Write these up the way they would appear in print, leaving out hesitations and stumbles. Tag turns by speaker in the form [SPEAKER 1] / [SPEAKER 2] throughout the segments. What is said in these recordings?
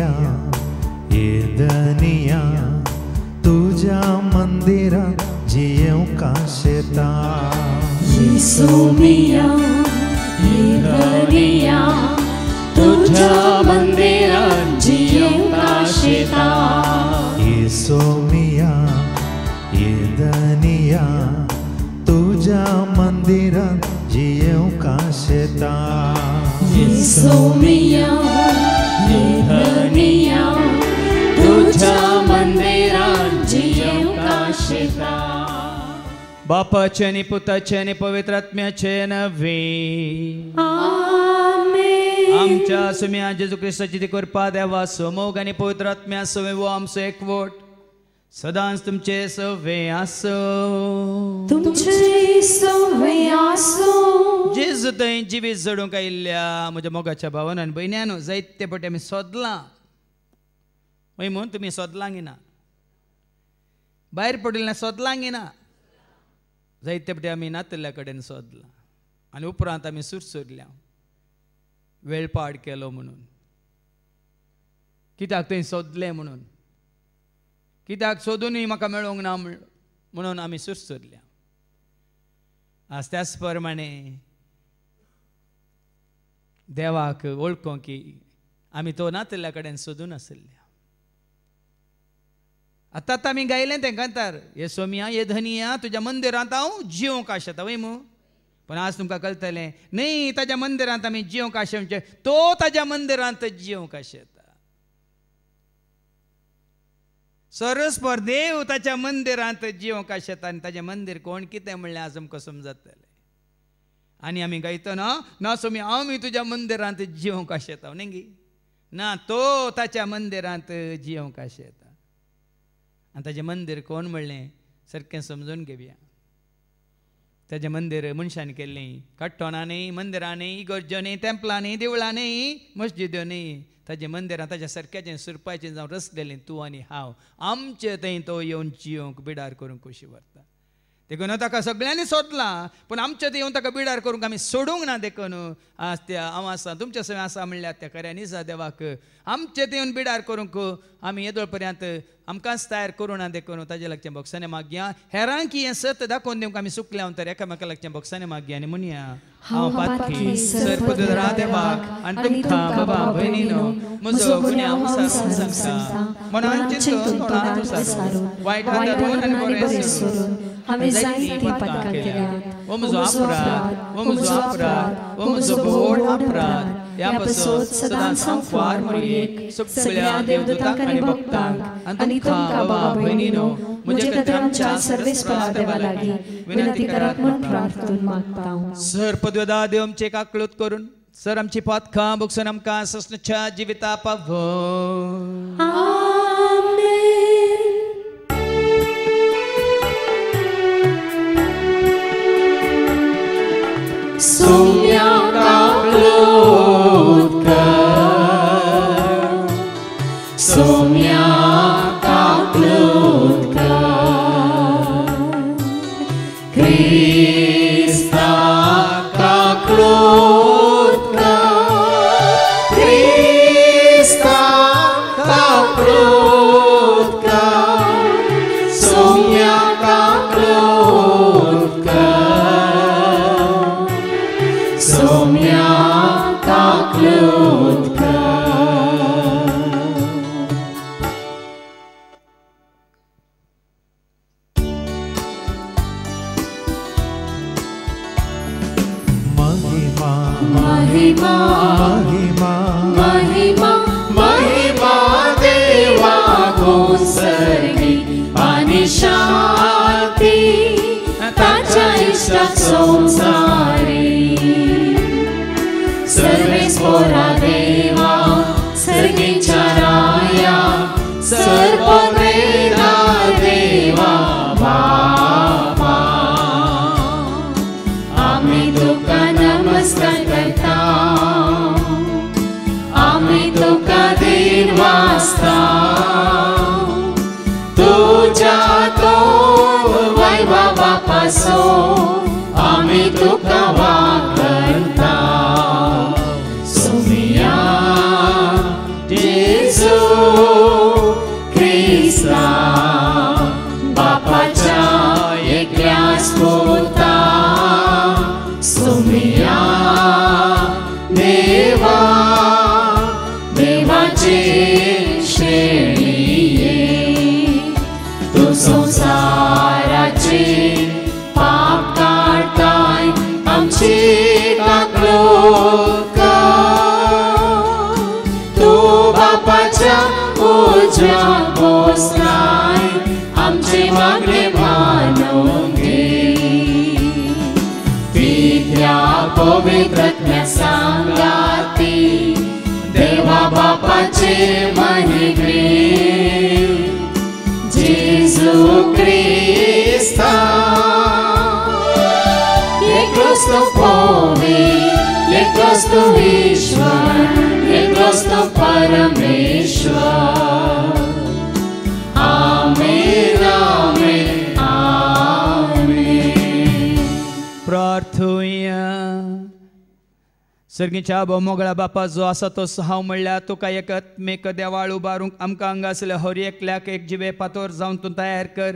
[SPEAKER 1] सोमिया येदनिया तुझ्या मंदिरात जियेव का शेता
[SPEAKER 2] सोमिया येदनिया तुझ्या मंदिरात जियेव का शेता
[SPEAKER 1] सोमिया येदनिया तुझ्या मंदिरात जियेव का शेता
[SPEAKER 2] सोमिया येदनिया तुझ्या मंदिरात जियेव का शेता
[SPEAKER 3] बापाचे आणि पुताचे आणि पवित्र आत्म्याचे नवे
[SPEAKER 2] आमेन
[SPEAKER 3] आमच्या सुम्या जेजू ख्रिस्ताची ती कृपा देवा समोग आणि पवित्र आत्म्या सवे वो आमचो एकवट सदांच तुमचे सवे आसो
[SPEAKER 2] तुमचे सवे आसो
[SPEAKER 3] जेजू थंय जिवीत जडूंक आयिल्ल्या म्हज्या मोगाच्या भावान आनी भयण्यानो जायते फावटी आमी सोदलां हय म्हूण तुमी सोदलांक येना भायर पडिल्ल्या सोदलांक येना जायते फावटी आमी नातल्या कडेन सोदलां आनी उपरांत आमी सुरसुरल्या वेळ पाड केलो म्हणून कित्याक थंय सोदलें म्हणून कित्याक सोदूनय म्हाका मेळोंक ना म्हणून आमी सुरसुरल्या आज त्याच प्रमाणे देवाक वळखो की आमी तो नातल्या कडेन सोदून आसल्या आतां आमी गायलें तें कांतार ये सोमिया ये धनिया तुज्या मंदिरांत हांव जिवंक आशेता वय मू पण आज तुमकां कळटलें न्ही ताज्या मंदिरांत आमी जिवंक आशेवचें तो ताज्या मंदिरांत जिवंक आशेता सरस्पर देव ताच्या मंदिरांत जिवंक आशेता आनी ताजें मंदीर कोण कितें म्हणलें आज आमकां समजतलें आनी आमी गायतना ना सोमी आमी तुज्या मंदिरांत जिवंक आशेता न्ही ना तो ताच्या मंदिरांत जिवंक आशेता आनी ताजें मंदीर कोण म्हणलें सारकें समजून घेवया ताजें मंदीर मनशान केल्लें काट्टोनांनी मंदिरांनी इगर्ज्योनी टेंपलांनी देवळांनी मस्जिद्योनी ताजें मंदिरां ताज्या सारक्याचें सुरपाचें जावं रचलेलें तूं आनी हांव आमचे थंय तो येवन जिवंक बिडार करूंक कशी व्हरता देखून ताका सगळ्यांनी सोदलां पण आमचे थंय येवन ताका बिडार करूंक आमी सोडूंक ना देखून आज त्या हांव आसा तुमचे सगळें आसा म्हणल्यार त्या खऱ्या दिसा देवाक आमचे थंय येवन बिडार करूंक आमी येदोळ पर्यंत आमकांच तयार करूं ना देखून ताजे लागचें भोगसाने मागया हेरांक हें सत दाखोवन दिवंक आमी सुकल्या तर एकामेका लागचें भोगसाने मागया आनी म्हणया हांव पातकी सर्पदुरा देवाक आनी तुमकां बाबा भयणीनो म्हजो गुन्यांव विसारून सांगता मनान चिंतून तोंडान विसारून वायटान धरून आनी बरें सोडून
[SPEAKER 2] हांवें जायती पातकां केल्यात
[SPEAKER 3] ओ म्हजो अपराध ओ म्हजो अपराध ओ म्हजो व्हड अपराध ह्या पासून सदांच हांव फार मरयेक सगळ्या देवदूतांक आनी भक्तांक आनी तुमकां बाबा भयणीनो म्हजे खातीर आमच्या सर्वेस्परा देवा लागीं विनंती करात म्हूण प्रार्थून मागता सर पदवेदा देव आमचे काकळूत करून सर आमची पातकां भोगसून आमकां ससनच्या जिविता पावो
[SPEAKER 2] सोम्या काकळूत कर सोम्या काकळूत कर क्रिस्ता काकळूत कर क्रिस्ता काकळूत कर सोम्या काकळूत कर सोम्या काकळूत महिमा महिमा महिमा महिमा देवा गोसर्गी आणि शांती ताच्या इष्टात संसारी सर्वेस्परा देवा सर्गीच्या राया सर्ववेदा देवा बाबा आम्ही तुका नमस्कार करता आम्ही तुका दिन वाजता तुझ्या तो वैभवा पासून आम्ही तुका वाकरता सोमिया जेजू पवित्रत्म्या सांगाती देवा बापाचे महिमे जेजू क्रिस्ता एकच तो पोवे एकच तो ईश्वर एकच तो परमेश्वर आमेन आमेन आमेन
[SPEAKER 3] प्रार्थुया सर्गीच्या मोगळा बापा जो आसा तो हांव म्हणल्यार तुका एक आत्मीक देवाळ उबारूंक आमकां हांगा आसल्या हर एकल्याक एक जिवे पातोर जावन तूं तयार कर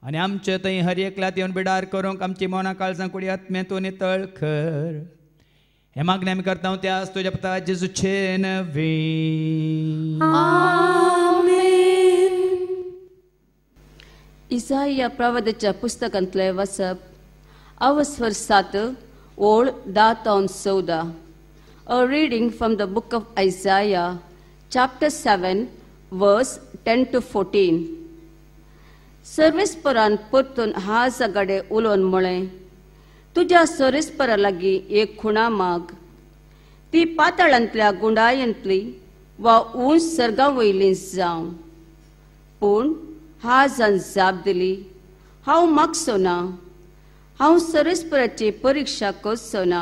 [SPEAKER 3] आनी आमचे थंय हर एकल्यात येवन बिडार करूंक आमची मना काळजां कुडी आत्म्यातून नितळ कर हे मागणी आमी करता त्याच तुज्या पुता जेजूचे नवे
[SPEAKER 4] इसाया प्रवादीच्या पुस्तकांतले वचप अवस्वर 7 ओळ 10-14. A reading from the book of Isaiah, chapter 7, verse 10-14. सर्वेस्परान परतून हा जगाडे उलोवन म्हळें, तुज्या सर्वेस्परा लागीं एक खुणा माग, ती पाताळांतल्या गुंडायांतली वा उंच सर्गा वयली जावं. पूण हाजान जाप दिली, हांव मागचो ना, हांव सर्वेस्पराची परिक्षा करचो ना.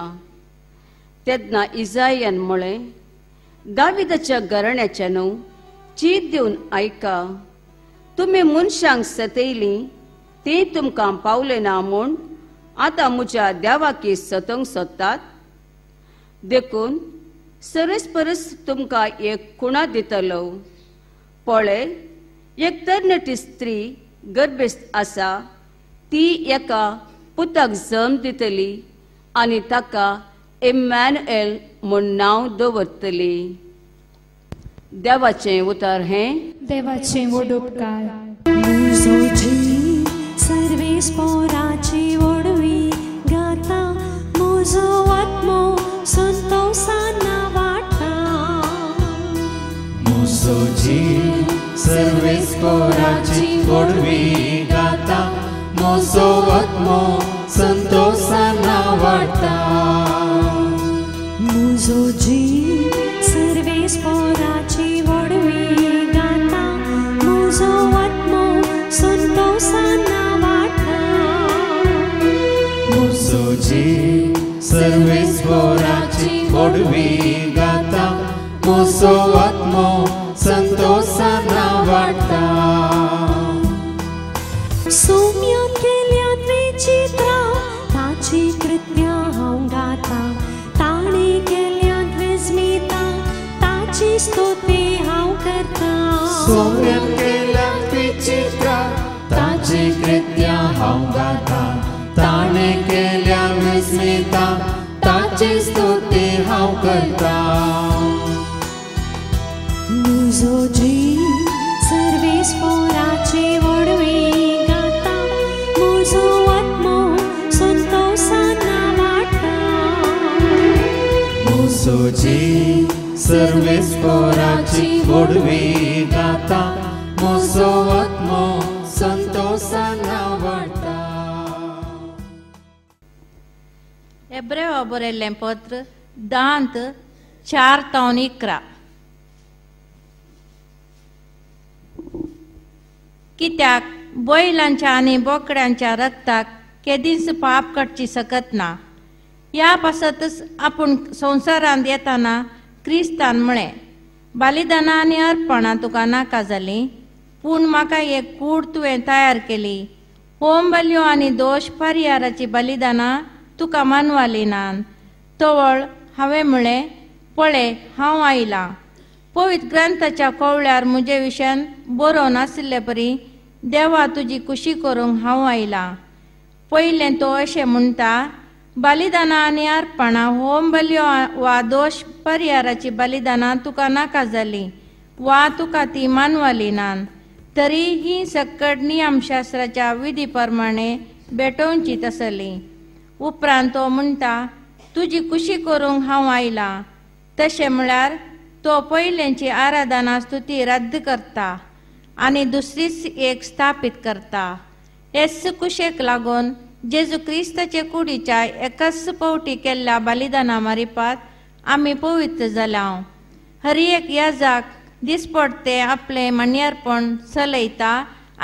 [SPEAKER 4] तेन्ना इसायान म्हळें, दाविदाच्या घराण्याच्या न्हू चीत दिवन आयका, तुमी मनशांक सतयली ती तुमकां पावले ना म्हूण आतां म्हज्या देवाकी सतोंक सोदतात. देखून सर्वेस्परस तुमकां एक खुणा दितलो. पळय, एक तरणाटी स्त्री गर्भस्थ आसा, ती एका पुताक जल्म दितली आनी ताका इम्मॅनुएल म्हूण नांव दवरतली. देवाचें उतर हें
[SPEAKER 5] देवाचें वडोपकार. म्हजो जीव सर्वेस्पराची वडवी गाता, म्हजो आत्मो संतोषान वाटा.
[SPEAKER 1] म्हजो जीव सर्वेस्पराची वडवी गाता, म्हजो आत्मो संतोषान वाटा.
[SPEAKER 5] म्हजो जीव सर्वेस्पराची वडवी गाता, म्हजो आत्मो संतोषान वाटा.
[SPEAKER 1] म्हजो जीव सर्वेस्पराची वडवी गाता, म्हजो आत्मो संतोषान वाटा.
[SPEAKER 5] सौम्य केल्यात विचित्रा ताची कृत्यां हांव गाता, ताणे केल्यात विस्मिता ताची स्तुती हांव करता.
[SPEAKER 1] सौम्य केल्यात विचित्रा ताची कृत्यां हांव गाता, ताणे केल्या विस्मिता ताची स्तुती हांव करता.
[SPEAKER 5] म्हजो जीव सर्वेस्पराची वडवी गाता, म्हजो आत्मो संतोषान वाटा.
[SPEAKER 1] म्हजो जीव सर्वेस्पराची वडवी गाता, म्हजो आत्मो संतोषान वाटा.
[SPEAKER 6] एब्रेवा बरयल्लें पत्र 10:4-11. कित्याक बैलांच्या आनी बोकड्यांच्या रक्ताक केदींच पाप करची सकत ना. ह्या पासतच आपूण संवसारांत येताना क्रिस्तान म्हळें, बलिदानां आनी अर्पणां तुका नाका जालीं, पूण म्हाका एक कूड तुवें तयार केली. होम बल्यो आनी दोश परिहाराची बलिदानां तुका मानवाली नान. तवळ हांवें म्हळें, पळय हांव आयलां. पवित्र ग्रंथाच्या कवळ्यार म्हजे विशयान बरोवन आशिल्ले परी देवा तुजी खुशी करूंक हांव आयलां. पयलें तो अशें म्हणटा, बलिदानां आनी अर्पणां होम बल्यो वा दोश परिहाराची बलिदानां तुका नाका जालीं वा तुका ती मानवाली नान. तरी ही सकट नियमशास्त्राच्या विधी प्रमाणे भेटोवचीच आसली. उपरांत तो म्हणटा, तुजी खुशी करूंक हांव आयलां. तशें म्हळ्यार तो पयलेंची आराधना स्तुती रद्द करता आनी दुसरीच एक स्थापीत करता. हेच कुशेक लागून जेजू क्रिस्ताचे कुडीच्या एकाच पावटी केल्ल्या बलिदाना मारिपात आमी पवित्र जाला. हर एक याजक दिसपडते आपले मण्यारपण चलयता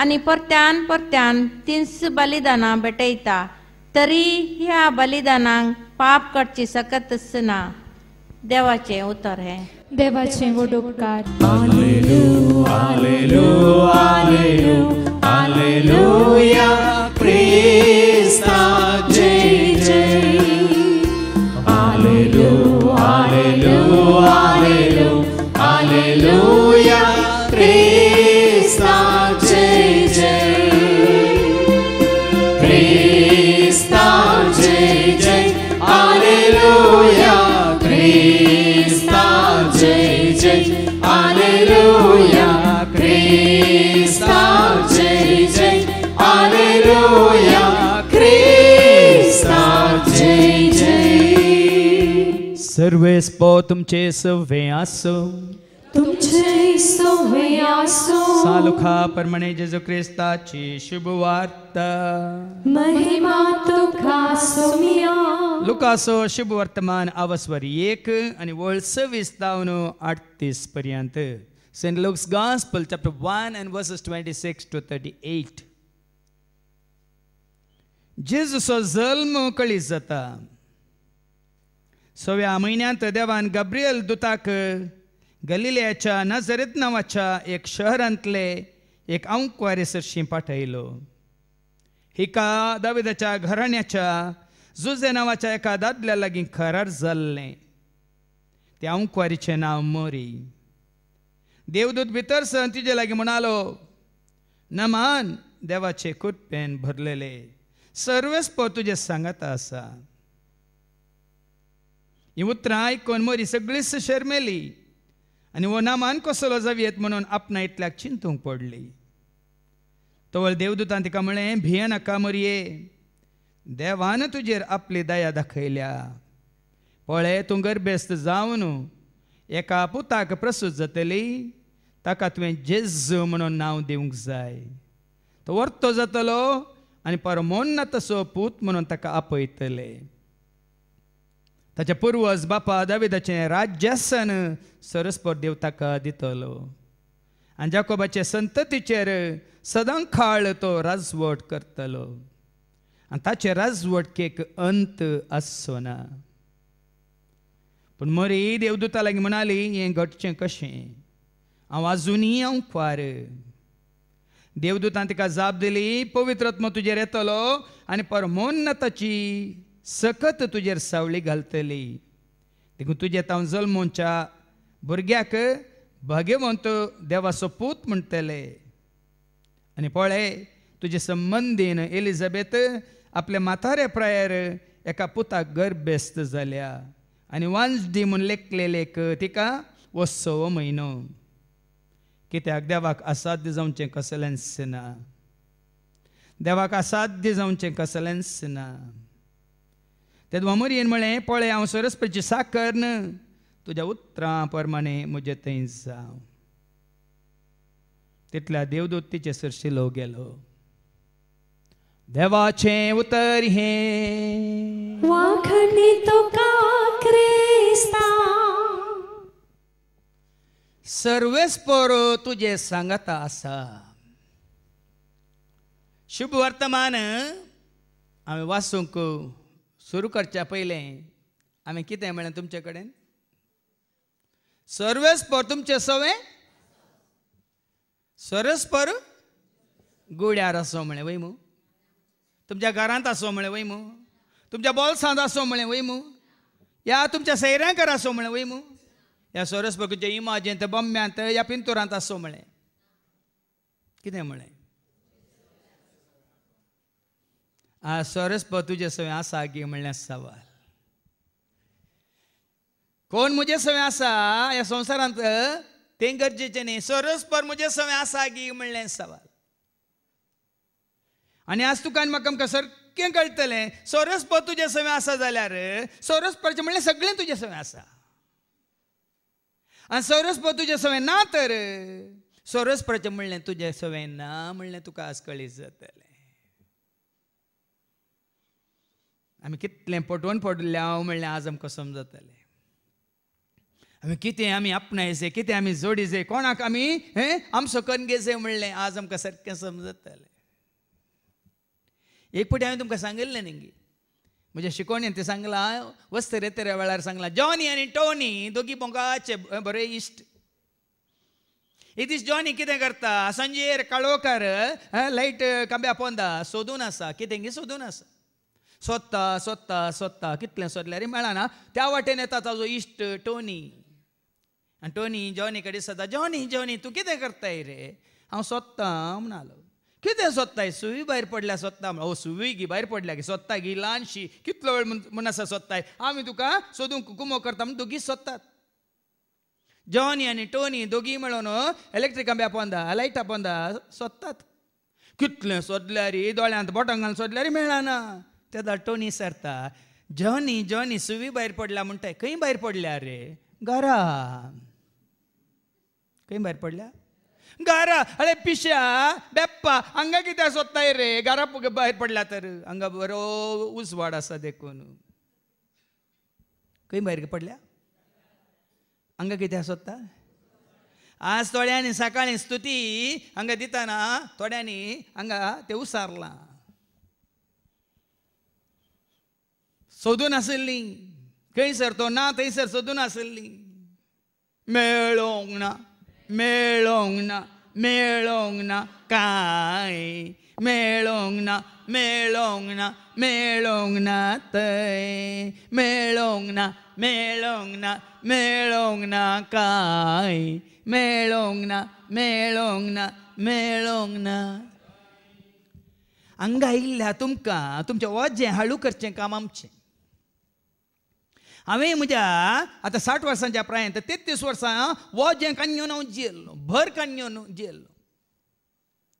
[SPEAKER 6] आनी परत्यान परत्यान तीच बलिदानां भेटयता. तरी ह्या बलिदानांक पाप करची सकतच ना. देवाचे उतर हे.
[SPEAKER 5] देवाचे वडोपकार.
[SPEAKER 1] हालेलुया क्रिस्ता जय जय. हालेलुया हालेलुया क्रिस्ता जय जय. क्रिस्ता जय जय. हालेलुया क्रिस्ता जय जय. हालेलुया क्रिस्ता जय जय. हालेलुया क्रिस्ता जय जय.
[SPEAKER 3] सर्वेस्पो तुमचे सवे आसो.
[SPEAKER 5] तुमचे सवे आसो.
[SPEAKER 3] सालुखा परमणे जेजू क्रिस्ताची शुभ वार्ता.
[SPEAKER 5] महिमा तुका सोमिया.
[SPEAKER 3] लुकासो शुभ वर्तमान अवस्वर 1 आणि वळ 26-38 पर्यंत. St. Luke's Gospel chapter 1 and verses 26 to 38. जेजूचो जल्म कळीत जाता. 6व्या म्हयन्यांत देवान गब्रियल दुताक गलिलेयाच्या नाझरेत नांवाच्या एक शहरांतले एक आंकवारेसरशी पाठयलो. हिका दाविदाच्या घराण्याच्या जुजे नांवाच्या एका दादल्या लागीं करार जाल्लें. त्या आंकवारीचें नांव मोरी. देवदूत भितर सन तिजे लागीं म्हणालो, नमान देवाचे कुटपेन भरलेले, सर्वस्प तुजे सांगात आसा. ही उतरां आयकून मोरी सगळीच शर्मेली आनी वो नामान कसलो जावयेत म्हणून आपणा इतल्याक चिंतूंक पडली. तवळ देवदूतान तिका म्हळें, भिये नाका मोरये, देवान तुजेर आपली दया दाखयल्या. पळय, तूं गर्भेस्त जावन एका पुताक प्रसूत जातली, ताका तुवें जेजू म्हणून नांव दिवंक जाय. तो वर्तो जातलो आनी परमोन्नत तसो पूत म्हणून ताका आपयतले. ताच्या पुर्वज बापा दाविदाचें राज्यासन सरस्पर देव ताका दितलो आनी जाकोबाचे संततीचेर सदांखाळ तो राजवट करतलो आनी ताचे राजवटकेक अंत आसचो ना. पूण मोरी देवदूता लागीं म्हणाली, हें घडचें कशें? हांव आजुनी आंकवार. देवदूतान तिका जाप दिली, पवित्र आत्मा तुजेर येतलो आनी परमोन्नताची सकत तुजेर सावळी घालतली. देखून तुजे तांव जल्मोवच्या भुरग्याक भाग्यवंत देवाचो पूत म्हणटले. आनी पळय, तुजे संबंदीन एलिझाबेथ आपल्या माथाऱ्या प्रायर एका पुताक गर्भेस्त जाल्या आनी वांजडी म्हूण लेखलेलेक तिका 20वो म्हयनो. कित्याक देवाक असाध्य जावचें कसलेंच ना. देवाक असाध्य जावचें कसलेंच ना. तेदवा मोरयेन म्हळें, पळय, हांव सरस्वतीची साकर न, तुज्या उतरां प्रमाणे म्हजे थंय जावं. तितल्या देवदूत तिचे सरशिलो गेलो. देवाचें उतर हें.
[SPEAKER 5] वाखणी तुका क्रिस्ता.
[SPEAKER 3] सर्वेस्पर तुजे सांगता आसा. शुभ वर्तमान हांवें वाचूंक सुरू करच्या पयलें हांवें कितें म्हळें तुमचे कडेन? सर्वेस्पर तुमचे सवे सरस्पर गुड्यार आसो म्हळें वयमू. तुमच्या घरांत आसो म्हळें वयमू. तुमच्या बोल्सांत आसो म्हळें वयमू. या तुमच्या सैऱ्यांकर आसो म्हळें वयमू. या सरस्पर तुमच्या इमाजेंत, बम्यांत, या पिंतुरांत आसो म्हळें. कितें म्हळें? सरस्पर तुजे सवे आसा गी म्हणल्यार सवाल. कोण म्हजे सवे आसा ह्या संवसारांत तें गरजेचें न्ही. सरस्पर म्हजे सवे आसा गी म्हणलें सवाल. आनी आज तुका आनी म्हाका आमकां सारकें कळटलें, सरस्पर तुजे सवे आसा जाल्यार सरस्परचें म्हणलें सगळें तुजे सवे आसा. आनी सरस्पर तुजे सवे ना तर सरस्परचें म्हणलें तुजे सवे ना म्हणलें तुका आज कळीत जातलें. आमी कितलें पटोवन पडलें हांव म्हणलें आज आमकां समजतलें. आमी कितें आमी आपणायचें, कितें आमी जोडिचें, कोणाक आमी आमचो कणगेचें म्हणलें आज आमकां सारकें समजतलें. एक फावटी हांवें तुमकां सांगिल्लें न्ही, म्हज्या शिकोवणेन ते सांगलां, वस्त रेतेऱ्या वेळार सांगलां, जॉनी आनी टोनी दोगी मोगाचे बरे इश्ट. एक दीस जॉनी कितें करता, संजेर काळोखार लायट खांब्या पोंदा सोदून आसा, कितें गे सोदून आसा, सोदता सोदता सोदता कितलें सोदल्यार मेळना. त्या वाटेन येता ताजो इश्ट टोनी. आनी टोनी जॉनी कडेन सदा, जॉनी जॉनी तूं कितें करताय रे? हांव सोदता म्हणलो. कितें सोदताय? सुवी भायर पडल्या सोदता. ओ सुवी गी भायर पडल्या गे, सोदता गी ल्हानशी, कितलो वेळ म्हण आसा सोदताय, आमी तुका सोदूंक कुमो करता म्हण दोगी सोदतात. जॉनी आनी टोनी दोगी मेळून इलेक्ट्रीक खांब्या पोंदा लायटा पोंदा सोदतात. कितलें सोदल्यार दोळ्यांत बोटां घालून सोदल्यार मेळना. तेदा टोनी सरता, जॉनी जॉनी सुवी भायर पडल्या म्हणटाय. खंय भायर पडल्या रे? घरा. खंय भायर पडल्या? घरा. अरे पिश्या बेप्पा, हांगा कित्याक सोदताय रे? घरा भायर पडल्या तर हांगा बरो उसवाड आसा देखून. खंय भायर पडल्या? हांगा कित्याक सोदता? आज थोड्यांनी सकाळीं स्तुती हांगा दितना थोड्यांनी हांगा ते उसारलां. सोदून आसली खंयसर तो ना थंयसर सोदून आसली. मेळोंक ना मेळोंक ना मेळोंक ना कांय मेळोंक ना मेळोंक ना मेळोंक ना थंय मेळोंक ना मेळोंक ना मेळोंक ना कांय मेळोंक ना मेळोंक ना मेळोंक ना. हांगा आयिल्ल्या तुमकां तुमचें वजें हाळू करचें काम आमचें. हांवें म्हज्या आतां 60 वर्सांच्या प्रायांत 33 वर्सां वजें कान्योन हांव जियेल्लो, भर कान्योन जियेल्लो.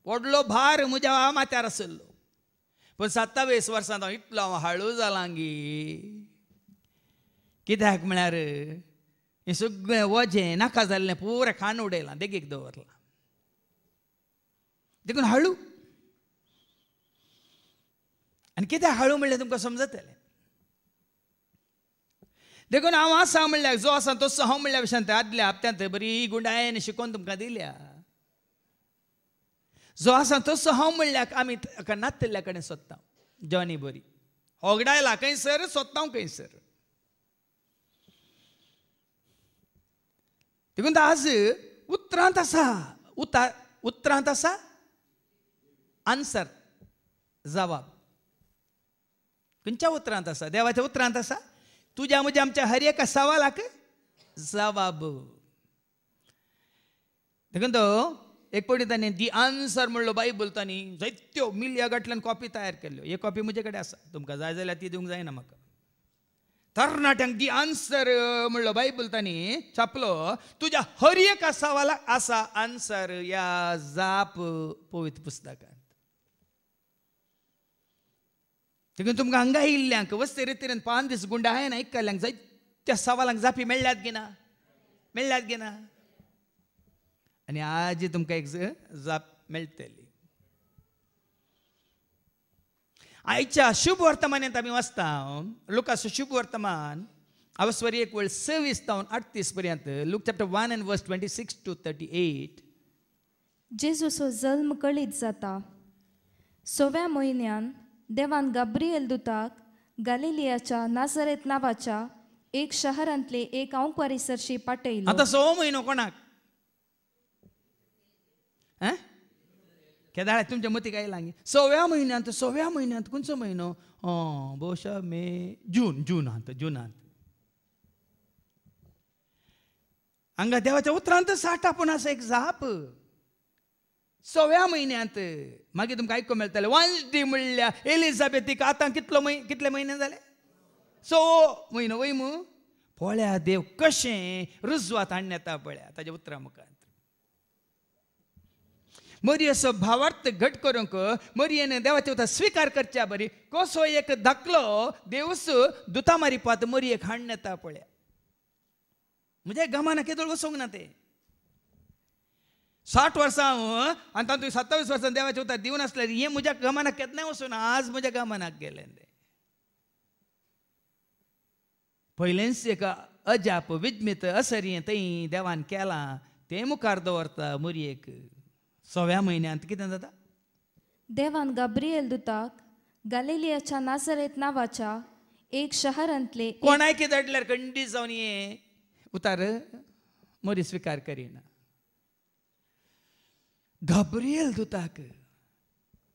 [SPEAKER 3] व्हडलो भार म्हज्या माथ्यार आसलो. पण 27 वर्सांत हांव इतलो हाळू जालां गी. कित्याक म्हळ्यार हें सगळें वजें नाका जाल्लें पुरें खाण उडयलां, देगेक दवरलां. देखून हाळू. आनी कित्याक हाळू म्हणलें तुमकां समजतलें. देखून हांव आसा म्हणल्यार जो आसा तसो हांव म्हणल्या भशेन आदल्या हप्त्यांत बरी गुंडायेन शिकोवन तुमकां दिल्या. जो आसा तसो हांव म्हणल्यार आमी नातल्या कडेन सोदता. जॉनी बरी होगडायला खंयसर सोदता खंयसर. देखून आज उतरांत आसा उतरांत आसा आन्सर जबाब. खंयच्या उतरांत आसा? देवाच्या उतरांत आसा. तुज्या म्हज्या आमच्या हर एका सवालाक जबाब. देखून तो एक पटी ताणें दी आन्सर म्हणलो बायबल तांणी जायत्यो मिल्या गांठल्यान कॉपी तयार केल्ल्यो. एक कॉपी म्हजे कडेन आसा, तुमकां जाय जाल्यार ती दिवंक जायना म्हाका. तरणाट्यांक दी आन्सर म्हणलो बायबल तांणी छापलो. तुज्या हर एका सवालाक आसा आन्सर या जाप पवित्र पुस्तकांत. देखून तुमकां हांगा आयिल्ल्यांक वस्ते रितीन 5 दीस गुंडायेन आयकल्ल्यांक जायत्या सवालांक जापी मेळ्ळ्यात गे ना? मेळ्ळ्यात गे ना? आनी आज तुमकां एक जाप मेळटली. आयच्या शुभ वर्तमानांत आमी वाचता लुकाचो शुभ वर्तमान अवस्वरी 1:26 पर्यंत. Look chapter 1 and verse 26 to 38.
[SPEAKER 5] जेजूचो जल्म कळीत जाता. 6व्या म्हयन्यान देवान गब्रिएल दुताक गलिलियाच्या नाझरेत नांवाच्या एक शहरांतले एक आंकवारीसरशी पाठयलो.
[SPEAKER 3] आतां 6 म्हयनो कोणाक? केदाळ तुमच्या मतीक आयला गे 6व्या म्हयन्यांत खंयचो म्हयनो? बहुशा मे जुनांत. हांगा देवाच्या उतरांत साठा पूण आसा एक जाप 6व्या म्हयन्यांत. मागीर तुमकां आयकूंक मेळटलें वंशदी म्हणल्यार एलिझाबेथीक आतां कितले म्हयने जाले? 6 म्हयनो वय मू. पळया देव कशें रुजवात हाडून येता पळया ताच्या उतरा मुखांत. मरियेचो भावार्थ घट करूंक मरियेन देवाचे उतर स्विकार करच्या बरी कसो एक धाकलो देवूस दुता मारिपात मरियेक हाडून येता पळया. म्हणजे गमाना केदोळ वचोंक ना ते. 60 वर्सां आनी तातूंत 27 वर्सां देवाचे उतर दिवन आसल्यार हें म्हज्या गमानाक केन्नाय वचून आज म्हज्या गमानाक गेलें. पयलेंच एक अजाप विज्मित असरी थंय देवान केलां तें मुखार दवरता मुरयेक. 6व्या म्हयन्यांत कितें जाता?
[SPEAKER 5] देवान गब्रिएल दुताक गलिलियाच्या नासरेत नावाच्या एक शहरांतले
[SPEAKER 3] कोणाय कितें धाडल्यार खंडीत जावन ये उतार मोरी स्विकार करिना. गब्रिएल दुताक,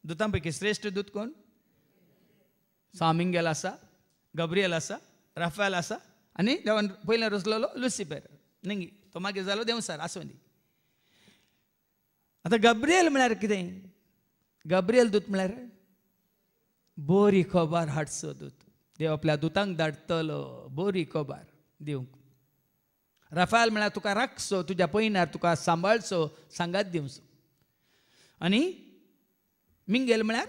[SPEAKER 3] दुतां पैकी श्रेष्ठ दूत कोण? सामिंगेल आसा, गब्रिएल आसा, राफाएल आसा आनी देवान पयलें रचलेलो लुसिफर न्ही. तो मागीर जालो देंवसार आसोनी. आतां गब्रिएल म्हळ्यार कितें? गब्रिएल दूत म्हळ्यार बरी खबर हाडचो दूत. देव आपल्या दुतांक धाडटलो बरी खबर दिवंक. राफाएल म्हळ्यार तुका राखचो, तुज्या पयनार तुका सांबाळचो, सांगात दिवचो. आनी मिंगेल म्हळ्यार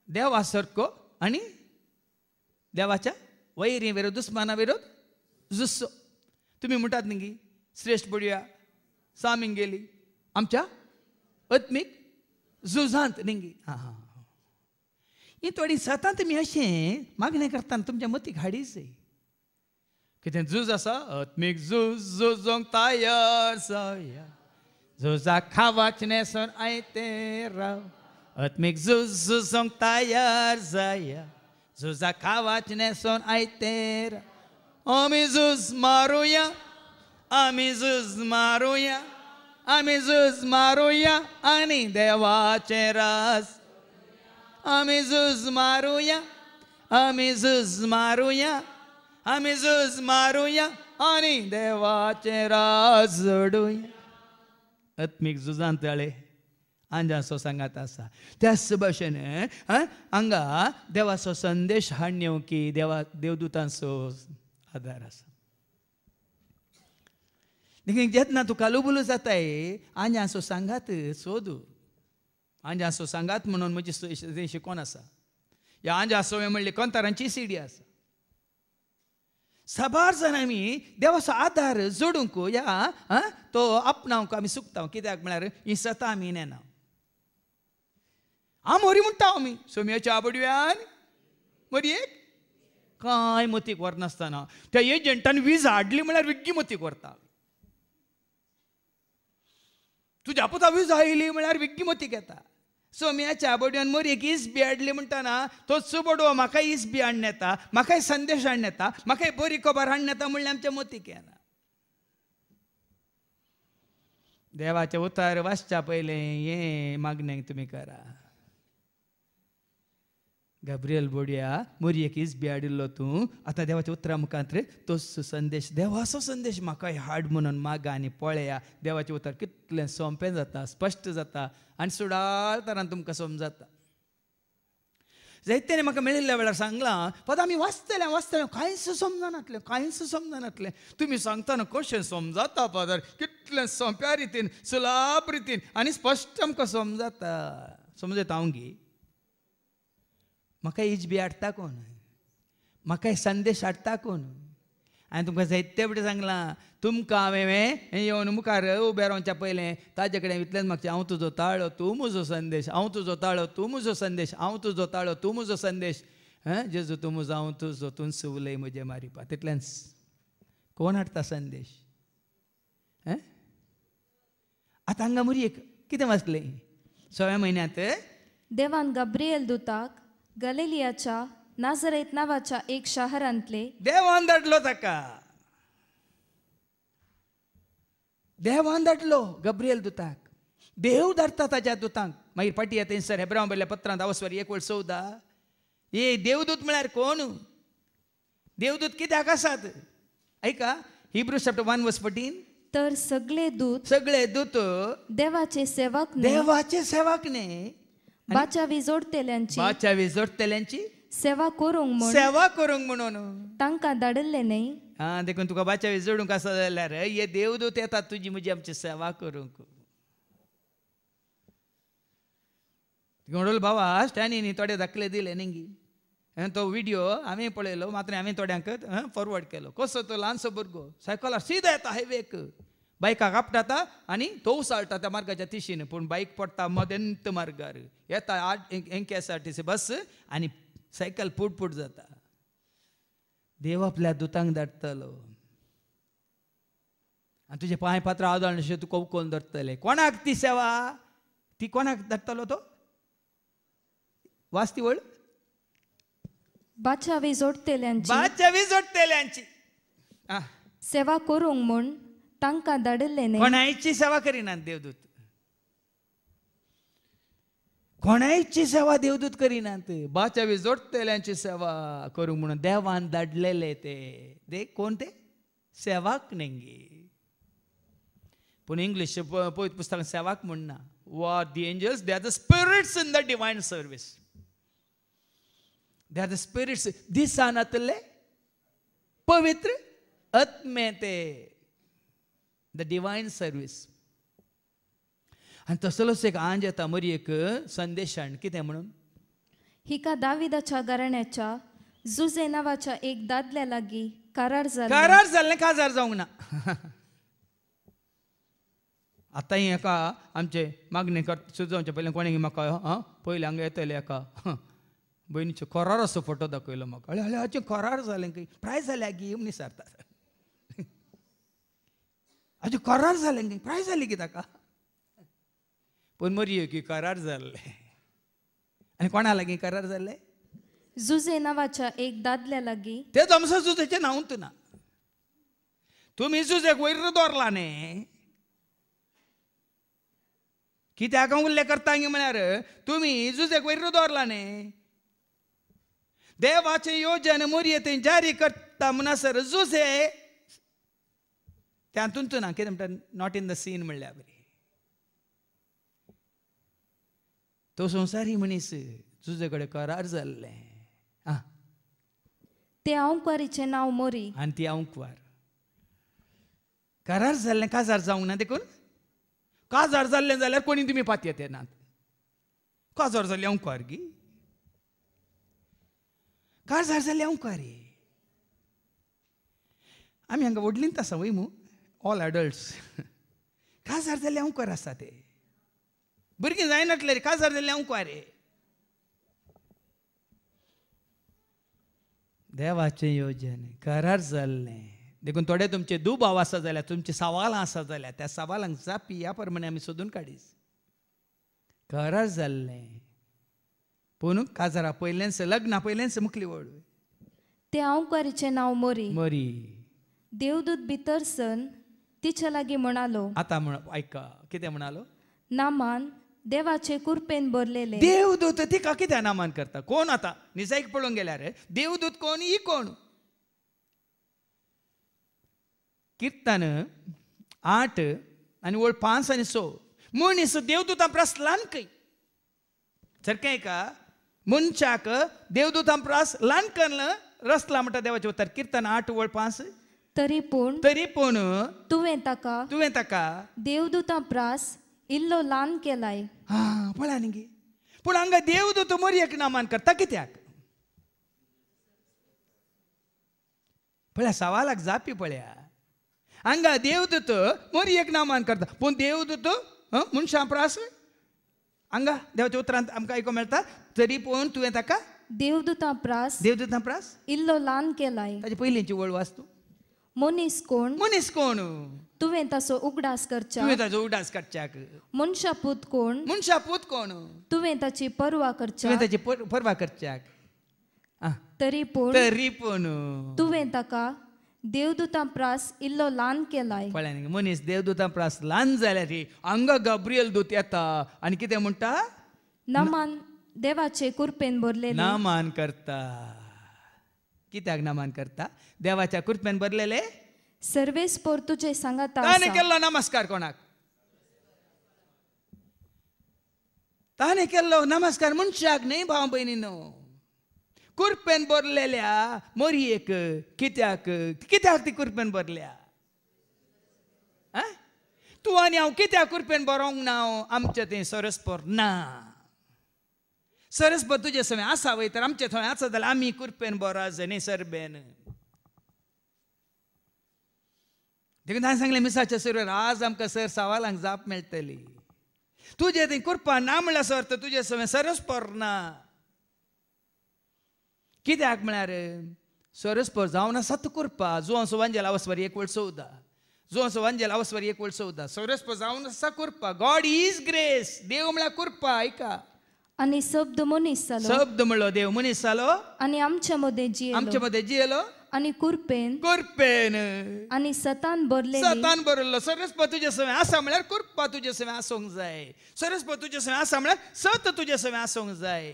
[SPEAKER 3] देवा सारको आनी देवाच्या वैरी विरोध दुस्माना विरोध झुजचो. तुमी म्हणटात न्ही श्रेष्ठ पडुया सामिंगेली आमच्या आत्मीक झुजांत न्ही. हां हां ही थोडी सतां तुमी अशें मागणें करतना तुमच्या मतीक हाडीच जाय. कितें झूज आसा? आत्मीक झूज झुजोंक तयार जाया, झुजा खावाच नेसून आयते राव. आत्मीक झूज झुजोंक तयार जाया, झुजा खावाच नेसून आयते राव. आमी झूज मारुया, आमी झूज मारुया, आमी झूज मारुया आनी देवाचें राज. आमी झूज मारुया, आमी झूज मारुया, आमी झूज मारुया आनी देवाचें राज जोडुया. आत्मीक झुजांत आळे आंजासो सांगात आसा. त्याच भाशेन हांगा देवाचो संदेश हाडण्यो की देवदूतांचो आदार आसा. देखीक जेन्ना तुका लुबुलू जाताय आंजासो सांगात सोदू. आंजासो सांगात म्हणून म्हजी शिकोन आसा. ह्या आंजासो म्हणली कोंतारांची सीडी आसा. साबार जाण आमी देवाचो आदार जोडूंक ह्या तो आपणावंक आमी सुकता. कित्याक म्हळ्यार ही सतां आमी नेना. हांव मोरी म्हणटा आमी सोम्याच्या आबड्यान मोरयेक कांय मतीक व्हरनासतना त्या एजंटान वीज हाडली म्हळ्यार विग्गी मतीक व्हरता. तुज्या पुता वीज आयली म्हळ्यार विग्गी मतीक येता. सोम्याच्या आबड्यान मोरयेक इस बी हाडली म्हणटाना तो चुबडो म्हाकाय इस बी हाडून येता, म्हाकाय संदेश हाडून येता, म्हाकाय बरी खबर हाडून येता म्हणल्यार आमच्या मतीक येना. देवाचे उतार वाचच्या पयलें हे मागणें तुमी करा. गब्रिएल बोडया मोरयेक इस बी हाडिल्लो तूं आतां देवाच्या उतरा मुखांत तोच संदेश देवाचो संदेश म्हाकाय हाड म्हणून मागा आनी पळया. देवाचें उतर कितलें सोंपें जाता, स्पश्ट जाता आनी सुडाळ तरान तुमकां समजता. जायतेने म्हाका मेळिल्ल्या वेळार सांगलां पद आमी वाचतले कांयच समजनातलें. तुमी सांगतना कशें समजता पादर, कितलें सोंप्या रितीन सुलाभ रितीन आनी स्पश्ट आमकां समजता. हांव गे म्हाका इज बी हाडटा कोण, म्हाका संदेश हाडटा कोण. हांवें तुमकां जायते फावटी सांगलां तुमकां हांवें येवन मुखार उबे रावच्या पयलें ताजे कडेन इतलेंच मागचें हांव तुजो ताळो तूं म्हजो संदेश, हांव तुजो ताळो तूं म्हजो संदेश, हांव तुजो ताळो तूं म्हजो संदेश. जेजू तूं म्हजो हांव तुजो तूं सुवलय म्हजें मारिपा. तितलेंच. कोण हाडटा संदेश? आतां हांगा मुरयेक कितें वाचलें? 6व्या म्हयन्यांत
[SPEAKER 5] देवान गब्रिएल दुताक गलिलियाच्या नासरेत नावाच्या एक शहरांतले
[SPEAKER 3] देवान धाडलो ताका. देवान धाडलो गब्रिएल दुताक. देव धाडटा ताच्या दुतांक. मागीर पाटी येता सर हेब्रांव बरयल्ल्या पत्रांत 1:14 हे देवदूत म्हळ्यार कोण? देवदूत कित्याक आसात? ऐका हिब्रूज चॅप्टर 1:14
[SPEAKER 5] तर सगळे दूत देवाचे सेवक
[SPEAKER 3] न्ही
[SPEAKER 5] बाचावी जोडतेल्यांची सेवा करूंक
[SPEAKER 3] म्हणून
[SPEAKER 5] तांकां धाडिल्ले न्ही.
[SPEAKER 3] देखून तुका बाचावी जोडूंक आसा जाल्यार हे देवदूत येतात तुजी म्हजी आमची सेवा करूंक. गोंडोल भावा स्टॅनीनी थोडे दाखले दिले न्ही. तो व्हिडिओ हांवें पळयलो मात्र हांवें थोड्यांक फॉरवर्ड केलो. कसो तो ल्हानसो भुरगो सायकलार सीदा येता हायवेक, बायकाक आपटाता आनी तो उसाळटा त्या मार्गाच्या तिशीन, पूण बायक पडटा मदेंत मार्गार. येता NKSRTC बस आनी सायकल पुट जाता. देव आपल्या दुतांक धाडटलो आनी तुजे पांय पात्र आदळ अशें तूं कोवकोवन धरतले. कोणाक ती सेवा? ती कोणाक धाडटलो तो? वाच ती वळ.
[SPEAKER 5] बाच्यावी
[SPEAKER 3] जोडटेल्यांची
[SPEAKER 5] सेवा करूंक म्हूण तांकां धाडिल्ले न्ही.
[SPEAKER 3] कोणायची सेवा करिनात देवदूत. कोणायची सेवा देवदूत करिनात. बाच्यावी जोडटेल्यांची सेवा करूंक म्हणून देवान धाडलेले ते कोण ते? सेवाक नेंगी. पूण इंग्लीश पळयत पुस्तकांत सेवाक म्हणना. What the angels? They are the spirits in the divine service. They are the spirits. दिसानातले पवित्र आत्मे ते. The divine service. आणि तसलोच एक आंज येता मरयेक संदेशान कितें म्हणून?
[SPEAKER 5] हिका दाविदाच्या घराण्याच्या जुजे नावाच्या एक दादल्या लागीं करार
[SPEAKER 3] जाल्लें काजार जावंक ना. आतां एका आमचे मागणी सुचोवचे पयलीं कोणें म्हाका पयलीं हांगा येतले एका भयणीचो कराराचो फोटो दाखयलो म्हाका. हळे हाचें करार जालें खंय? प्रायज जाल्या गी म्हण विचारता. हाचें करार जालें खंय? प्रायज जाली की ताका? पूण मरयो की करार जाल्ले. आनी कोणा लागीं करार जाल्ले?
[SPEAKER 5] जुजे नावाच्या एक दादल्या लागीं.
[SPEAKER 3] तेच आमचो जुजेचें नांवच ना. तुमी जुजेक वयर दवरला न्ही. कित्याक उल्लेख करता म्हळ्यार तुमी जुजेक वयर दवरला न्ही. देवाचें योजन मोरये जारी करता म्हणसर जुजे त्या हातूंत ना. कितें म्हणटा? नॉट इन द सीन म्हणल्यार बरी. तो संवसारी मनीस जुजे कडेन करार जाल्ले.
[SPEAKER 5] ते औंकवारीचें नांव मोरी.
[SPEAKER 3] आनी ती औंकवार. करार जाल्लें काजार जावंक ना. देखून काजार जाल्लें जाल्यार कोणी तुमी पातये येनात. काजार जाल्ली औंकवार गी. काजार जाल्ली औंकवारी. आमी हांगा व्हडलींच आसा वय मू ऑल एडल्ट्स. काजार जाल्ले औंकवार आसा ते. भुरगीं जायनातले रे. काजार जाल्ले औंकवारे. देवाचें योजन करार जाल्लें. देखून थोडे तुमचे दुबाव आसा जाल्यार तुमचे सवालां आसा जाल्यार त्या सवालांक जापी ह्या प्रमाणे आमी सोदून काडीस. करार जाल्लें पूण काजारा पयलेंच लग्ना पयलेंच मुखली वळ.
[SPEAKER 5] ते औंकवारीचें नांव मोरी.
[SPEAKER 3] मोरी.
[SPEAKER 5] देवदूत भितर सन तिच्या लागीं म्हणालो.
[SPEAKER 3] आतां म्हण आयका कितें म्हणालो?
[SPEAKER 5] नामान देवाचे कृपेन भरलेले.
[SPEAKER 3] देवदूत तिका कित्याक नामान करता? कोण आतां निसायक पळोवंक गेल्यार देवदूत कोण? ही कोण? कीर्तन 8 आनी वळ 5 आनी 6 मनीस देवदूतां प्रास ल्हान खंय? सारकें का? मनशाक देवदूतां प्रास ल्हान कन्न रसला म्हणटा देवाचें उतर. कीर्तन 8 वळ 5.
[SPEAKER 5] तरी पूण तुवें ताका देवदूतां प्रास इल्लो ल्हान केलाय.
[SPEAKER 3] पळया न्ही गे. पूण हांगा देवदूत मोरयेक नामान करता कित्याक? पळया सवालाक जापी पळया. हांगा देवदूत मोरयेक नामान करता पूण देवदूत मनशां प्रास हांगा देवाच्या उतरांत आमकां आयको मेळटा. तरी पूण तुवें ताका
[SPEAKER 5] देवदूतां प्रास
[SPEAKER 3] इल्लो
[SPEAKER 5] ल्हान केलाय.
[SPEAKER 3] ताची पयलींची वळ वाच तूं.
[SPEAKER 5] मनीस कोण? तुवें ताचो उगडास
[SPEAKER 3] करच्याक.
[SPEAKER 5] मनशापूत कोण? तुवें ताची पर्वा करच्याक. तरी पूण तुवें ताका देवदूतां प्रास इल्लो ल्हान केलाय.
[SPEAKER 3] पळय मनीस देवदूतां प्रास ल्हान जाल्यार हांगा गब्रियल दूत येता आनी कितें म्हणटा?
[SPEAKER 5] नामान देवाचे कृपेन भरलेले.
[SPEAKER 3] नामान करता. कित्याक नामान करता? देवाच्या कृपेन भरलेले.
[SPEAKER 5] सर्वेस्पोर तुजे सांगाता.
[SPEAKER 3] ताणें केल्लो नमस्कार कोणाक? ताणें केल्लो नमस्कार मनशाक न्ही भाव भयणीनो. कृपेन भरलेल्या मोरयेक. कित्याक ती कृपेन भरल्या? तूं आनी हांव कित्याक कृपेन बरोवंक ना? आमचें तें सरस्पर ना. सरस्पर तुजे सवय आसा वय तर आमचे थंय आसा जाल्यार आमी कृपेन बरोज न्ही सरबेन. देखून हांवें सांगलें मिसाच्या सुरवार आज आमकां सर सवालांक जाप मेळटली. तुजे थंय कृपा ना म्हणल्यार सर तर तुजे सवय सरस्पर ना. कित्याक म्हळ्यार सरस्पर जावन सत करपा जो असो वांजेल आवसवारी 1:14 जो असो वांजेल आवसवारी 1:14 सरस्पर जावन सा करपा गॉड इज ग्रेस देव म्हळ्यार करपा ऐका
[SPEAKER 5] आणि शब्द मनीस जालो
[SPEAKER 3] शब्द म्हणलो देव मनीस जालो
[SPEAKER 5] आणि आमच्या मध्ये
[SPEAKER 3] जियेलो
[SPEAKER 5] आणि कुरपेन आणि सतान
[SPEAKER 3] बरलो सरस्पर तुजे सवे आसा म्हळ्यार करपा तुजे सवे आसोंक जाय सरस्पर तुजे सवे आसा म्हळ्यार सत तुजे सवे आसोंक जाय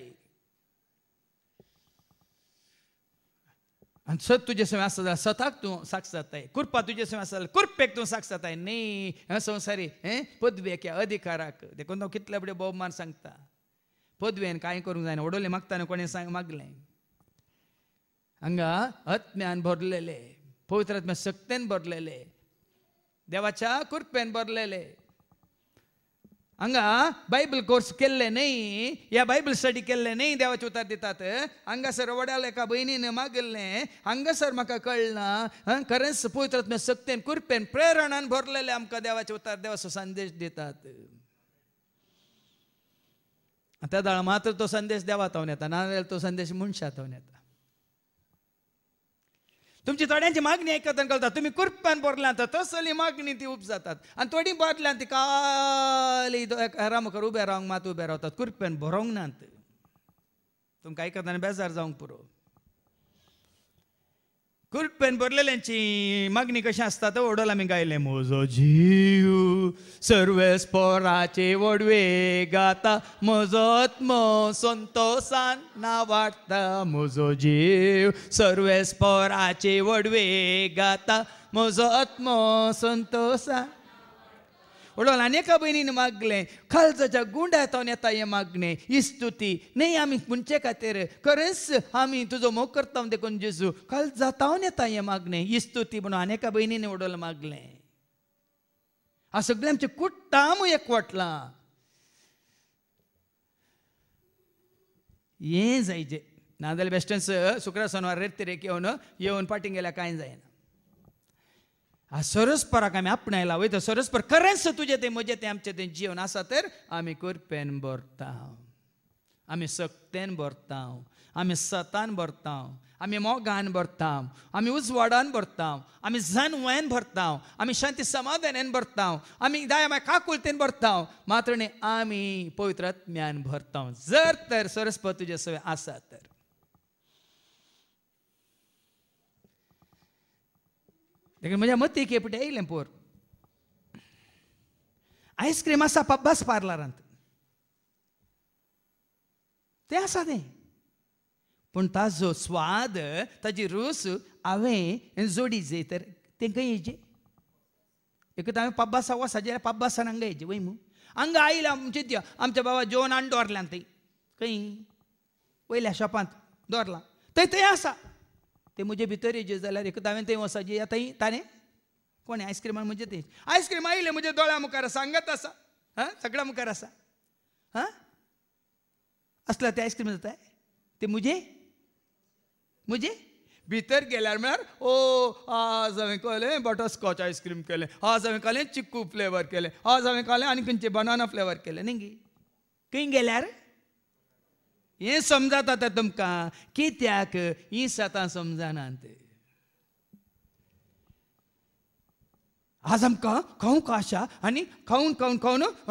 [SPEAKER 3] आणि सत तुजे सवे आसा जाल्यार सताक तूं साक्ष जाताय कुरपा तुजे सवे आसा जाल्यार कुरपेक तूं साक्ष जाताय न्ही संवसारी पदवेक अधिकाराक देखून हांव कितले बडे भोवमान सांगता पदवेन कांय करूंक जायना ओडोले मागताना कोणें मागलें हांगा आत्म्यान भरलेले पवित्र आत्म्या शक्तीन भरलेले देवाच्या कृपेन भरलेले हांगा बायबल कोर्स केल्ले न्ही या बायबल स्टडी केल्ले न्ही देवाचे उतर दितात हांगासर वड्याल एका भयणीन मागलें हांगासर म्हाका कळना खरेंच पवित्र आत्म्या शक्तीन कृपेन प्रेरणान भरलेले आमकां देवाचे उतर देवाचो संदेश दितात त्या दाळ मात्र तो संदेश देवातावन येता नाजाल्यार तो संदेश मनशातावन येता तुमची थोड्यांची मागणी आयकतना कळटा तुमी कृपेन भरल्यांत तसली मागणी ती उपजातात आनी थोडी भरल्यांत ती काली घरा मुखार उबे रावंक मात उबे रावतात कृपेन भरोंक नात तुमकां आयकतना बेजार जावंक पुरो कृपेन भरलेल्यांची मागणी कशी आसता तो ओडोल आमी गायले म्हजो जीव सर्वेस्पराचे वडवे गाता म्हजो आत्मो संतोषान नावाडटा म्हजो जीव सर्वेस्पराचे वडवे गाता म्हजो आत्मो संतोषान ओडोल अनेका भयणीन मागलें खालच्या गुंड्यातावन येता हें मागणें ही स्तुती न्ही आमी मुनचे खातीर खरेंच आमी तुजो मोग करता देखून जेजू खाल जातावन येता हें मागणें ही स्तुती म्हणून अनेका भयणींनी ओडोल मागलें हांव सगळें आमचें कुट्टाम एकवटलां हें जायचें नाजाल्यार बेश्टेच शुक्र शेनवार रेत्तेरेक येवन पाटींग गेल्यार कांय जायना सरस्पराक आमी आपणायला वयता सरस्पर खरेंच तुजें तें म्हजें तें आमचें तें जीवन आसा तर आमी कृपेन भरता आमी सक्तेन भरता आमी सतान भरता आमी मोगान भरता आमी उजवाडान भरता आमी जानवान भरता आमी शांती समाधानान भरता आमी दया काकुलतेन भरता मात्र न्ही आमी पवित्र आत्म्यान भरता जर तर सरस्पर तुजे सवे आसा तर देखीन म्हज्या मतीक हेपटे येयलें पोर आयस्क्रीम आसा पब्बास पार्लरांत तें आसा तें पूण ताजो स्वाद ताजी रूस हांवें जोडी जाय तर तें खंय येयचें एक हांवें पब्बासा वसा जाल्यार पब्बासान हांगा येयचें वय मू हांगा आयला म्हणजे आमच्या बाबा जेवण आनी दवरल्यान थंय खंय वयल्या शॉपांत दवरलां थंय आसा ते म्हजे भितर येजे जाल्यार एक हांवें थंय वसाची थंय ताणें कोणें आयस्क्रीमान म्हणजे तें आयस्क्रीम आयलें म्हज्या दोळ्या मुखार सांगत आसा सगळ्या मुखार आसा असल्या ते आयस्क्रीम जाताय ते म्हजे भितर गेल्यार म्हळ्यार आज हांवें कळलें बटरस्कॉच आयस्क्रीम केलें आज हांवें कळलें चिक्कू फ्लेवर केलें आज हांवें कळलें आनी खंयचे बनाना फ्लेवर केलें न्ही गे खंय गेल्यार हें समजता तर तुमकां कित्याक ही सतां समजनात आज आमकां खावंक आशा आनी खावन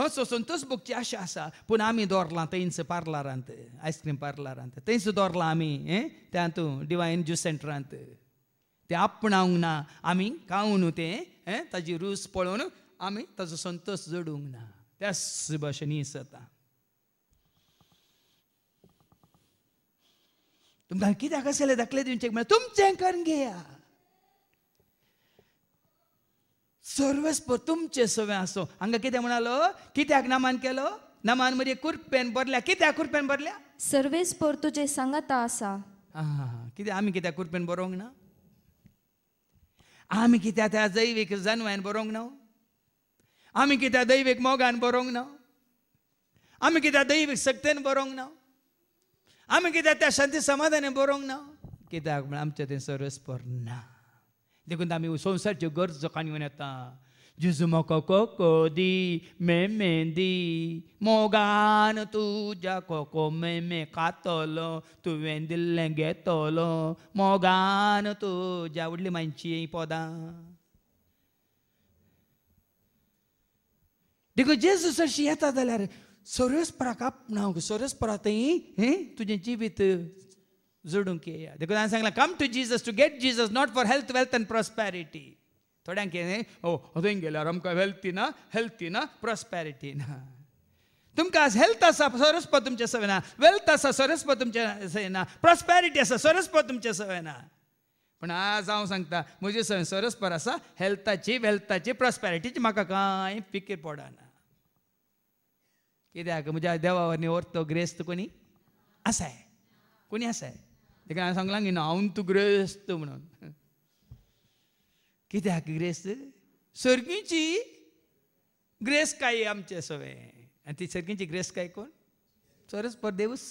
[SPEAKER 3] संतोश भोगची आशा आसा पूण आमी दवरलां थंयच पार्लरांत आयस्क्रीम पार्लरांत थंयच दवरलां आमी त्या हातूंत डिवायन ज्यूस सेंटरांत तें आपणावंक ना आमी खावन तें ताजी रूच पळोवन आमी ताजो संतोश जोडूंक ना त्याच भाशेन ही सतां तुमकां कित्याक आसलें दाखले दिवचें म्हळ्यार तुमचें करून घेया सर्वस्पर तुमचे सवे आसो हांगा कितें म्हणालो कित्याक नामान केलो नामान म्हणजे कुरपेन भरल्या कित्याक कुरपेन भरल्या
[SPEAKER 5] सर्वेस्पर तुजे सांगता आसा
[SPEAKER 3] कित्याक आमी कित्याक कुरपेन बरोवंक ना आमी कित्याक त्या जैवीक जानवान बरोवंक ना आमी कित्याक दैवीक मोगान बरोवंक ना आमी कित्याक दैवीक सक्तेन बरोवंक ना आमी कित्याक त्या शांती समाधानान बरोवंक ना कित्याक म्हळ्यार आमचें तें सर्वस्पर ना देखून आमी संवसारच्यो गरजो काणयोन येता जेजू म्हाका कोको दी मेमे दी मोगान तुज्या कोको मेमे खातलो तुवें दिल्लें घेतलो मोगान तुज्या व्हडली मानची पदां देखो जेजू सरशी येता जाल्यार सोरसपराक आपणावंक सोरसपरा थंय तुजें जिवीत जोडूंक येया देखो हांवें सांगलां come to Jesus to get Jesus not for health wealth and prosperity थोड्यांक थंय गेल्यार आमकां हेल्थी ना प्रॉस्पेरिटी ना तुमकां आज हेल्थ आसा सोरसपा तुमचे सवय ना वेल्थ आसा सोरसपा तुमचे सवय ना प्रॉस्पेरिटी आसा सोरसपा तुमचे सवय ना पण आज हांव सांगता म्हजे सवय सोरसपर आसा हेल्थाची वेल्थाची प्रॉस्पेरिटीची म्हाका कांय फिकीर पडना कित्याक म्हज्या देवा वरवीं व्हरतो ग्रेस्त कोणी आसाय कोणी आसाय देखून हांवें सांगलां की हांव तूं ग्रेस्त म्हणून कित्याक ग्रेस्त सर्गीची ग्रेस काय आमचे सवय आनी ती सर्गीची ग्रेस काय कोण सोरसपर देवूस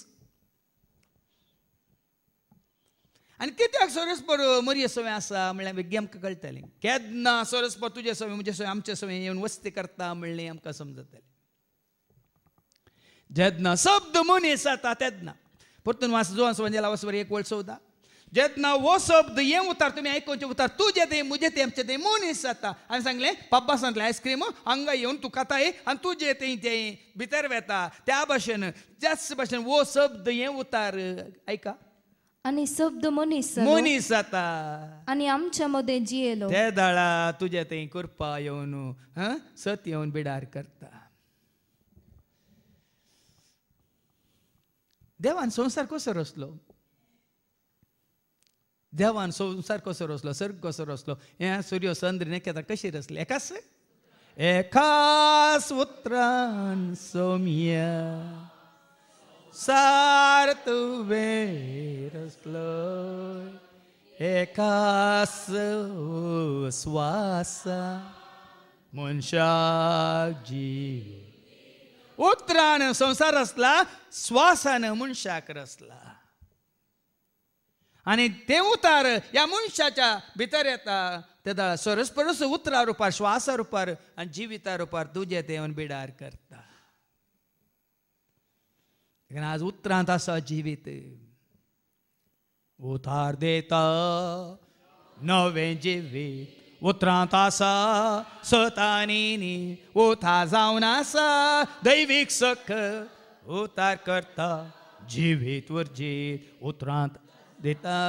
[SPEAKER 3] आनी कित्याक सोरसपर मरी सवय आसा म्हणल्यार बेगी आमकां कळटलें केन्ना सोरसपर तुजे सवय म्हजे सवय आमचे सवय येवन वस्ती करता म्हणलें आमकां समजतलें जेन्ना शब्द मनीस जाता तेन्ना परतून वास जो वंजेला वचवर 1:14 जेन्ना वो शब्द हे उतार तुमी आयकोवचे उतार तुजे ते मुजे ते आमचे ते मनीस जाता हांवें सांगलें पप्पा सांगलें आयस्क्रीम हांगा येवन तूं खाताय आनी तुजे ते भितर वेता त्या भाशेन त्याच भाशेन वो शब्द हे उतार आयका
[SPEAKER 5] आणि शब्द मनीस
[SPEAKER 3] जाता
[SPEAKER 5] आणि आमच्या मध्ये जियेलो
[SPEAKER 3] त्या दाळा तुजे ते कृपा येवन सत येवन बिडार करता देवान संसार कसो रचलो देवान संसार कसो रचलो सर्ग कसो रचलो हें सूर्य चंद्र नखेत्रां कशी रचली एकाच उतरान सौम्य सार तुवें रचलो एकाच स्वासा मनशाक जीव उतरान संसार रचला श्वासान मनशाक रचला आणि ते उतार ह्या मनशाच्या भितर येता तेदा सोरसपरस उतरा रुपार श्वासा रुपार आणि जिविता रुपार तुजे ते येवन बिडार करता आज उतरांत आसा जिवीत उतार देता नवें जिवीत उतरांत आसा सतानी उतार जावन आसा दैवीक सख उतार करता जिवीत वर्जीत उतरांत देता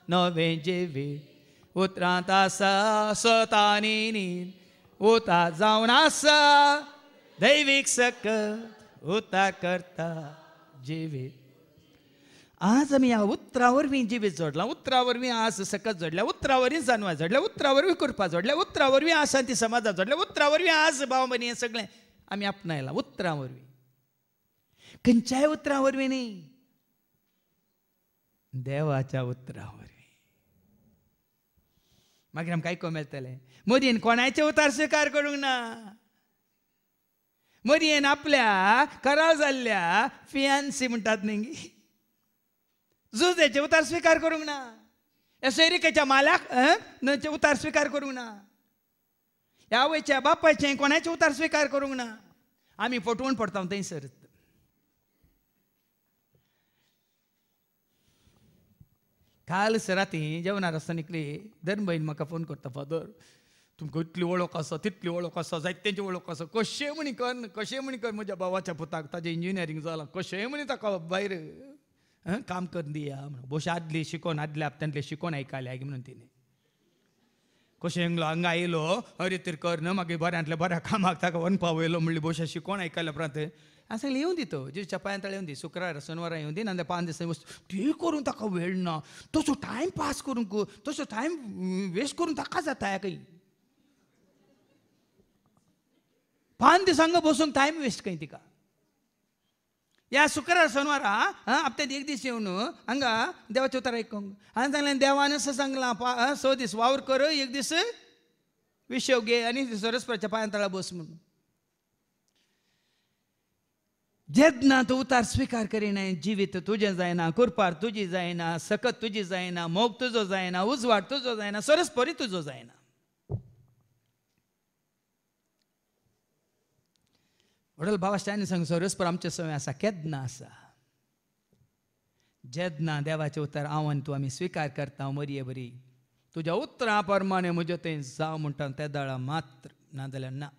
[SPEAKER 3] नवें जिवीत उतरांत आसा सतानी उतार जावन आसा दैवीक सख उतार करता जिवीत आज आमी ह्या उतरा वरवीं जिवीत जोडलां उतरा वरवीं आज सकत जोडल्या उतरा वरवीं जानवां जोडल्या उतरा वरवीं कृपा जोडल्या उतरा वरवीं आशांती समाजा जोडल्या उतरा वरवीं आज भाव बनी हें सगळें आमी आपणायलां उतरा वरवीं खंयच्याय उतरा वरवीं न्ही देवाच्या उतरा वरवीं मागीर आमकां आयकूंक मेळटलें मदीं कोणाचें उतार स्विकार करूंक ना मदीं आपल्या करार जाल्ल्या फियांसी म्हणटात न्ही जुजेचे उतार स्विकार करूंक ना ह्या सोयरिकेच्या माल्याक उतार स्विकार करूंक ना ह्या आवयच्या बापायचें कोणाचें उतार स्विकार करूंक ना आमी फटवून पडटा थंयसर काल राती जेवणार आसतना निकली धर्मबाईन म्हाका फोन करता फादर तुमकां इतली वळख आसा तितली वळख आसा जायत्यांची वळख आसा कशें म्हणी कर म्हज्या भावाच्या पुताक ताजें इंजिनियरींग जालां कशें म्हणी ताका भायर काम करून दिया म्हणून बोश आदली शिकोवन आदल्या हप्त्यांतले शिकोवन आयकल्या म्हणून तिणें कशें हांगा आयलो अरे तर कर न्हय मागीर बऱ्यांतल्या बऱ्या कामाक ताका वनपा वयलो म्हणली बोशा शिकोवन आयकल्या उपरांत हांवें सांगलें येवन दी तो जेच्या पांयांतळे येवन दी शुक्रार शेनवारा येवन दी नाजाल्यार 5 दिसांनी वस्त ती करून ताका वेळ ना तसो टायम पास करूंक तसो टायम वेस्ट करून ताका जाता खंय 5 दिसांक बसूंक टायम वेस्ट खंय तिका ह्या शुक्रार शेनवारा हप्त्यात 1 दीस येवन हांगा देवाचें उतार आयकूंक हांवें सांगलें देवान असं सांगलां 6 दीस वावर कर 1 दीस विशेव घे आनी सरस्वतीच्या पांयांतळा बस म्हणून जेन्ना तूं उतार स्विकार करिना जिवीत तुजें जायना कुरपार तुजी जायना सकत तुजी जायना मोग तुजो जायना उजवाड तुजो जायना सरस्परी तुजो जायना वडील भावाश्टांनी सांग सरस्पर आमचे सवय आसा केदना आसा जेदना देवाचे उतर आव्हान तूं आमी स्विकार करता मरये बरी तुज्या उतरां प्रमाणे म्हजे थंय जावं म्हणटा त्या दाळा मात्र नाजाल्यार ना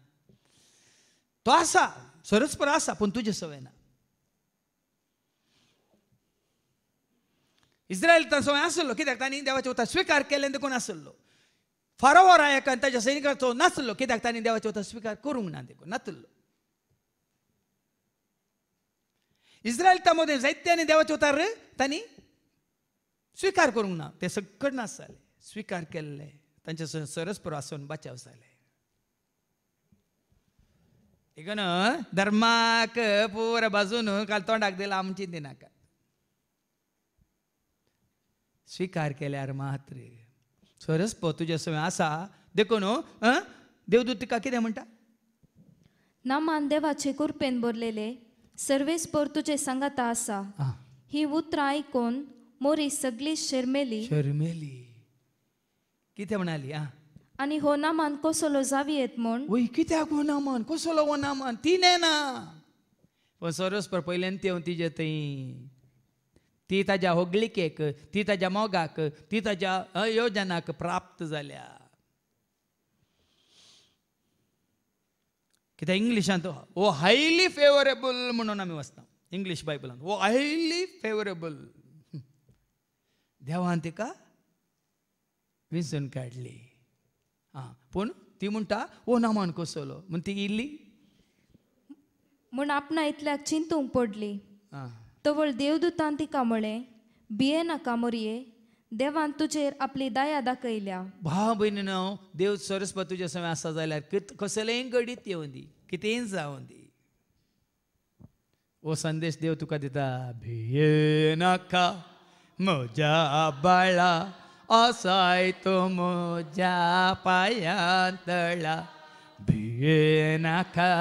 [SPEAKER 3] तो आसा सरस्पर आसा पूण तुजे सवय ना इस्रायल सवय आसलो कित्याक तांणी देवाचे उतर स्विकार केलें देखून आसलो फाराओ रायकान ताच्या सैनिकाचो नासलो कित्याक तांणी देवाचे उतर स्विकार करूंक ना देखून नासलो इस्रायल तामध्ये जायत्यांनी देवाचे उतर तांणी स्विकार करूंक ना ते सगळे नास जाले स्विकार केल्ले तांचे सरस्पर आसून बचाव जाले देखून धर्माक पुरा बाजून काल तोंडाक दिला आमची दिनाका स्विकार केल्यार मात्र सरस्प तुजे सवय आसा देखून देवदूत तिका कितें म्हणटा
[SPEAKER 5] नामान देवाचे कृपेन बरलेले सर्वेस्पर तुजे सांगाता आसा ही उतरां आयकून मोरी सगळी शर्मेली
[SPEAKER 3] कितें म्हणाली
[SPEAKER 5] आनी हो नामान कसलो जावी येत म्हूण
[SPEAKER 3] वय कित्याक हो नामान कसलो हो नामान ती ना पण सरस्पर पयल्यान ती तिजे थंय ती ताज्या होगलिकेक ती ताज्या मोगाक ती ताज्या योजनाक प्राप्त जाल्या कित्याक इंग्लिशांत ओ हायली फेवरेबल म्हणून आमी वाचता इंग्लीश बायबलांत ओ हायली फेवरेबल देवान तिका विंचून काडली पूण ती म्हणटा ओ नामान कसलो म्हण ती इल्ली
[SPEAKER 5] म्हूण आपणा इतल्याक चिंतूंक पडली तवळ देवदूतान तिका म्हळें भिये नाका मोरये देवान तुजेर आपली दया दाखयल्या
[SPEAKER 3] भाव भयणीनो देव सरस्प तुजे सवय आसा जाल्यार कसलेंय घडीत येवं दी कितेंय जावं दी हो संदेश देव तुका दिता भिये नाका म्हज्या बाळा आसाय तो म्हज्या पायांतळा भिये नाका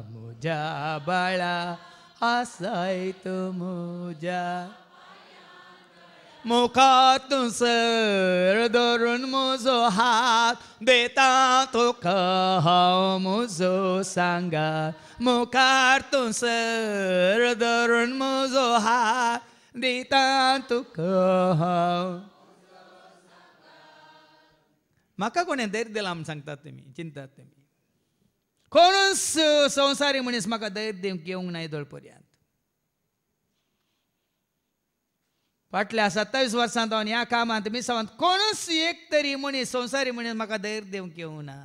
[SPEAKER 3] म्हज्या बाळा आसाय तो म्हज्या मुखार सर धरून म्हजो हात देता तुका हांव म्हजो सांगात मुखार सर धरून म्हजो हात देता तुका हांव म्हाका कोणें धैर्य दिलां म्हूण सांगतात तुमी चिंतात तुमी कोणूच संवसारी मनीस म्हाका धैर्य दिवंक येवंक ना इदोळ पर्यंत फाटल्या 27 वर्सांत हांव ह्या कामांत मिसावांत कोणूच एक तरी मनीस संवसारी मनीस म्हाका धैर्य दिवंक येवंक ना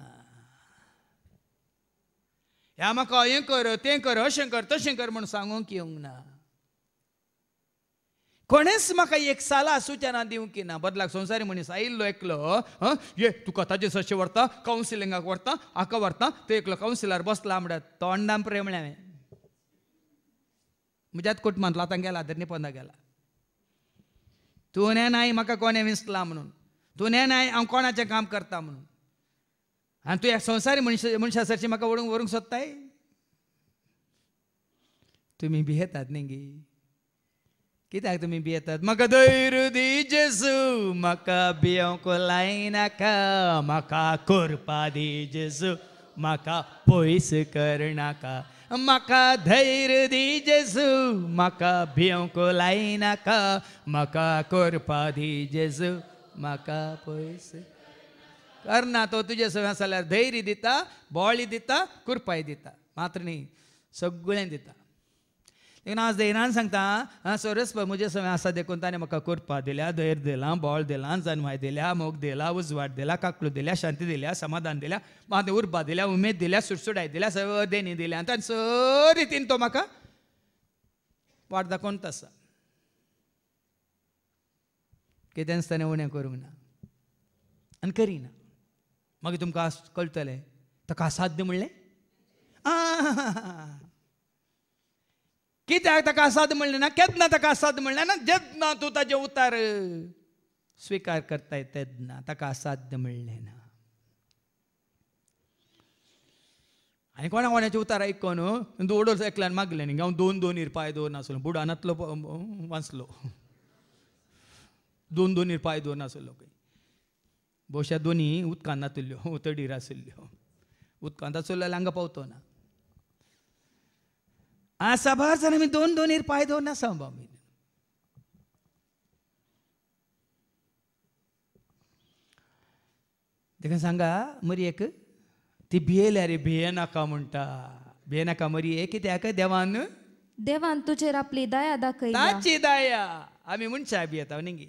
[SPEAKER 3] ह्या म्हाका हें कर तें कर अशें कर तशें कर म्हूण सांगूंक येवंक ना कोणेच म्हाका एक साला सूचना दिवंक ना बदलाक संवसारी मनीस आयिल्लो एकलो ये तुका ताजे सशें व्हरता कावन्सिलिंगाक व्हरता हाका व्हरता तो एकलो कावन्सिलर बसला म्हणटा तोंडान प्रेमळें हांवें म्हज्याच कुटुंबांतलो आतां गेला धरणी पोंदा गेला तूं नाही म्हाका कोणें विंचला म्हणून तूं नाही हांव कोणाचें काम करता म्हणून आनी तूं ह्या संवसारी मनशा सरशी म्हाका व्हरूंक सोदताय तुमी भियेतात न्ही गे कित्याक तुमी भियेतात म्हाका धैर्य दी जेजू म्हाका भियोंक लायनाका म्हाका करपा दी जेजू म्हाका पयस करनाका म्हाका धैर्य दी जेजू म्हाका भियोंक लायनाका म्हाका करपा दी जेजू म्हाका पयस करना तो तुजे सवय आसा जाल्यार धैर्य दिता बोळी दिता कुरपाय दिता मात्र न्ही सगळें दिता देखून आज धैर्यान सांगता सरस्प म्हजे सवय आसा देखून ताणें म्हाका करपा दिल्या धैर्य दिलां बोळ दिलां जन्माय दिल्या मोग दिला उजवाड दिला काकलो दिल्या शांती दिल्या समाधान दिल्या मात उर्बा दिल्या उमेद दिल्या सुटसुटाय दिल्या सगळं देणी दिल्या आनी ताणें सर रितीन तो म्हाका वाट दाखोवन आसा कितेंच ताणें उणें करूंक ना आनी करिना मागीर तुमकां कळटलें ताका असाध्य म्हणलें कित्याक ताका असाध्य म्हणलें ना केन्ना ताका असाध्य म्हणलें ना जेन्ना तूं ताजें उतार स्विकार करताय तेन्ना ताका असाध्य म्हणलें ना आनी कोणा कोणाचें उतार आयकून ओडोस एकल्यान मागलें न्ही हांव 2 पांय दवरनासलो बुडानातलो वाचलो 2 पांय दवरनासलो खंय भोवशा दोनी उदकांत नातल्यो उतडीर आसल्यो उदकांत आसल्यो हांगा पावतो ना साबार जाण आमी दोन दोनीर पांय दवरना सांबाव आमी देखून सांगा मरयेक ती भियेल्या रे भियेनाका म्हणटा भियेनाका मरये कित्याक
[SPEAKER 5] देवान तुजेर आपली दया दाखयल्या
[SPEAKER 3] ताची दया आमी मनशाक भियेता न्ही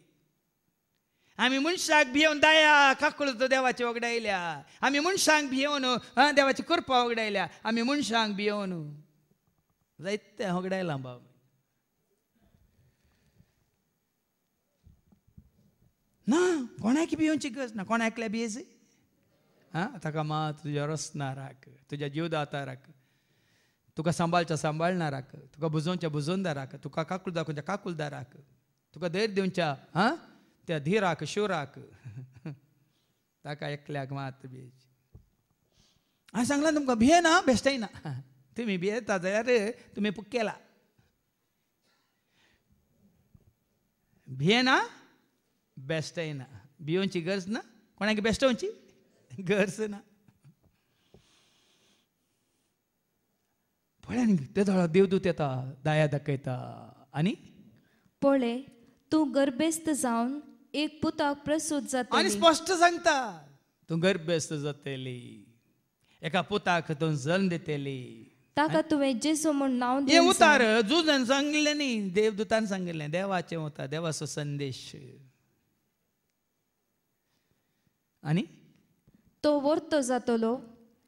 [SPEAKER 3] आमी मनशाक भियोवन दया काकूळ देवाची वगडायल्या आमी मनशांक भियोवन देवाची कृपा वगडायल्या आमी मनशांक भियोवन जायते वगडायला बाब ना कोणाक भियोवची गरज ना कोण एकल्या भियेस ताका मात तुज्या रचणाराक तुज्या जीवदाताराक तुका सांबाळच्या सांबाळणाराक तुका बुजोवच्या बुजोवनदाराक तुका काकूळ दाखोवच्या काकूळदाराक तुका धैर्य दिवच्या त्या धीराक शुराक ताका एकल्याक मात भियेची हांवें सांगलां तुमकां भियेना बेश्टायना तुमी भियेता जाल्यार तुमी केला भियेना बेश्टायना भियोवची गरज ना कोणाक बेश्टोवची गरज ना पळय न्ही ते थोडो देवदूत येता दया दाखयता आनी
[SPEAKER 5] पळय तूं गर्भेस्त जावन एक पुताक प्रसूत जाता
[SPEAKER 3] आनी स्पश्ट सांगता तूं गर्भेस्त जातली एका पुताक तूं जल्म दितली
[SPEAKER 5] ताका तुवें जेजू म्हूण नांव
[SPEAKER 3] हे उतार जुजन सांगिल्लें न्ही देवदूतान सांगिल्लें देवाचें उतार देवाचो संदेश आनी
[SPEAKER 5] तो वर्तो जातलो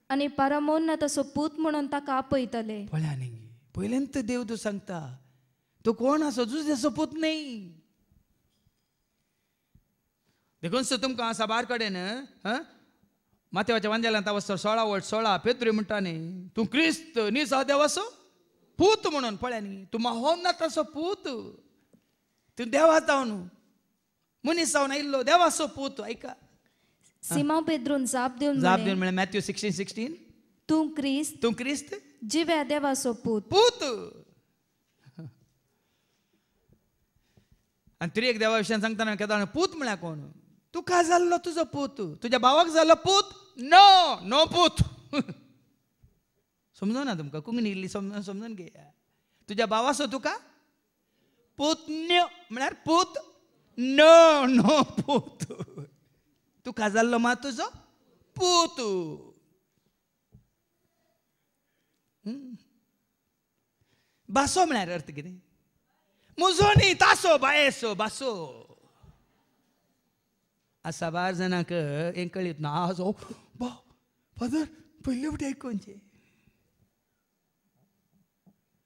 [SPEAKER 5] आनी परमोन्नत असो पूत म्हणून ताका आपयतले
[SPEAKER 3] पळया न्ही पयलेंत देवदूत सांगता तूं कोण आसो जुजेचो पूत न्ही देखून तुमकां साबार कडेन माथेवाच्या वांजेलांत वचो 16:16 पेद्री म्हणटा न्ही तूं क्रिस्त न्ही सो देवाचो पूत म्हणून पळया न्ही तूं महोन्नताचो पूत तूं देवा जावन मनीस जावन आयिल्लो देवाचो पूत ऐका
[SPEAKER 5] सिमा पेद्रून जाप दिवन
[SPEAKER 3] म्हळ्यार मॅथ्यू 16:16
[SPEAKER 5] तूं क्रिस्त जिव्या देवाचो पूत
[SPEAKER 3] आनी तरी एक देवा विशयान सांगतना केदार पूत म्हळ्यार कोण तुका जाल्लो तुजो पूत तुज्या भावाक जाल्लो पूत नो पूत समजूना तुमकां कोंकणी इल्ली समजून घेया तुज्या भावाचो तुका पुतण्यो म्हळ्यार पूत नो पूत तुका जाल्लो मात तुजो पूत बासो म्हळ्यार अर्थ कितें मुजो न्ही तासो बायेसो बासो साबार जाणांक हें कळीत ना आज फादर पयले फावटी आयकोनचे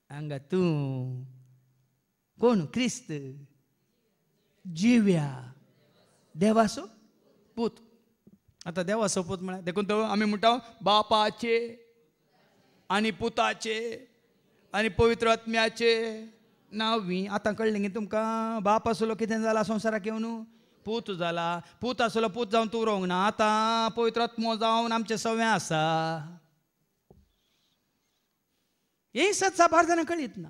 [SPEAKER 3] हांगा तूं कोण क्रिस्त जिव्या देवाचो पूत आतां देवाचो पूत म्हळ्यार देखून तो आमी म्हणटा बापाचे आनी पुताचे आनी पवित्र आत्म्याचे नांवी आतां कळ्ळें न्ही तुमकां बाप आसलो कितें जाला संवसाराक येवन पूत जाला पूत आसलो पूत जावन तूं उरोंक ना आतां पवित्र आत्मो जावन आमचें सवें आसा हें सत साबार जाणां कळीत ना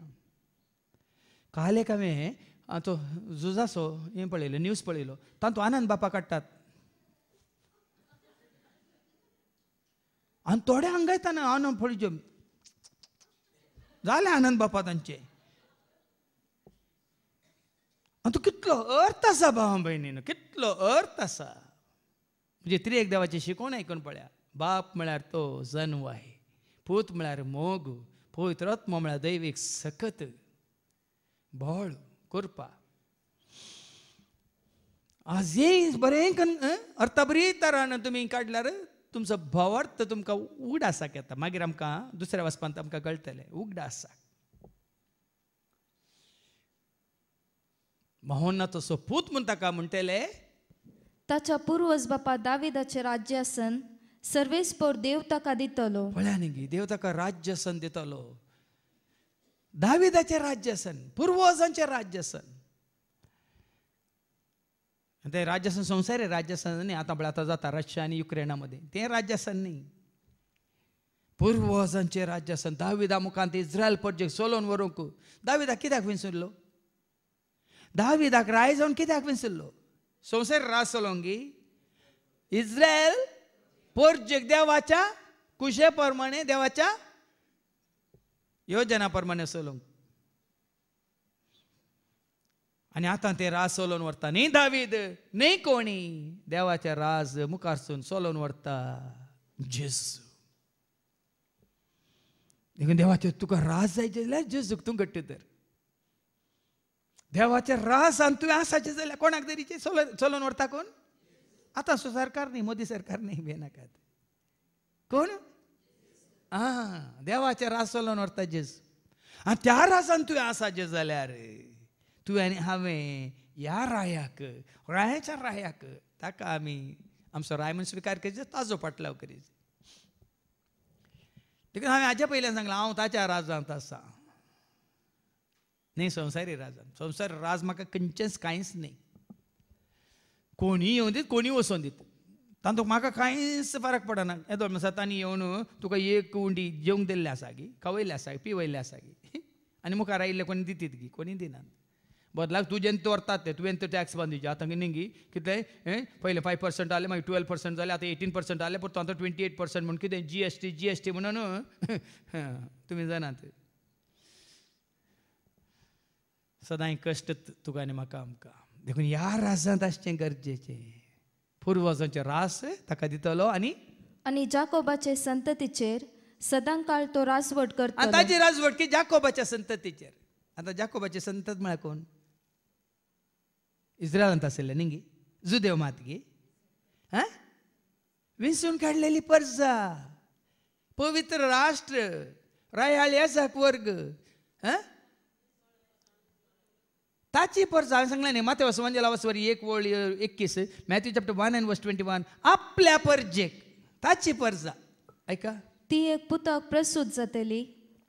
[SPEAKER 3] काल एक हांवें तो जुजाचो हें पळयलो न्यूज पळयलो तातूंत आनंद बापा काडटात आनी थोडे हांगा ना आनंद पळय जालें आनंद बापा तांचे तो कितलो अर्थ आसा भावा भयणीन कितलो अर्थ आसा म्हणजे तरी एक देवाची शिकवण आयकून पळया बाप म्हळ्यार तो जन्वाय पूत म्हळ्यार मोग पवित्र आत्मो म्हळ्यार दैवीक सकत बळ कृपा आज हे बरें अर्थ बरी तरान तुमी काडल्यार तुमचो भावार्थ तुमकां उगडासाक येता मागीर आमकां दुसऱ्या वचपांत आमकां कळटलें उगडासाक महोन्नताचो पूत म्हूण ताका म्हणटले
[SPEAKER 5] ताच्या पुर्वज बापा दाविदाचें राज्यासन सर्वेस्पर देव ताका दितलो
[SPEAKER 3] पळया न्ही देव ताका राज्यासन दितलो दाविदाचें राज्यासन पुर्वजांचें राज्यासन ते राज्यासन संवसारी राज्यासन न्ही आतां पळय आतां जाता रशिया आनी युक्रेना मदें तें राज्यासन न्ही पुर्वजांचें राज्यासन दाविदा मुखांत इस्रायल प्रोजेक्ट चलोवन व्हरूंक दाविदाक कित्याक विसरलो दाविदाक राय जावन कित्याक विसरलो संवसारी राज चलोवंक इस्रायल प्रोजेक्ट देवाच्या कुशे प्रमाणे देवाच्या योजना प्रमाणे चलोवंक आनी आतां तें राज चलोवन व्हरता न्ही दावीद न्ही कोणी देवाचें राज मुखारसून चलोवन व्हरता जेजू देखून देवाचें तुका राज जाय जाल्यार जेजूक तूं घट्ट धर देवाचें राज आनी तुवें आसाचें जाल्यार कोणाक तरी चलोवन व्हरता कोण आतां सरकार न्ही मोदी सरकार न्ही बेनाकात कोण देवाचें राज चलोवन व्हरता जेजू आनी त्या राजान तुवें आसाचें जाल्यार तुवें आनी हांवें ह्या रायाच्या रायाक ताका आमी आमचो राय म्हूण स्विकार करचो ताजो पाटलाव करीत देखून हांवें हाच्या पयल्यान सांगलां हांव ताच्या राजांत आसा न्ही संवसारी राजान संवसारी राज म्हाका खंयचेंच कांयच न्ही कोणी येवन दीत कोणी वचोन दीत तातूंत म्हाका कांयच फरक पडना येदो सतांनी येवन तुका एक उंडी जेवंक दिल्लें आसा गी खावयल्लें आसा पिवयल्लें आसा गी आनी मुखार आयिल्लें कोणी दितीत गी कोणी दिनात बदलाक तूं जेन्ना व्हरतात ते तुवें तो टॅक्स बांदूचे आतां न्ही गी कितें पयलें 5% आले मागीर 12% जाले आतां 18% आले पूण आतां 28% म्हूण कितें GST म्हणून तुमी जाणात सदां कश्ट तुका आनी म्हाका आमकां देखून ह्या राजांत आसचें गरजेचें पुर्वजांचें रास ताका दितलो आनी
[SPEAKER 5] जाकोबाचे संततीचेर सदां काळ तो राजवट करतलो
[SPEAKER 3] ताची राजवट की जाकोबाच्या संततीचेर आतां जाकोबाचे संतत म्हळ्यार कोण इस्रायलांत आशिल्ले न्ही गी जुदेव मात गी विंचून काडलेली परजा पवित्र राष्ट्र रायाळ येसाक वर्ग ताची परजा हांवें सांगलें न्ही माते वसवंजला वसवरी 1:21 मॅथ्यू चॅप्टर 1:21 आपल्या परजेक ताची परजा ऐका
[SPEAKER 5] ती एक पुतक प्रस्तुत जातली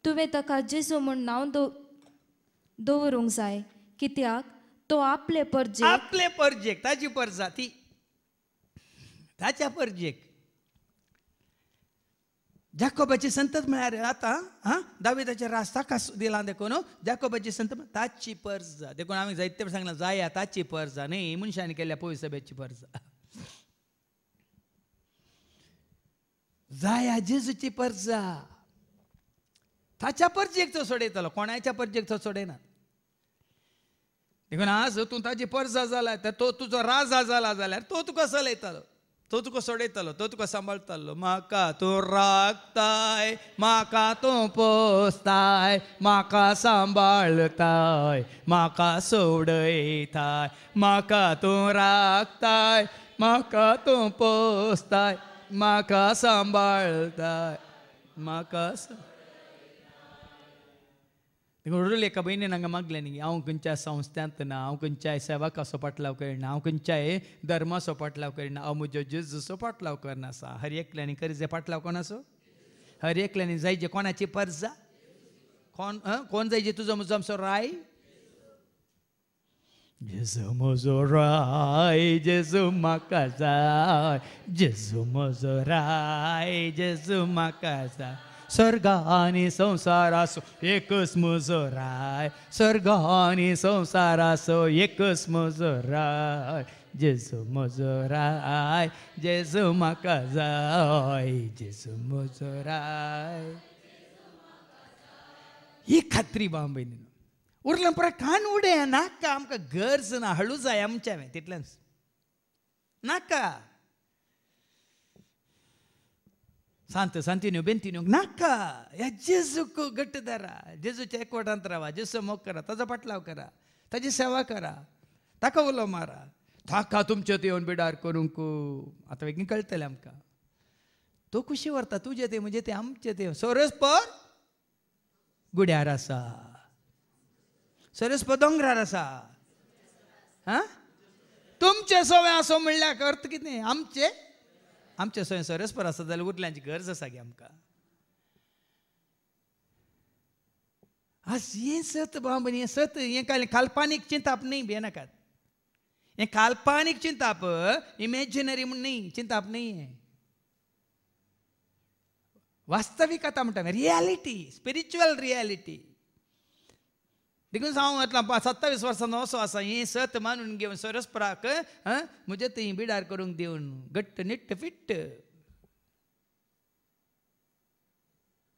[SPEAKER 5] तुवें ताका जेजू म्हूण नांव दवरूंक जाय कित्याक तो आपले परजेक ताची परजा ती ताच्या परजेक जाकोबाची संतत म्हळ्यार आतां दाविदाचे राज ताका दिला देखून जाकोबाची संतत ताची परजा देखून आमी जायते सांगलां जाया ताची परजा न्ही मनशांनी केल्या पवित्र सभेची परजा जाया जेजूची परजा ताच्या परजेक तो सोडयतलो कोणाच्या परजेक तो सोडयना देखून आज तूं ताची परजा जाला तर तो तुजो राजा जाला जाल्यार तो तुका चलयतलो तो तुका सोडयतलो तो तुका सांबाळटलो म्हाका तूं राखताय म्हाका तूं पोसताय म्हाका सांबाळताय म्हाका सोडयताय म्हाका तूं राखताय म्हाका तूं पोसताय म्हाका सांबाळताय म्हाका देखून एका भयणीन हांगा मागलें न्ही हांव खंयच्या संस्थांत ना हांव खंयच्याय सेवाक असो पाटलाव करिना हांव खंयच्याय धर्माचो पाटलाव करिना हांव म्हज्या जेजूचो पाटलाव करना आसा हर एकल्यानी करीजे पाटलाव कोणाचो हर एकल्यानी जायचे कोणाची परजा कोण जायचे तुजो म्हजो आमचो राय जेजू म्हजो राय जेजू म्हाका जाय जेजू म्हजो राय जेजू म्हाका जाय स्वर्ग आनी संवसाराचो एकच म्हजो राय स्वर्ग आनी संवसाराचो एकच म्हजो राय जेजू म्हजो राय जेजू म्हाका जाय जेजू म्हजो राय ही खात्री भाव भयणी उरलें परत कान उडे नाका आमकां गरज ना हळू जाय आमच्या तितलेंच नाका सांत सांतिन्यो बेंतिन्यो नाका ह्या जेजूक घट्ट धरा जेजूच्या एकवटांत रावा जेजू मोग करा ताजो पाटलाव करा ताजी सेवा करा ताका उलो मारा ताका तुमचे ते येवन बिडार करूंक आतां वेगळी कळटलें आमकां तो खुशी व्हरता तुजे ते म्हणजे ते आमचे ते सोरसपर गुड्यार आसा सोरसपर दोंगरार आसा तुमचे सवय आसो म्हणल्यार अर्थ कितें आमचे सवय सोरसपर आसा जाल्यार उरल्यांची गरज आसा गे आमकां आज हें सत बाबणी हें सत हें काल्पनीक चिंताप न्ही भियेनाकात हें काल्पनीक चिंताप इमेजिनरी म्हूण न्ही चिंताप न्ही हें वास्तविकता म्हणटा रियलिटी स्पिरिच्युअल रियलिटी देखून हांव आतां 27 वर्सांचो असो आसा हें सत मानून घेवन सोरसपराक म्हजे थंय बिडार करूंक दिवन घट्ट निट्ट फिट्ट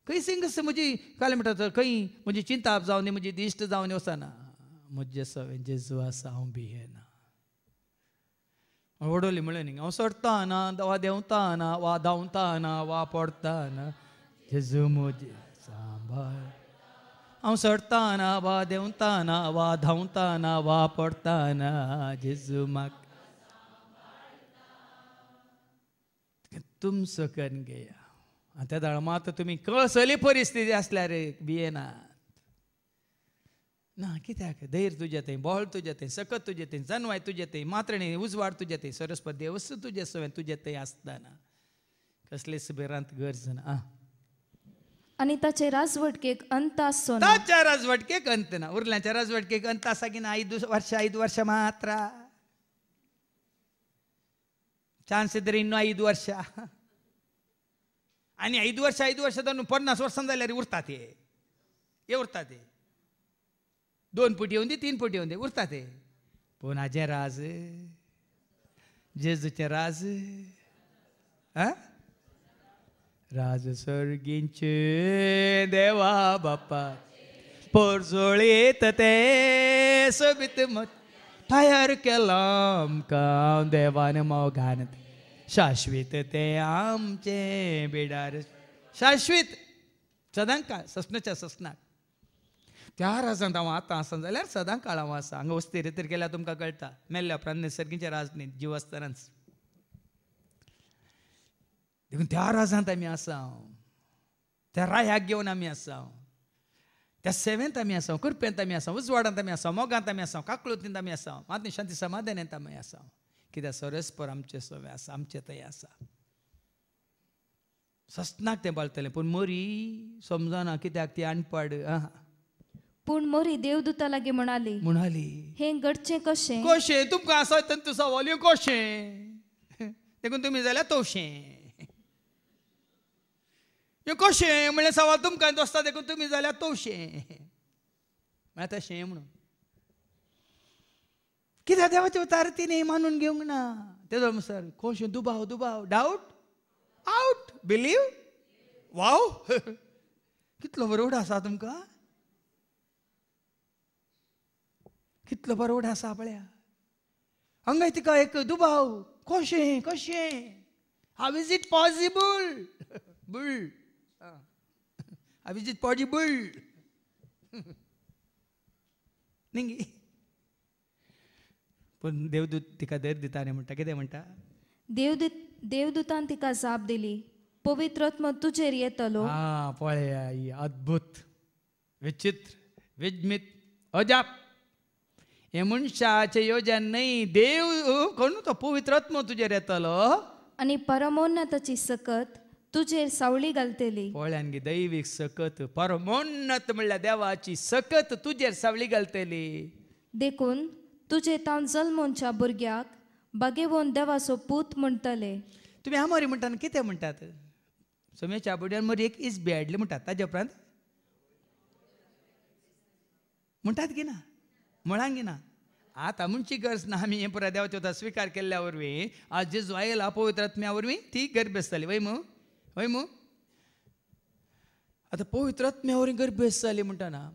[SPEAKER 3] खंय सिंग म्हजी काल म्हणटा खंय म्हजी चिंता जावन दी म्हजी दिश्ट जावन वचना म्हजे सवे जेजू आसा हांव भियेना ओडोली म्हळें न्ही हांव सोडताना वा देंवताना वा धांवताना वा पडताना जेजू म्हजे सांबाळ हांव सोडताना वा देंवताना वा धांवताना वा पडताना जेजू म्हाका तुमचो करून घेया त्या दाळ मात तुमी कसली परिस्थिती आसल्यार भियेनात ना कित्याक धैर्य तुजें थंय बोळ तुजें थंय सकत तुजें थंय जनवाय तुजें थंय मात्रणी उजवाड तुजें थंय सरस्वत देवस तुजें सवय तुजें थंय आसतना कसले सुबेरांत गरज ना
[SPEAKER 7] आनी ताचे राजवटकेक अंत आसचो ना
[SPEAKER 3] ताच्या राजवटकेक अंत ना उरल्यांच्या राजवटकेक अंत आसा की ना 5 ವರ್ಷ ಮಾತ್ರ ಚಾನ್ಸ್ ಇದ್ರೆ ಇನ್ನೂ 5 ವರ್ಷ आणि 5 ವರ್ಷ 50 ವರ್ಷ जाल्यार उरता ते उरता ते 2 फूट येऊन दे 3 फूट येऊन दे उरता ते पूण हाजें राज जेजूचें राज राज सर्गींचे देवा बाप्पा पोरजोळीत ते सोबीत मत तयार केला आमकां देवान मोगान शाश्वीत ते आमचे बिडार शाश्वीत सदां काळ ससनाच्या ससनाक त्या राजांत हांव आतां आसा जाल्यार सदां काळ हांव आसा हांगा वस्ती तर केल्यार तुमकां कळटा मेल्ल्या उपरांत निसर्गीचे राज न्ही जीव आसतनाच देखून त्या राजांत आमी आसा त्या रायाक घेवन आमी आसा त्या सेवेंत आमी आसा कृपेंत आमी आसा उजवाडांत आमी आसा मोगांत आमी आसा काकळुतींत आमी आसा मातनी शांती समाधानांत आमी आसा कित्याक सरस्पर आमचे सवे आसा आमचे थंय आसा सस्नाक तें बाळटलें पूण मरी समजना कित्याक ती अनपड
[SPEAKER 7] पूण मोरी देवदूता लागीं म्हणाली हें घडचें कशें
[SPEAKER 3] कशें तुमकां आसा तंतू सवाल कशें देखून तुमी जाल्यार तवशें कशें म्हणलें सवाल तुमकां दोस्ता देखून तुमी जाल्यार तवशें आतां शें म्हणून कित्याक देवाचे उतार तिणें मानून घेवंक ना तेजो अनुसार कशें दुबाव डावट आउट बिलीव वाव कितलो बरो आसा तुमकां कितलो बरो आसा पळया हांगा तिका एक दुबाव कशें हाव इज इट पॉसिबल बुल हाव इज इट पॉसिबल निंगी पूण देवदूत तिका धर दिता आनी म्हणटा कितें म्हणटा
[SPEAKER 7] देवदूतान तिका जाप दिली पवित्रत्म तुजेर येतलो
[SPEAKER 3] पळया ही अद्भुत विचित्र विज्मित अजाप हे मनशाचे योजन न्हय देव कोण तो पवित्रत्म तुजेर येतलो
[SPEAKER 7] आनी परमोन्नताची सकत तुजेर सावळी घालतली
[SPEAKER 3] पळयान गे दैवीक सकत परमोन्नत म्हणल्यार देवाची सकत तुजेर सावळी घालतली देखून
[SPEAKER 7] तुजे तावन जल्मोनच्या भुरग्याक बागेवोन देवाचो पूत म्हणटले
[SPEAKER 3] तुमी आमोरी म्हणटा कितें म्हणटात सोम्याच्या बुड्यान मरी एक इज बेडली म्हणटात ताजे उपरांत म्हणटात की ना म्हळांक गी ना आतां म्हणची गरज ना आमी हें पुराय देवाचो स्विकार केल्ल्या वरवीं आज जेजू आयला पवित्र आत्म्या वरवीं ती गर्भ आसताली वय मू आतां पवित्र आत्म्या वरवीं गर्भ आसताली म्हणटाना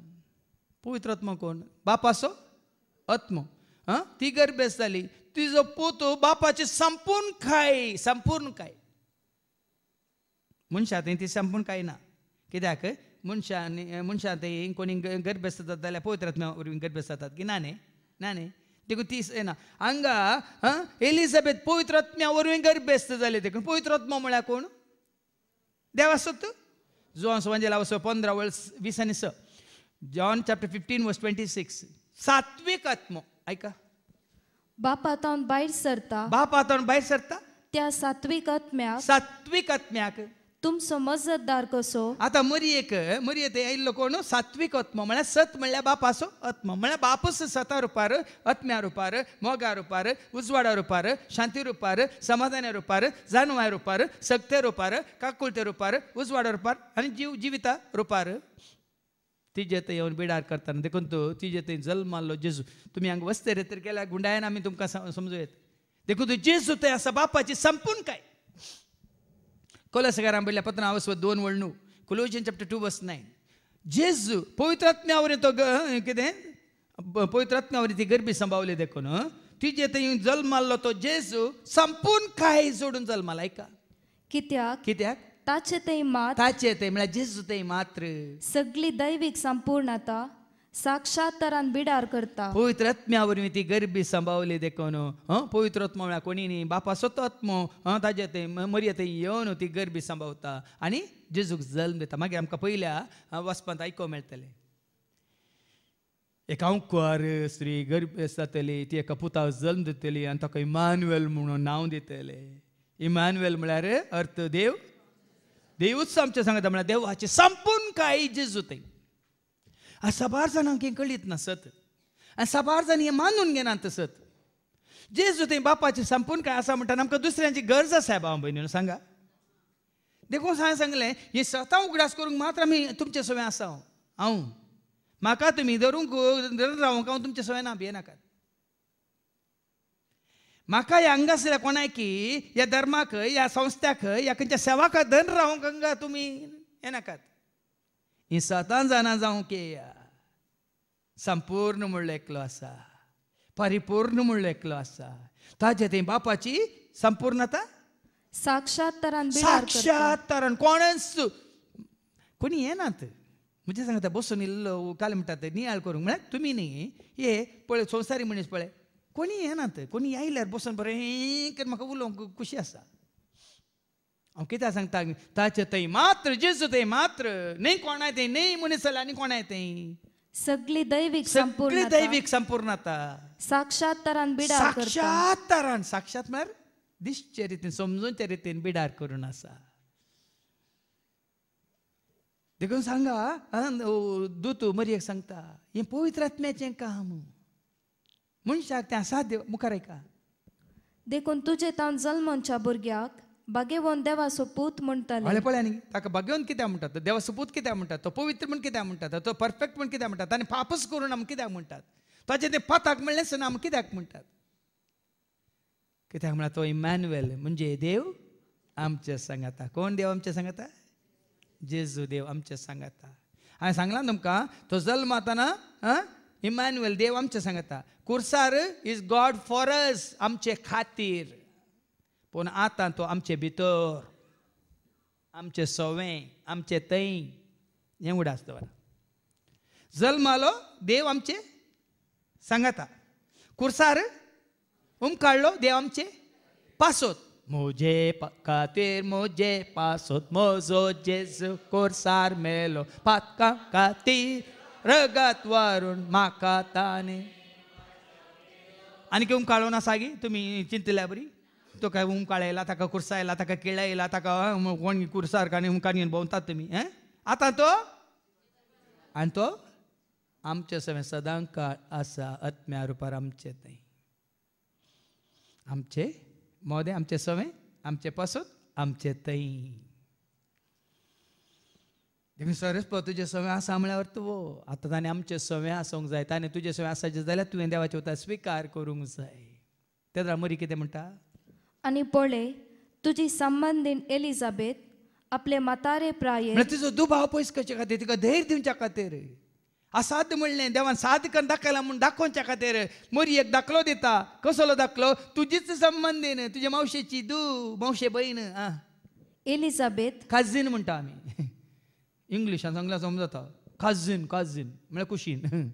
[SPEAKER 3] पवित्र आत्मा कोण बापाचो आत्मो ती गर्भ आसताली तिजो पोतो बापाची संपूर्ण काय मनशा थंय ती संपूर्ण काय ना कित्याक मनशा थंय कोणी गर्भ जातात जाल्यार पवित्र आत्म्या वरवीं गर्भ जातात की ना न्ही देखून ती ना हांगा एलिझाबेथ पवित्र आत्म्या वरवीं गर्भ जाली देखून पवित्र आत्मा म्हळ्यार कोण देव आसत जॉन सुवांजेला 15:20 जॉन चॅप्टर 15:26 सात्विक आत्मो ऐका
[SPEAKER 7] बापातावन भायर सरता त्या सात्विक आत्म्याक तुमचो मजतदार कसो
[SPEAKER 3] आता मरी थंय आयिल्लो कोण सात्विक आत्मो म्हळ्यार सत म्हणल्यार बापाचो आत्मो म्हळ्यार बापूस सता रुपार आत्म्या रुपार मोगा रुपार उजवाडा रुपार शांती रुपार समाधाना रुपार जानवाय रुपार सक्ते रुपार काकुळते रुपार उजवाडा रुपार आनी जिविता रुपार तिजे थंय येवन बिडार करतना देखून तूं तिजे थंय जल्म मारलो जेजू तुमी हांगा वस्ते रेतर केल्या गुंडायन आमी तुमकां समजूं येता देखून तूं जेजू थंय आसा बापाची संपूर्ण काय कोलसकारां पडल्या 2:2 Colossians chapter 2 verse 9. जेजू पवित्र आत्म्यावर तो कितें पवित्र आत्म्यावर ती गर्भी सांभाळली देखून तिजे थंय जल्मालो तो जेजू संपूर्ण काय सोडून जल्माला ऐका कित्याक
[SPEAKER 7] ताचे ते मात
[SPEAKER 3] ताचे ते म्हळ्यार जेजू ते मात्र
[SPEAKER 7] सगळी दैविक संपूर्णता साक्षात्कारान बिडार करता.
[SPEAKER 3] पवित्र आत्म्यावरवीं ती गर्भी सांभाळली देखून पवित्र आत्मा म्हळ्यार कोणी न्ही बापा स्वता आत्मो ताजे ते मरिया थंय येवन ती गर्भी सांभाळता आनी जेजूक जल्म दिता. मागीर आमकां पयल्या वचपांत आयको मेळटलें एक अंकुर स्त्री गर्भी जातली ती एका पुताक जल्म दितली आनी ताका इमानुएल म्हणून नांव दितले. इमानुएल म्हळ्यार अर्थ देव देवूच आमचे सांगता म्हळ्यार देवाचे संपूर्ण काय जेजू थंय. साबार जाणांक हें कळीत नासत आनी साबार जाण हें मानून घेनात सत. जेजू थंय बापाचें संपूर्ण काय आसा म्हणटा आमकां दुसऱ्यांची गरज आसा भाव भयणीनो सांगा. देखून सांगलें हे स्वता उगडास करूंक मात्र आमी तुमचे सवय आसा हांव म्हाका तुमी धरूंक रावूंक हांव तुमचे सवय ना भियेनाकात. म्हाका ह्या हांगा आसल्या कोणाकी ह्या धर्माक ह्या संस्थाक ह्या खंयच्या सेवाक धन रावूंक हांगा तुमी येनाकात. ही 7 जाणां जावं के संपूर्ण म्हणलो एकलो आसा परिपूर्ण म्हणलो एकलो आसा. ताचे थंय बापाची संपूर्णता
[SPEAKER 7] साक्षात्कारान बिडार करता.
[SPEAKER 3] साक्षात्कारान कोणच कोणी येनात. म्हणजे सांगता बसून इल्लो काल म्हणटात नियाळ करूंक म्हळ्यार तुमी न्ही हे पळय संवसारी मनीस पळय कोणी येनात. कोणी आयल्यार बसून बरें म्हाका उलोवंक खुशी आसा. हांव कित्याक सांगता ताचे थंय मात्र जेजू थंय मात्र न्ही कोणाय थंय न्ही मनीस जाल्यार आनी कोणाय थंय
[SPEAKER 7] सगळी दैविक
[SPEAKER 3] सगळी दैविक संपूर्णता
[SPEAKER 7] साक्षात्कारान बिडार करता.
[SPEAKER 3] साक्षात्कारान साक्षात म्हळ्यार दिसचे रितीन समजूनच्या रितीन बिडार करून आसा. देखून सांगा दूत मरयेक सांगता हें पवित्र आत्म्याचें काम मनशाक तें असाध्य. मुखार ऐका.
[SPEAKER 7] देखून तुजे तावन जल्मोनच्या भुरग्याक बागेवोन देवाचो पूत म्हणटाले.
[SPEAKER 3] पळय न्ही ताका बागेवन कित्याक म्हणटात देवाचो पूत कित्याक म्हणटात तो पवित्र म्हण कित्याक म्हणटात तो परफेक्ट म्हण कित्याक म्हणटात आनी पापच करून आमी कित्याक म्हणटात ताचे तें पताक म्हणलें सण आमी कित्याक म्हणटात कित्याक म्हळ्यार तो इमॅन्युएल म्हणजे देव आमचे सांगाता. कोण देव आमचे सांगाता जेजू देव आमचे सांगाता. हांवें सांगलां तुमकां तो जल्म जाताना इमॅन्युएल देव आमचे सांगाता. कुर्सार इज गॉड फॉर अस आमचे खातीर पूण आतां तो आमचे भितर आमचे सवें आमचे थंय हें उडास दवरा. जल्मालो देव आमचे सांगाता. कुर्सार काडलो देव आमचे पासोत म्हजे खातीर म्हजे पासोत म्हजो जेजू कुर्सार मेलो पातका खातीर रगत वारून म्हाका ताणे. आनी काळो ना सागी तुमी चिंतल्या बरी तो काय काळयला ताका कुर्सा येयला ताका किळा येयला ताका कोण कुर्सार काणी काणयेन भोंवतात तुमी आतां तो आनी तो आमचे सवें सदां काळ आसा आत्म्या रुपार आमचे थंय आमचे मोदे आमचे सवें आमचे पासत आमचे थंय. देखून सरस पळय तुजे सवें आसा म्हळ्यार तूं आतां ताणें आमचे सवें आसूंक जाय ताणें तुजे सवें आसाचें जाल्यार तुवें देवाचे वता स्विकार करूंक जाय. तेद्रा मरी कितें म्हणटा
[SPEAKER 7] आनी पळय तुजी संबंदीन एलिझाबेथ आपले म्हातारे प्राये
[SPEAKER 3] तिचो दुबाव पयस करचे खातीर तिका धैर्य दिवच्या खातीर असाध्य म्हणलें देवान साध्य करून दाखयलां म्हूण दाखोवच्या खातीर मरी एक दाखलो दिता. कसलो दाखलो तुजीच संबंदीन तुजे मावशेची मावशे भयण
[SPEAKER 7] एलिझाबेथ
[SPEAKER 3] काजीन म्हणटा आमी इंग्लिशान सांगल्यार समजता काजीन म्हळ्यार कुशीन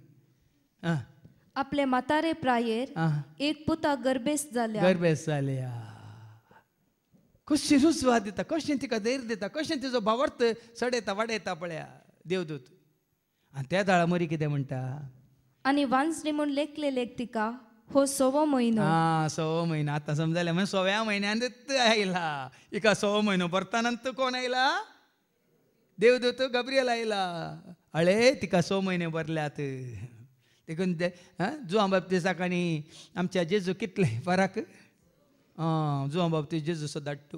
[SPEAKER 7] आपले म्हातारे प्रायेर एक पुता गर्भेस
[SPEAKER 3] जाल्या. कशी रुजवात दिता कशें तिका धैर्य दिता कशें तिचो भावार्थ चडयता वाडयता पळया देवदूत. आनी त्या दाळा मरी कितें म्हणटा
[SPEAKER 7] आनी वांजणी म्हूण लेखलेलेक तिका हो 6वो म्हयनो.
[SPEAKER 3] 6वो म्हयनो आतां समजलें म्हणजे 6व्या म्हयन्यांत आयला. हिका 6वो म्हयनो भरतानंत कोण आयला देवदूत गब्रियल आयला. हळे तिका 6 म्हयने भरल्यात. देखून जुआं बाप्तिस्ताक आनी आमच्या जेजू कितले फरक जुआं बाप्तिस्त जेजूचो धाडटू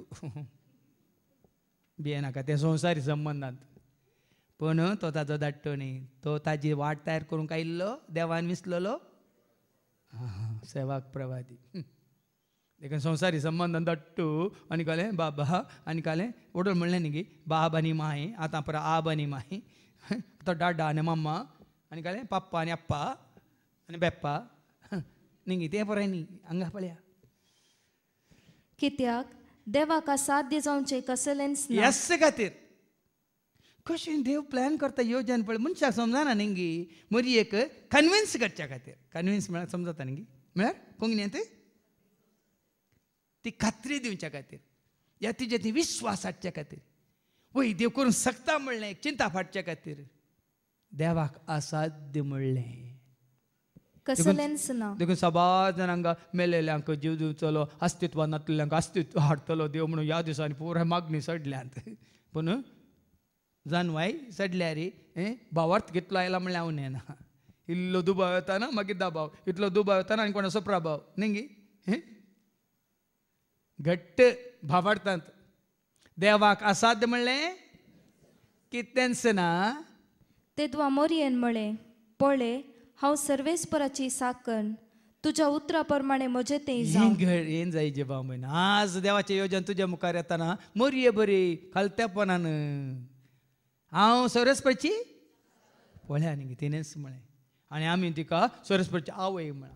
[SPEAKER 3] भियेनाका ते संवसारी संबंदांत पूण तो ताजो धाडटो न्ही तो ताजी वाट तयार करूंक आयिल्लो देवान विसललो सेवाक प्रवादी. देखून संवसारी संबंध दट्टू आनी कळ्ळें बाबा आनी कळ्ळें वडोळ म्हणलें न्ही गी बाब आनी माय आतां परत आब आनी माय तो डाडा आनी मम्मा आनी कळ्ळें पप्पा आनी अप्पा आनी बेप्पा न्ही गी तें बरें न्ही हांगा पळया
[SPEAKER 7] कित्याक देवाक साध्य जावचें कसलेंच ना.
[SPEAKER 3] ह्याच खातीर कशें देव प्लॅन करता योजन पळय मनशाक समजना न्ही गी मरयेक कन्विन्स करच्या खातीर कन्विन्स म्हळ्यार समजता न्ही गी म्हळ्यार कोंकणींत ती खात्री दिवच्या खातीर या तिजे ती विश्वास हाडच्या खातीर वय देव करूंक शकता म्हणलें एक चिंता फाटच्या खातीर देवाक असाध्य म्हणलें
[SPEAKER 7] कसलेंच ना.
[SPEAKER 3] देखून सबार जाणांक मेलेल्यांक जीव दिवचलो अस्तित्वान नासलेल्यांक अस्तित्व हाडटलो देव म्हणून ह्या दिसांनी पुराय मागणी सडल्यांत पूण जानवाय सडल्या रे भावार्थ कितलो आयला म्हणल्यार हांव न्हेना इल्लो दुबाव येता ना मागीर दाबाव इतलो दुबाव येता ना आनी कोणाचो प्रभाव न्ही गी घट्ट भावार्थांत देवाक असाध्य म्हणलें कितेंच ना.
[SPEAKER 7] तेदवा मोरयेन म्हळें पळय हांव सर्वेस्पराची साकण तुज्या उतरा प्रमाणे म्हजें तें जावं.
[SPEAKER 3] हें जाय जे भाव म्हण आज देवाचें योजन तुज्या मुखार येताना मोरये बरी खालत्यापणान हांव सरस्वतीची पळया न्ही तिणेंच म्हळें आनी आमी तिका सरस्वतीची आवय म्हणा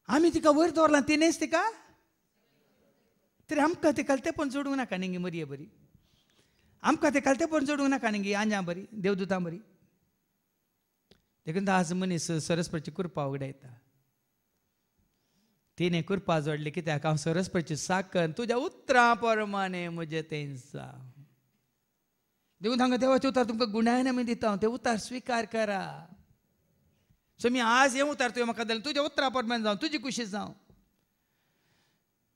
[SPEAKER 3] आमी तिका वयर दवरलां तिणेंच तिका तरी आमकां तें खालतेपण जोडूंक नाका न्ही गी मरये बरी आमकां तें खालतेपण जोडूंक नाका न्ही गी आंजा बरी देवदूतां बरी देखून आज मनीस सरस्वतीची कृपा उगडायता तिणें कृपा जोडली कित्याक हांव सरस्वतीची साकण तुज्या उतरां प्रमाणे म्हजें तें जावं. देखून हांगा देवाचे उतार तुमकां गुणायन आमी दिता ते उतार स्विकार करा. सो मी आज हें उतार तुवें म्हाका दिलें तुज्या उतरा प्रमाणे जावं तुजी कुशी जावं.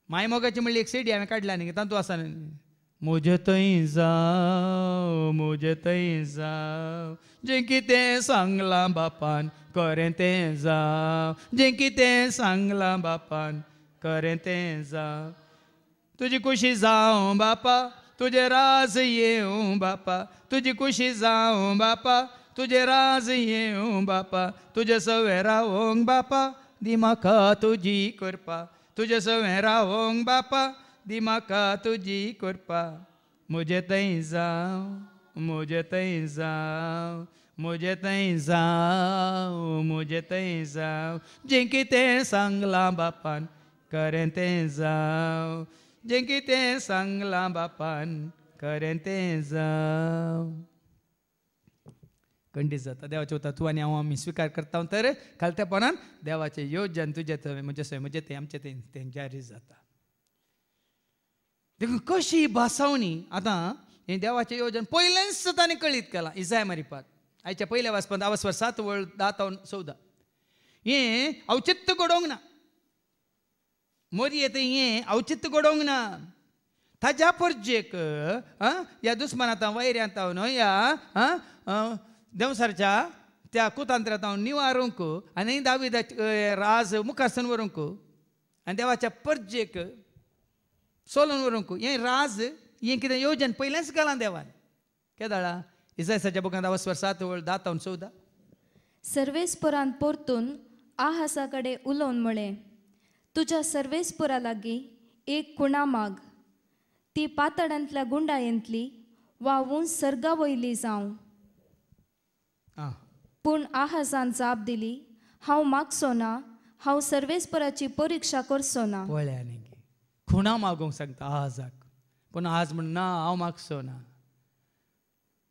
[SPEAKER 3] माय मोगाची म्हणली एक सीडी हांवें काडल्या न्ही तातूंत आसा म्हजें थंय जावं जें कितें सांगलां बापान खरें तें जावं जें कितें सांगलां बापान खरें तें जावं. तुजी कुशी जावं बापा तुजे राज येवं बापा तुजी कुशी जावं बापा तुजे राज येवं बापा तुजे सवे रावोंक बापा दी म्हाका तुजी कृपा तुजे सवे रावोंक बापा दी म्हाका तुजी कृपा. म्हजें थंय जावं म्हजें थंय जावं म्हजें थंय जावं म्हजें थंय जावं जें कितें सांगलां बापान खरें तें जावं जें कितें सांगलां बापान खरें तें जावं. खंडीत जाता देवाचें उतर तूं आनी हांव आमी स्विकार करता तर खालत्यापणान देवाचें योजन तुजें थंय म्हजें तें आमचें तें जारी जाता. देखून कशी भासावणी आतां हें देवाचें योजन पयलेंच ताणें कळीत केलां इसाया मारिपाक आयच्या पयल्या वाचपांत 7:10-14 हें औचित्य घडोवंक ना मोरये तें हें औचित्य घडोवंक ना ताज्या परजेक ह्या दुस्मानांत वैऱ्यांत न्हय ह्या देवसारच्या त्या कुतांत्रांत निवारूंक आनी दाविदाचें राज मुखासन व्हरूंक आनी देवाच्या परजेक सोलून व्हरूंक हें राज हें कितें योजन पयलेंच घालां देवान केदाळा इसायाच्या बुकांत 7:10-14
[SPEAKER 7] सर्वेस्परान परतून आहासा कडेन उलोवन म्हळें तुज्या सर्वेस्परा लागीं एक कुणा माग ती पातळांतल्या गुंडायेंतली वा उंच सर्गा वयली जावं. पूण आहासान जाप दिली हांव मागचो ना हांव सर्वेस्पराची परिक्षा करचो ना.
[SPEAKER 3] पळया न्ही खुणा मागोवंक सांगता आहाजाक पूण आज म्हण ना हांव मागचो ना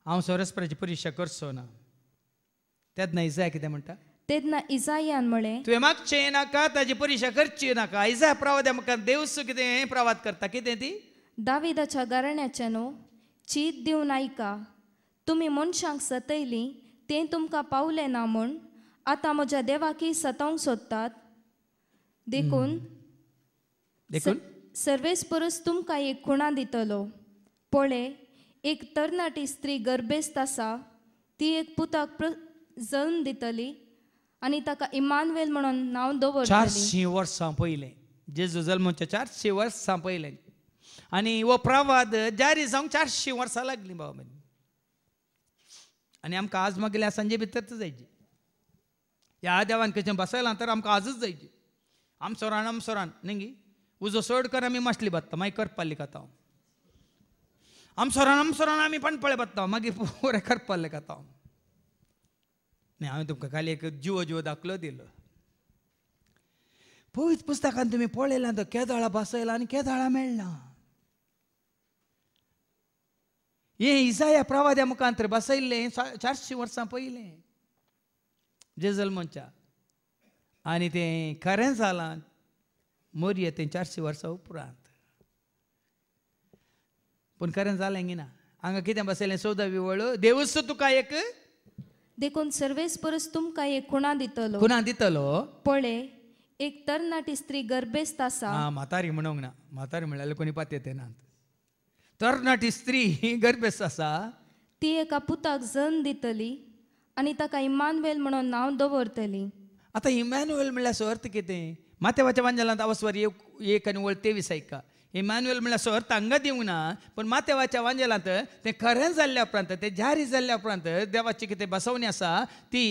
[SPEAKER 3] हांव सरस्वतीची परिक्षा करचो ना. तेन्ना इसाया कितें म्हणटा
[SPEAKER 7] तेन्ना इसायान म्हळें
[SPEAKER 3] तुवें मागचें नाका ताजी परिक्षा करची नाका. इसाया प्रवाद म्हाका देवस कितें प्रवाद करता कितें ती
[SPEAKER 7] दाविदाच्या घराण्याचें न्हू चीत दिवन आयका तुमी मनशांक सतयलीं तें तुमकां पावलें ना म्हूण आतां म्हज्या देवाकी सतावंक सोदतात. देखून सर्वेस्परस तुमकां एक खुणा दितलो. पळय एक तरणाटी स्त्री गर्भेस्त आसा ती एक पुताक जल्म दितली आनी ताका इमानुएल म्हणून नांव दवरतली.
[SPEAKER 3] 400 वर्सां पयलें जेजू जल्माच्या 400 वर्सां पयलें आनी हो प्रवाद जारी जावंक 400 वर्सां लागलीं बाबा. आनी आमकां आज मागल्या सांजे भितर जायची ह्या देवान खंयचें बसयलां तर आमकां आजच जायची. आमसोरान निंगी उजो सोड कर आमी मासली बत्ता मागीर करपाली खाता आमसोरान आमी पणपळे बत्ता मागीर पुरे करपाले खाता न्ही हांवें तुमकां खाली एक जीव दाखलो दिलो पवित्र पुस्तकान तुमी पळयलां तो केदाळा बसयला आनी केदाळा मेळना हे इसाया प्रवाद्या मुखांतर बसयल्लें 400 वर्सां पयलें जेजल मनच्या आनी तें खरें जालां मोरये तें 400 वर्सां उपरांत पूण खरें जालें गी ना हांगा कितें बसयलें 14वी वळू देवूच तुका एक
[SPEAKER 7] देखून सर्वेस परस तुमकां एक खुणा दितलो पळय एक तरणाटी स्त्री गर्भेस्त आसा
[SPEAKER 3] म्हातारी म्हणूंक ना म्हातारी म्हणल्यार कोणी पात येते तरणाटी स्त्री गर्भेस्त आसा
[SPEAKER 7] ती एका पुताक जल्म दितली आनी ताका इमानुएल म्हणून नांव दवरतली
[SPEAKER 3] आतां इमॅन्युएल म्हणल्यार अर्थ कितें मातेवाच्या वांजेलांत आवस्वर 1 आनी 23 ऐका इमॅन्युएल म्हणल्यार अर्थ हांगा दिवंक ना पूण मातेवाच्या वांजेलांत तें खरें जाल्ल्या उपरांत तें जारी जाल्ल्या उपरांत देवाची कितें बसवणी आसा ती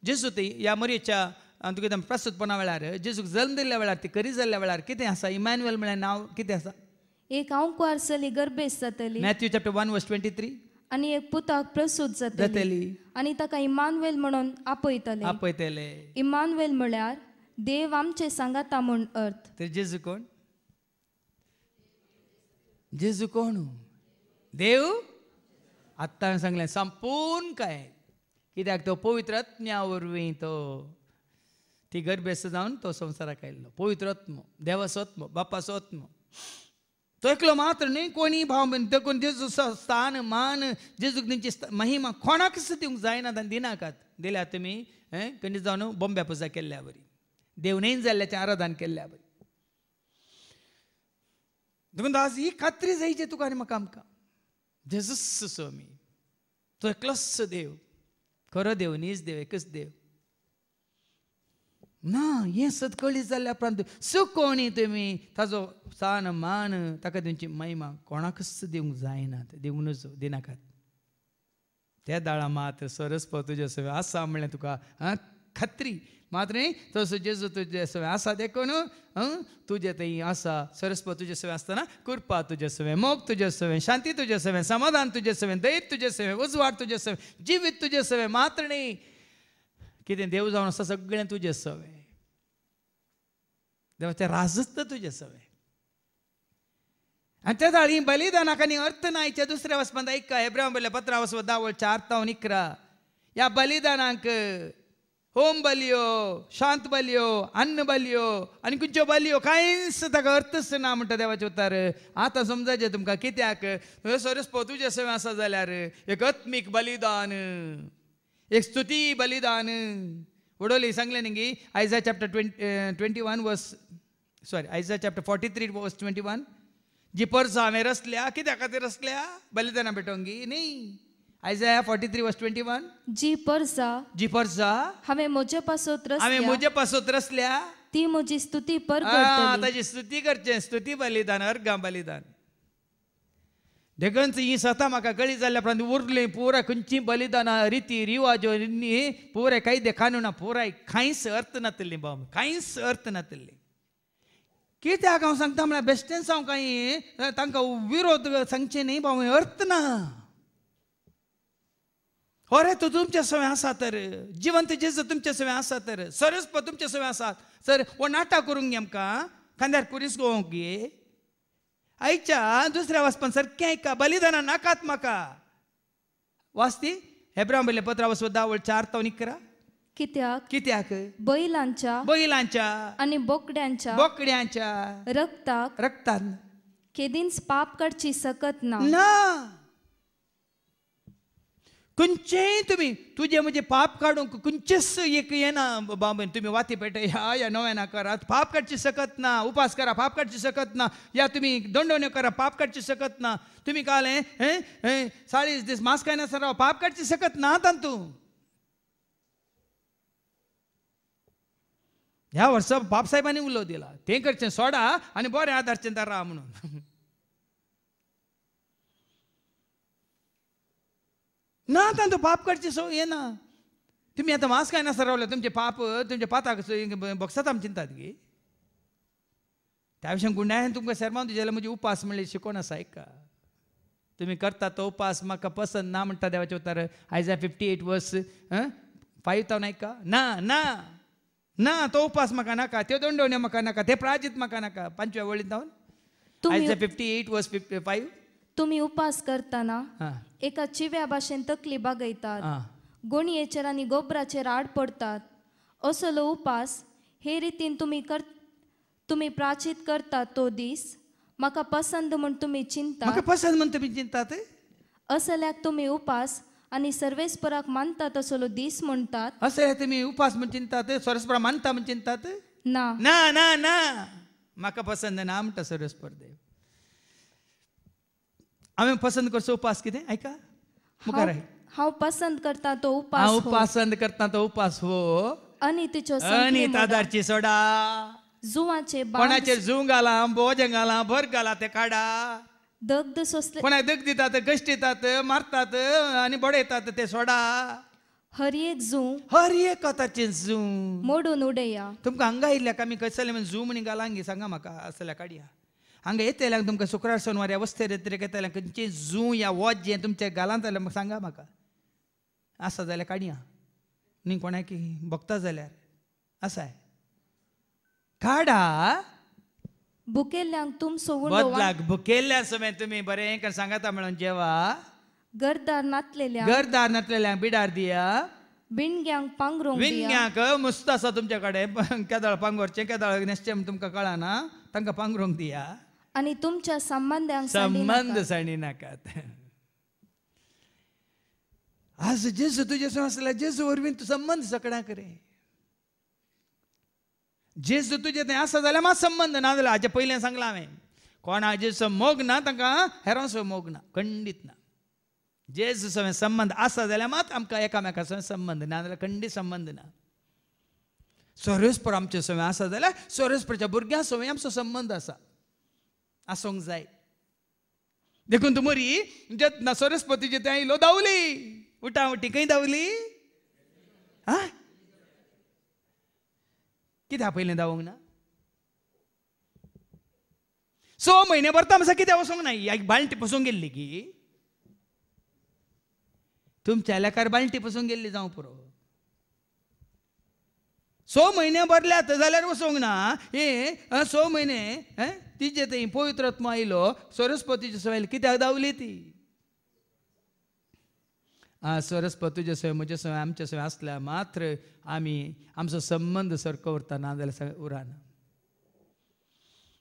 [SPEAKER 3] जेजू ती ह्या मरयेच्या तुका कितें प्रस्तुतपणा वेळार जेजूक जल्म दिल्ल्या वेळार ती खरी जाल्ल्या वेळार कितें आसा इमॅन्युएल म्हळ्यार नांव कितें आसा
[SPEAKER 7] एक आंकवारसली गर्भेस्त जातली
[SPEAKER 3] मॅथ्यू चॅप्टर 1 वर्स 23
[SPEAKER 7] आनी एक पुताक प्रसूत जातली आनी ताका इमानुएल म्हणून आपयतले इमानुएल म्हळ्यार देव आमचे सांगाता म्हूण अर्थ
[SPEAKER 3] तर जेजू कोण देव आत्ता हांवें सांगलें संपूर्ण काय कित्याक तो पवित्रत्म्या वरवीं तो ती गर्भेस्त जावन तो संवसाराक आयिल्लो पवित्रत्म देवाचो बापाचो आत्म तो एकलो मात्र न्ही कोणी भाव देखून जेजू स्थान मान जेजूक तेंची महिमा कोणाक दिवंक जायना आनी दिनाकात दिल्यार तुमी खंय जावन बोंब्या पुजा केल्ल्या बरी देवनेन जाल्ल्याचें आराधन केल्ल्या बरी देखून आज ही खात्री जायची तुका आनी म्हाका आमकां जेजूस स्वामी तो एकलोच देव खरो देव नीज देव एकच देव ना हें सतकळी जाल्ल्या उपरांत कोणी तुमी ताजो सान मान ताका तेंची महिमा कोणाकच दिवंक जायना दिवंक नजो दिनाकात त्या दाळा मात सरस्प तुजे सगळें आसा म्हणलें तुका खात्री मात्र न्ही तसो जेजू तुजे सगळें आसा देखून तुजें थंय आसा सरस्प तुजे सगळें आसतना कृपा तुजे सगळें मोग तुजे सगळें शांती तुजे सगळें समाधान तुजे सगळें धैर्य तुजे सगळें उजवाड तुजे सगळें जिवीत तुजे सगळें मात्र न्ही कितें देव जावन आसा सगळें तुजें सवें देवाचें राजत्व तुजें सवें आनी त्या दाळी बलिदानाक आनी अर्थ नायच्या दुसऱ्या वचपांत ऐका हेब्रांक बरयल्ल्या पत्रा वचप 10:4-11 ह्या बलिदानाक होम बलियो शांत बलियो अन्न बलियो आनी खंयच्यो बलियो कांयच ताका अर्थच ना म्हणटा देवाचें उतर आतां समजायचें तुमकां कित्याक सरस्प तुजें सवें आसा जाल्यार एक आत्मीक बलिदान एक स्तुती बलिदान उडोली सांगलें न्ही आयजा चॅप्टर 21 वर्स आयजा चॅप्टर 43 वर्स 21 जी पर्सां हांवें रचल्या कित्या खातीर रचल्या बलिदाना पेटोवंगी न्ही आयजा 43 वर्स 21
[SPEAKER 7] जी पर्सां हांवें म्हजे
[SPEAKER 3] पासत रचल्या
[SPEAKER 7] ती म्हजी स्तुती परगटतली
[SPEAKER 3] ताची स्तुती करचें स्तुती बलिदान अर्गां बलिदान देखून ही स्वता म्हाका कळी जाल्ल्या उपरांत उरलें पुराय खंयची बलिदानां रिती रिवाज्यो पुराय कायदे कानुना पुराय कांयच अर्थ नातली बाब कांयच अर्थ नातली कित्याक हांव सांगता म्हळ्यार बेश्टें सांग कांय तांकां विरोध सांगचें न्ही बाब अर्थ ना अरे तूं तुमचे सवें आसा तर जिवंत जेजू तुमचे सवें आसा तर सरस्प तुमचे सवें आसात सर हो नाटक करूंक गे आमकां खांद्यार कुरीस गोवंक गे आयच्या दुसऱ्या वचपान सारकें ऐका बलिदानां नाकात म्हाका वाचती हेब्रांक बरयल्लें पत्रा वचप 10:4-11
[SPEAKER 7] कित्याक बैलांच्या आनी बोकड्यांच्या
[SPEAKER 3] रक्तान
[SPEAKER 7] केदींच पाप काडची सकत ना
[SPEAKER 3] खंयचेय तुमी तुजे म्हणजे पाप काडूंक खंयचेच एक येना बाबेन तुमी वाती पेटय ह्या नव्याना करात पाप काडची सकत ना उपास करा पाप काडची सकत ना या तुमी दंडोण्यो करा पाप काडची सकत ना तुमी काल 40 दीस मास खायना राव पाप काडची सकत ना तांतू ह्या वर्सा बाप साहेबांनी उलो दिला तें करचें सोडा आनी बरें आदारचें राहा म्हणून ना तांतू पाप काडची सो येना तुम्ही आता मास काय नसता रावले तुमचे पाप तुमच्या पाताक बघसात आम चिंतात गे त्या विशयी गुन्हा तुमकां शर्मा जाल्यार म्हणजे उपास म्हणले शिकोवन आसा का तुम्ही करता तो उपास म्हाका पसंत ना म्हणटा देवाचे उतार आयजा 58 वर्स 5 तावन ऐका ना ना ना तो उपास म्हाका नाका त्यो दंडवण्यो म्हाका नाका ते प्रायजीत म्हाका नाका 5व्या वळींत जावन आयजा 58 वर्स 5
[SPEAKER 7] तुम्ही उपास करताना एका चिव्या भाशेन तकली बागयतात गोणयेचेर आनी गोबराचेर आड पडतात असलो उपास हे रितीन तुम्ही प्राचित करतात तो दीस म्हाका पसंद म्हण तुम्ही चिंता
[SPEAKER 3] म्हाका पसंद म्हण तुम्ही चिंतात
[SPEAKER 7] असल्याक तुम्ही उपास आनी सर्वेस्पराक मानतात असलो दीस म्हणटात
[SPEAKER 3] असे तुम्ही उपास म्हण चिंतात सर्वेस्परा मानता म्हण चिंतात
[SPEAKER 7] ना
[SPEAKER 3] ना ना ना म्हाका पसंद ना म्हणटा सर्वेस्पर देव आम्ही पसंत करचो उपास कितें ऐका मुखार
[SPEAKER 7] हांव पसंत करता तो उपास
[SPEAKER 3] हांव पसंत करता तो उपास हो
[SPEAKER 7] अनितीचो
[SPEAKER 3] अनितादारची सोडा
[SPEAKER 7] जुवाचे
[SPEAKER 3] कोणाचे जू घाला भोजन घाला भर घाला ते काढा
[SPEAKER 7] दग्ध सोसले
[SPEAKER 3] कोणाक दग दितात कष्ट दितात मारतात आणि बडयतात ते सोडा
[SPEAKER 7] हर एक जू
[SPEAKER 3] हर एक कथाचे जू
[SPEAKER 7] मोडून उडया
[SPEAKER 3] तुमकां हांगा येयल्या का आमी कसले म्हणजे जू म्हणी घाला हांगी सांगा म्हाका असल्या काडया हांगा येतल्या तुमकां शुक्रार सोनवार ह्या वस्तेर येतले येतल्या खंयचे जू या वॉच जे तुमच्या घालांत जाल्यार सांगा म्हाका आसा जाल्यार काडया न्ही कोणाक बघता जाल्यार आसाय काडा
[SPEAKER 7] बुकेल्ल्यांक तुम सोवून
[SPEAKER 3] बदलाक बुकेल्ल्या समय तुम्ही बरें कर सांगाता म्हणून जेवा
[SPEAKER 7] गरदार नातलेल्या
[SPEAKER 3] घरदार नातलेल्यांक बिडार दिया
[SPEAKER 7] विणग्यांक पांघरूंक दिया
[SPEAKER 3] विणग्यांक मुस्त आसा तुमच्या कडेन केदाळ पांगोरचें केदाळ न्हेसचें तुमकां कळना तांकां पांघरूंक दिया
[SPEAKER 7] आनी तुमच्या संबंधांक
[SPEAKER 3] संबंध साणी नाकात आज जेजू तुजे सो आसला जेजू वरवीं तूं संबंध सकडा करे जेजू तुजे थंय आसा जाल्यार मात संबंध ना जाल्यार हाचे पयलें सांगलां हांवें कोणा जेजू मोग ना तांकां हेरोसो मोग ना खंडीत ना जेजू सवय संबंध आसा जाल्यार मात आमकां एकामेका सवय संबंध ना जाल्यार खंडीत संबंध ना सोरेस्पर आमचे सवय आसा जाल्यार सोरेस्परच्या भुरग्यां सवय आमचो संबंध आसा आसूंक जाय देखून तूं मरी जे सोरेस्पतीचे थंय आयलो धांवली उठावटी खंय धांवली हा कित्याक पयलें धांवूंक ना 6 म्हयने भरता म्हणसा कित्याक वचोंक ना ह्या बाल्टी पसून गेल्ली की तुमच्या लेकार बाल्टी पसून गेल्ली जावं पुरो 6 म्हयने भरल्यात जाल्यार वचोंक ना हे 6 म्हयने तिचे थंय पवित्रत्व आयलो सरस्वतीचे सवय कित्याक धांवली ती सरस्वतीचे सवय म्हजे सवय आमचे सवय आसल्या मात्र आमी आमचो संबंध सारको उरता ना जाल्यार उराना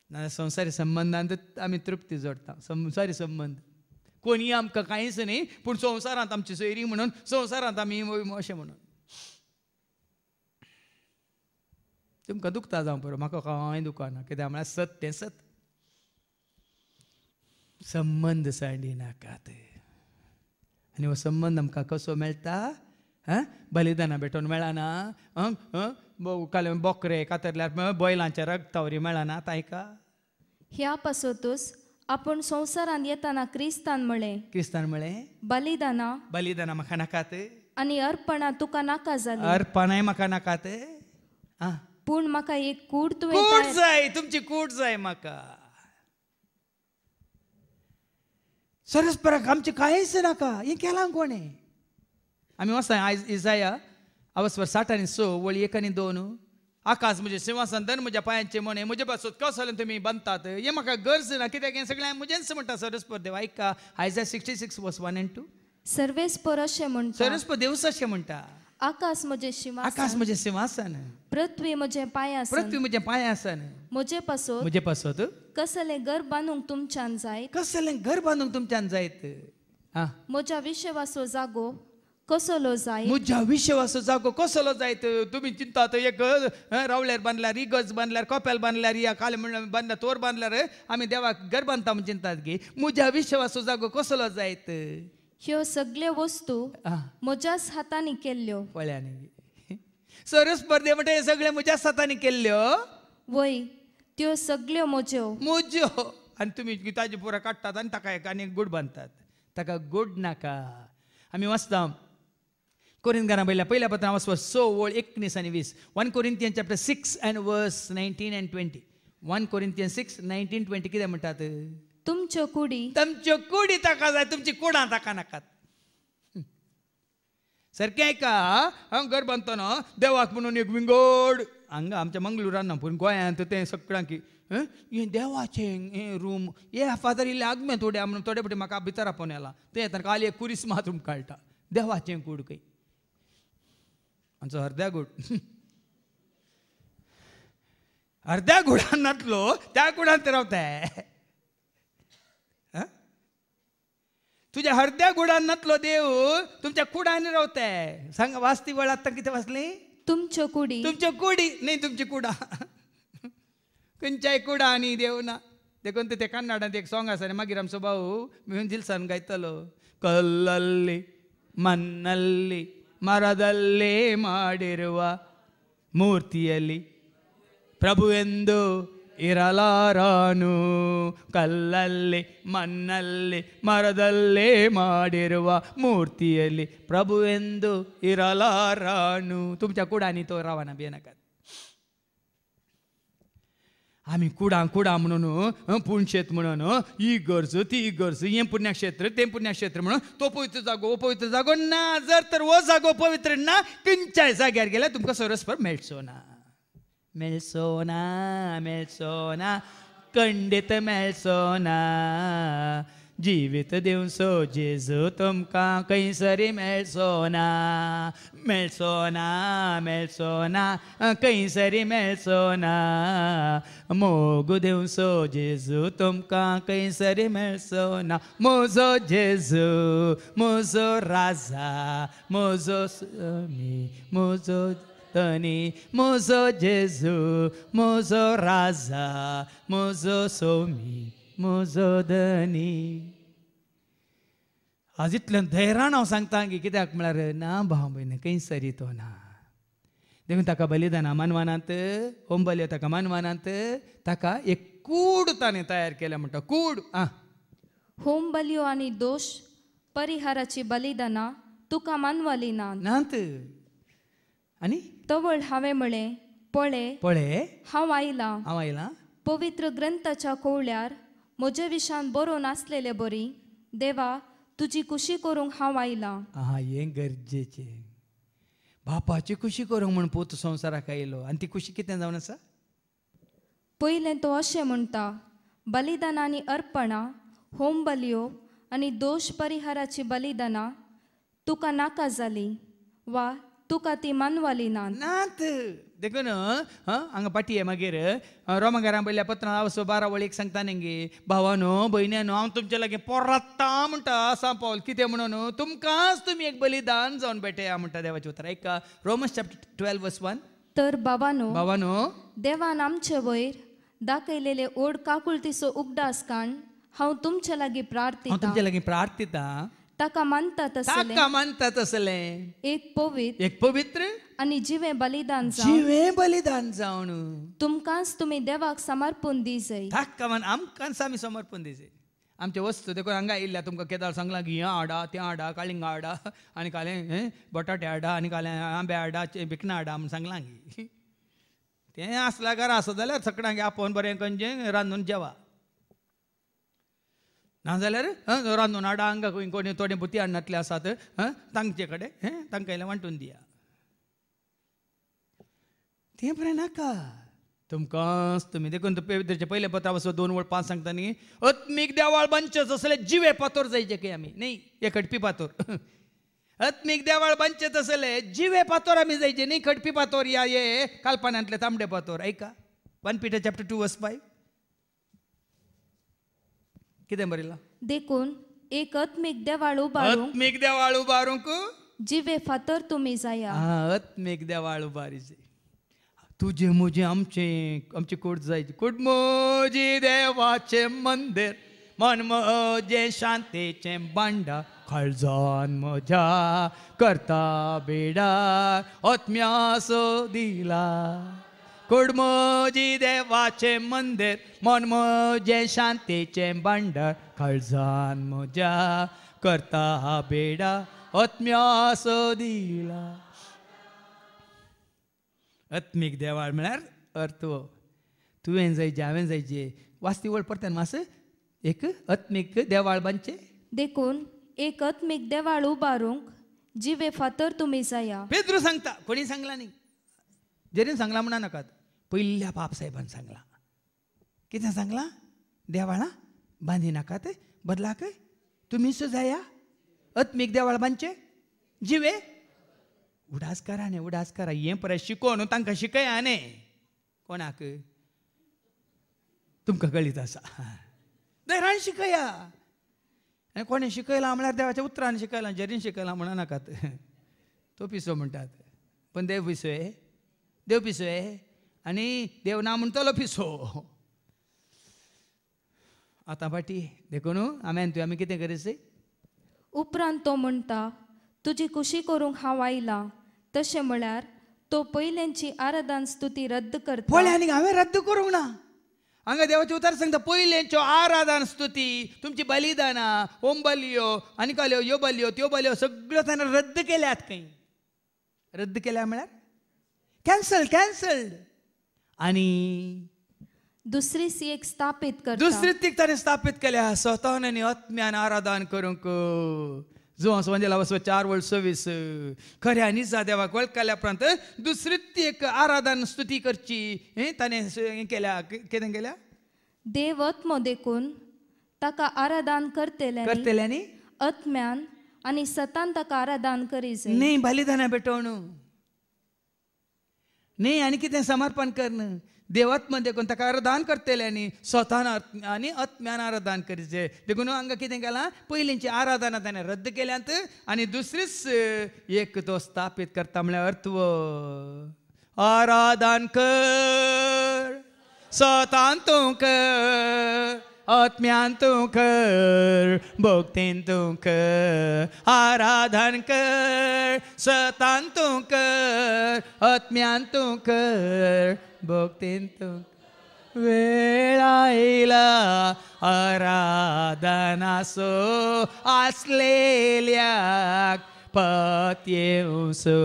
[SPEAKER 3] ना संवसारी संबंधांत आमी तृप्ती जोडटा संवसारी संबंध कोणी आमकां कांयच न्ही पूण संवसारांत आमची सोयरी म्हणून संवसारांत आमी अशें म्हणून तुमकां दुखता जावं पुरो म्हाका कांय दुखना कित्याक म्हळ्यार सत तें सत संबंध सांडी नाकात आनी हो संबंध आमकां कसो मेळटा बलिदाना भेटोवन मेळना बोकरे कातरल्यार बैलांच्या रगतावरी मेळना आतां आयका
[SPEAKER 7] ह्या पासोतूच आपूण संवसारांत येताना क्रिस्तान म्हळें बलिदाना
[SPEAKER 3] म्हाका नाकात
[SPEAKER 7] आनी अर्पणां तुका नाका जाली
[SPEAKER 3] अर्पणाय म्हाका नाकात
[SPEAKER 7] पूण म्हाका एक कूड
[SPEAKER 3] कूड जाय तुमची कूड जाय म्हाका सरस्पराक आमचे कांयच नाका हें केलां कोणें आमी वचता आयज इसाया अवस्वर 60 आनी 6 वळी 1 आनी 2 आकाश म्हजे सिंहासन धन म्हज्या पांयांचे म्हणे म्हजे पासून कसले तुमी बांदतात हें म्हाका गरज ना कित्याक हें सगळें म्हजेंच म्हणटा सरस्पर देव ऐका आयजा 66 वर्स 1 and 2
[SPEAKER 7] सर्वेस्पर अशें म्हणटा
[SPEAKER 3] सरस्पर देव अशें म्हणटा
[SPEAKER 7] आकाश म्हजें
[SPEAKER 3] सिंहासन
[SPEAKER 7] पृथ्वी म्हजें
[SPEAKER 3] पांयासन
[SPEAKER 7] म्हजे पासोत कसलें घर बांदूंक तुमच्यान जायत म्हज्या विश्वासो जागो कसलो जायत
[SPEAKER 3] तुम्ही चिंतात एक रावल्यार बांदल्यार इगज बांदल्यार कोपेल बांदल्यार या काले म्हणून बांदल्यार तोर बांदल्यार आमी देवाक घर बांदता म्हूण चिंतात की म्हज्या विश्वासो जागो कसलो जायत
[SPEAKER 7] ह्यो सगळ्यो वस्तू म्हज्याच हातांनी केल्ल्यो
[SPEAKER 3] पळयांनी सरस्पर देव म्हणटा हे सगळे म्हज्याच हातांनी केल्ल्यो
[SPEAKER 7] वय त्यो सगळ्यो म्हज्यो
[SPEAKER 3] आनी तुमी ताजे पुरा काडटात आनी ताका एक आनी गूड बांदतात ताका गूड नाका आमी वचता कोरिंथकारां पहिल्या पत्रां वचप 6 ओळ 19 आनी 20. 1 Corinthians chapter 6 and verse 19 and 20. 1 Corinthians 6, 19, 20 कितें म्हणटात?
[SPEAKER 7] तुमच्यो
[SPEAKER 3] कुडी ताका जाय, तुमची कुडां ताका नाकात. सारकें ऐका, हांव घर बांदतना देवाक म्हणून एक विंगड हांगा आमच्या मंगळुरान ना पूण गोंयांत तें सगळ्यांक हें देवाचें हें रूम हे फादर इल्लें आगमें थोडे म्हणून थोडे फावटी म्हाका भितर आपोवन येला तें येता काल एक कुरीस मारून काडटा देवाचें कूड खंय आमचो अर्द्या गूड अर्द्या गुडान नातलो त्या गुडान ते रावताय. तुझ्या अर्द्या गुडान नातलो देव तुमच्या कुडांनी रावताय. सांगा वाचती वेळ आत्ता किती वाचली?
[SPEAKER 7] तुमच्यो कुडी
[SPEAKER 3] नाही तुमची कुडा खंयच्याय कुडा आनी देव ना. देखून ते कन्नडांत एक सॉंग आसा मागीर आमचो भाऊ मिळून दिलसान गायतलो. कल्लल्ली मन्नल्ली ಮರದಲ್ಲೇ ಮಾಡಿರುವ ಮೂರ್ತಿಯಲ್ಲಿ ಪ್ರಭು ಎಂದು ಇರಲಾರನು. ಕಲ್ಲಲ್ಲಿ ಮಣ್ಣಲ್ಲಿ ಮರದಲ್ಲೇ ಮಾಡಿರುವ ಮೂರ್ತಿಯಲ್ಲಿ ಪ್ರಭು ಎಂದು ಇರಲಾರನು. तुमच्या कुडांनी तो रावना बेनाकात. आम्ही कुडा म्हणून पुणशेत म्हणून ही गरज ती गरज हे पुण्यक्षेत्र ते पुण्यक्षेत्र म्हणून तो पवित्र जागो ना. जर तर वो जागो पवित्र ना खंयच्याय जाग्यार गेल्यार तुमकां सरस्पर मेळचो ना खंडीत मेळचो ना. जिवीत दिवचो जेजू तुमकां खंयसरी मेळचो ना खंयसरी मेळचो ना. मोग दिवचो जेजू तुमकां खंयसरी मेळचो ना. म्हजो जेजू म्हजो राजा म्हजो स्वामी म्हजो धनी म्हजो जेजू म्हजो राजा म्हजो स्वामी म्हजो धनी. आज इतल्यान धैर्यान हांव सांगता की कित्याक म्हळ्यार ना भाव भयण खंयसरी तो ना. देखून ताका बलिदाना मानवानांत होम बली ताका मानवानांत ताका एक कूड ताणें तयार केल्या म्हणटा. कूड
[SPEAKER 7] होम बलियो आनी दोश परिहाराची बलिदाना तुका मानवाली नात.
[SPEAKER 3] आनी
[SPEAKER 7] तवळ हांवें म्हळें पळय हांव आयलां पवित्र ग्रंथाच्या कोवळ्यार म्हजे विशान बरोवन आसलेले बरी देवा तुजी खुशी करूंक हांव आयलां.
[SPEAKER 3] हें गरजेचें. बापाची खुशी करूंक म्हूण पोत संवसाराक आयलो आनी ती खुशी कितें जावन आसा?
[SPEAKER 7] पयलें तो अशें म्हणटा बलिदान आनी अर्पणां होम बलियो आनी दोश परिहाराची बलिदानां तुका नाका जाली वा तुका ती मानवाली नात.
[SPEAKER 3] देखून हांगा पाटी आहे मागीर रोमाकारां पयल्या पत्रां 12 सांगता न्ही भावानो भयण्यानो हांव तुमचे लागीं पोरात्ता म्हणटा सांग पावल कितें म्हणून तुमकांच तुमी एक बलिदान जावन भेटया म्हणटा देवाचें उतर. ऐका रोमन्स चॅप्टर 12 verse 1.
[SPEAKER 7] तर बाबानो देवान आमचे वयर दाखयलेले ओड काकुळतीचो उगडास काण हांव तुमचे लागीं प्रार्थिता. ताका मानतात असलें एक पवित्र आनी जिवें बलिदान
[SPEAKER 3] जावन
[SPEAKER 7] तुमकांच तुमी देवाक समर्पण दी जाय.
[SPEAKER 3] आमकांच आमी समर्पण दी जाय. आमचे वस्तू देखून हांगा आयिल्ल्या तुमकां केदार सांगलां की हें हाडा तें हाडा काळिंगा हाडा आनी कालें बटाटे हाडा आनी कालें आंबे हाडा भिकणां हाडा म्हूण सांगलां की तें आसल्या घरा आसा जाल्यार सगळ्यांक आपोवन बरें खंयचें रांदून जेवा. नाजाल्यार रांदून हाडा हांगा कोणी थोडे बुती हाडनातले आसात तांचे कडेन तांकां इल्लें वांटून दिया. तें बरें नाका. तुमकांच तुमी देखून पवित्रचे पयले पत्रा 2:5 सांगता न्ही आत्मीक देवाळ बांदचेच असले जिवे पातोर जायचे की आमी न्ही हे खटपी पातोर. आत्मीक देवाळ बांदचेच असले जिवे पातोर आमी जायचे न्ही खटपी पातोर या हे काल्पनांतले तांबडे पातोर. ऐका 1 Peter chapter 2 verse 5 कितें बरयलां?
[SPEAKER 7] देखून एक आत्मीक देवाळ उबारूंक जिवे फातर तुमी जाया.
[SPEAKER 3] आत्मीक देवाळ उबारीचे तुझे मुझे आमची कूड जायची. कूड मोजी देवाचे मंदिर मन म्हजे शांतेचे भांडार काळजान म्हज्या करता बेडार आत्म्याचो दिला. कूड मोजी देवाचे मंदिर मन म्हजे शांतेचे भांडार काळजान म्हज्या करता बेडार आत्म्यासो दिला. आत्मीक देवाळ म्हळ्यार अर्थ तुवें जायचे हांवें जायचे वाचती वळ पडटा मास एक आत्मीक देवाळ बांदचे
[SPEAKER 7] देखून एक आत्मीक देवाळ उबारूंक जिवे फातर तुमी जाया.
[SPEAKER 3] पेद्रू सांगता कोणी सांगला न्ही जरीन सांगला म्हणा नाकात पयल्या बाप साहेबान सांगला कितें सांगला देवाळां बांदी नाकात बदलाक तुमीच जाया आत्मीक देवाळ बांदचे जिवे उडास करा न्ही उडास करा हें परत शिकोवन तांकां शिकया न्ही कोणाक तुमकां कळीत आसा देरान शिकया आनी कोणें शिकयलां म्हळ्यार देवाच्या उतरान शिकयलां जरीन शिकयलां म्हणा नाकात तो पिसो म्हणटात पण देव पिसोय आनी देव ना म्हणटलो पिसो. आतां फाटी देखून आमी कितें करीस
[SPEAKER 7] उपरांत तो म्हणटा तुजी खुशी करूंक हांव आयला तशें म्हळ्यार तो पयल्यांची आराधन स्तुती रद्द करता.
[SPEAKER 3] पळय आनी हांवें रद्द करूंक ना हांगा देवाचे उतार सांगता पयलेंच्यो आराधन स्तुती तुमची बलिदानां ओम बलियो आनी काल्यो ह्यो बलियो त्यो बलियो सगळ्यो ताणें रद्द केल्यात खंय रद्द केल्या म्हळ्यार कॅन्सल्ड आनी
[SPEAKER 7] दुसरी एक स्थापीत करता.
[SPEAKER 3] दुसरी तीक ताणें स्थापीत केल्या स्वतान आनी आत्म्यान आराधन करूंक जो संजेला वचो 4 वर्स 26 खऱ्यांनी जा देवाक वळखल्या उपरांत दुसरी ती एक आराधन स्तुती करची ताणें हें केल्या कितें केल्या
[SPEAKER 7] देव आत्मो देखून ताका आराधन करतेल्यांनी आत्म्यान आनी सतान ताका आराधन करी
[SPEAKER 3] न्ही बलिदानां भेटोवन न्ही आनी कितें समर्पण करन देवात्म देखून ताका आराधन करतेल्यांनी स्वतान आनी आत्म्यान आराधन करीचे देखून हांगा कितें केलां पयलींची आराधना ताणें रद्द केल्यांत आनी दुसरीच एक तो स्थापीत करता म्हळ्यार अर्थव आराधन कर स्वतान तूं कर आत्म्यान तूं कर भक्तीन तूं कर आराधन कर स्वतान तूं कर आत्म्यान तूं कर भक्तीन तूं वेळ आयला आराधनासो आसलेल्याक पत येवसो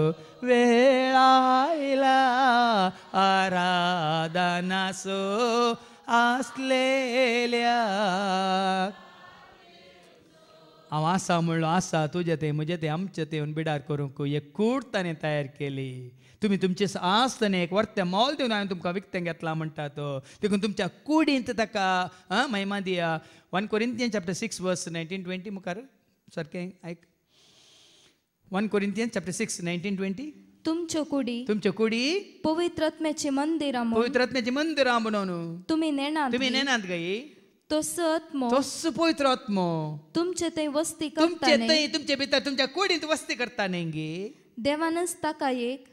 [SPEAKER 3] वेळ आयला आराधनासो आसलेल्याक हांव आसा म्हणलो आसा तुजें तें म्हजें तें आमचें तें बिडार करूंक एक कूड ताणें तयार केली तुमी तुमचे आसतना एक वर्तें मोल दिवन हांवें तुमकां विकतें घेतलां म्हणटा तो देखून तुमच्या कुडींत ताका महिमा दिया 1 Corinthians chapter 6 verse 19-20 मुखार सारकें आयक 1 Corinthians chapter 6 19-20
[SPEAKER 7] तुमच्यो कुडी पवित्र आत्म्याचें मंदिर म्हणून तुमी नेनात गई तोस
[SPEAKER 3] पवित्र आत्मो
[SPEAKER 7] तुमचे थंय वस्ती करता
[SPEAKER 3] तुमचे भितर तुमच्या कुडींत वस्ती करता न्ही गे
[SPEAKER 7] देवानच ताका एक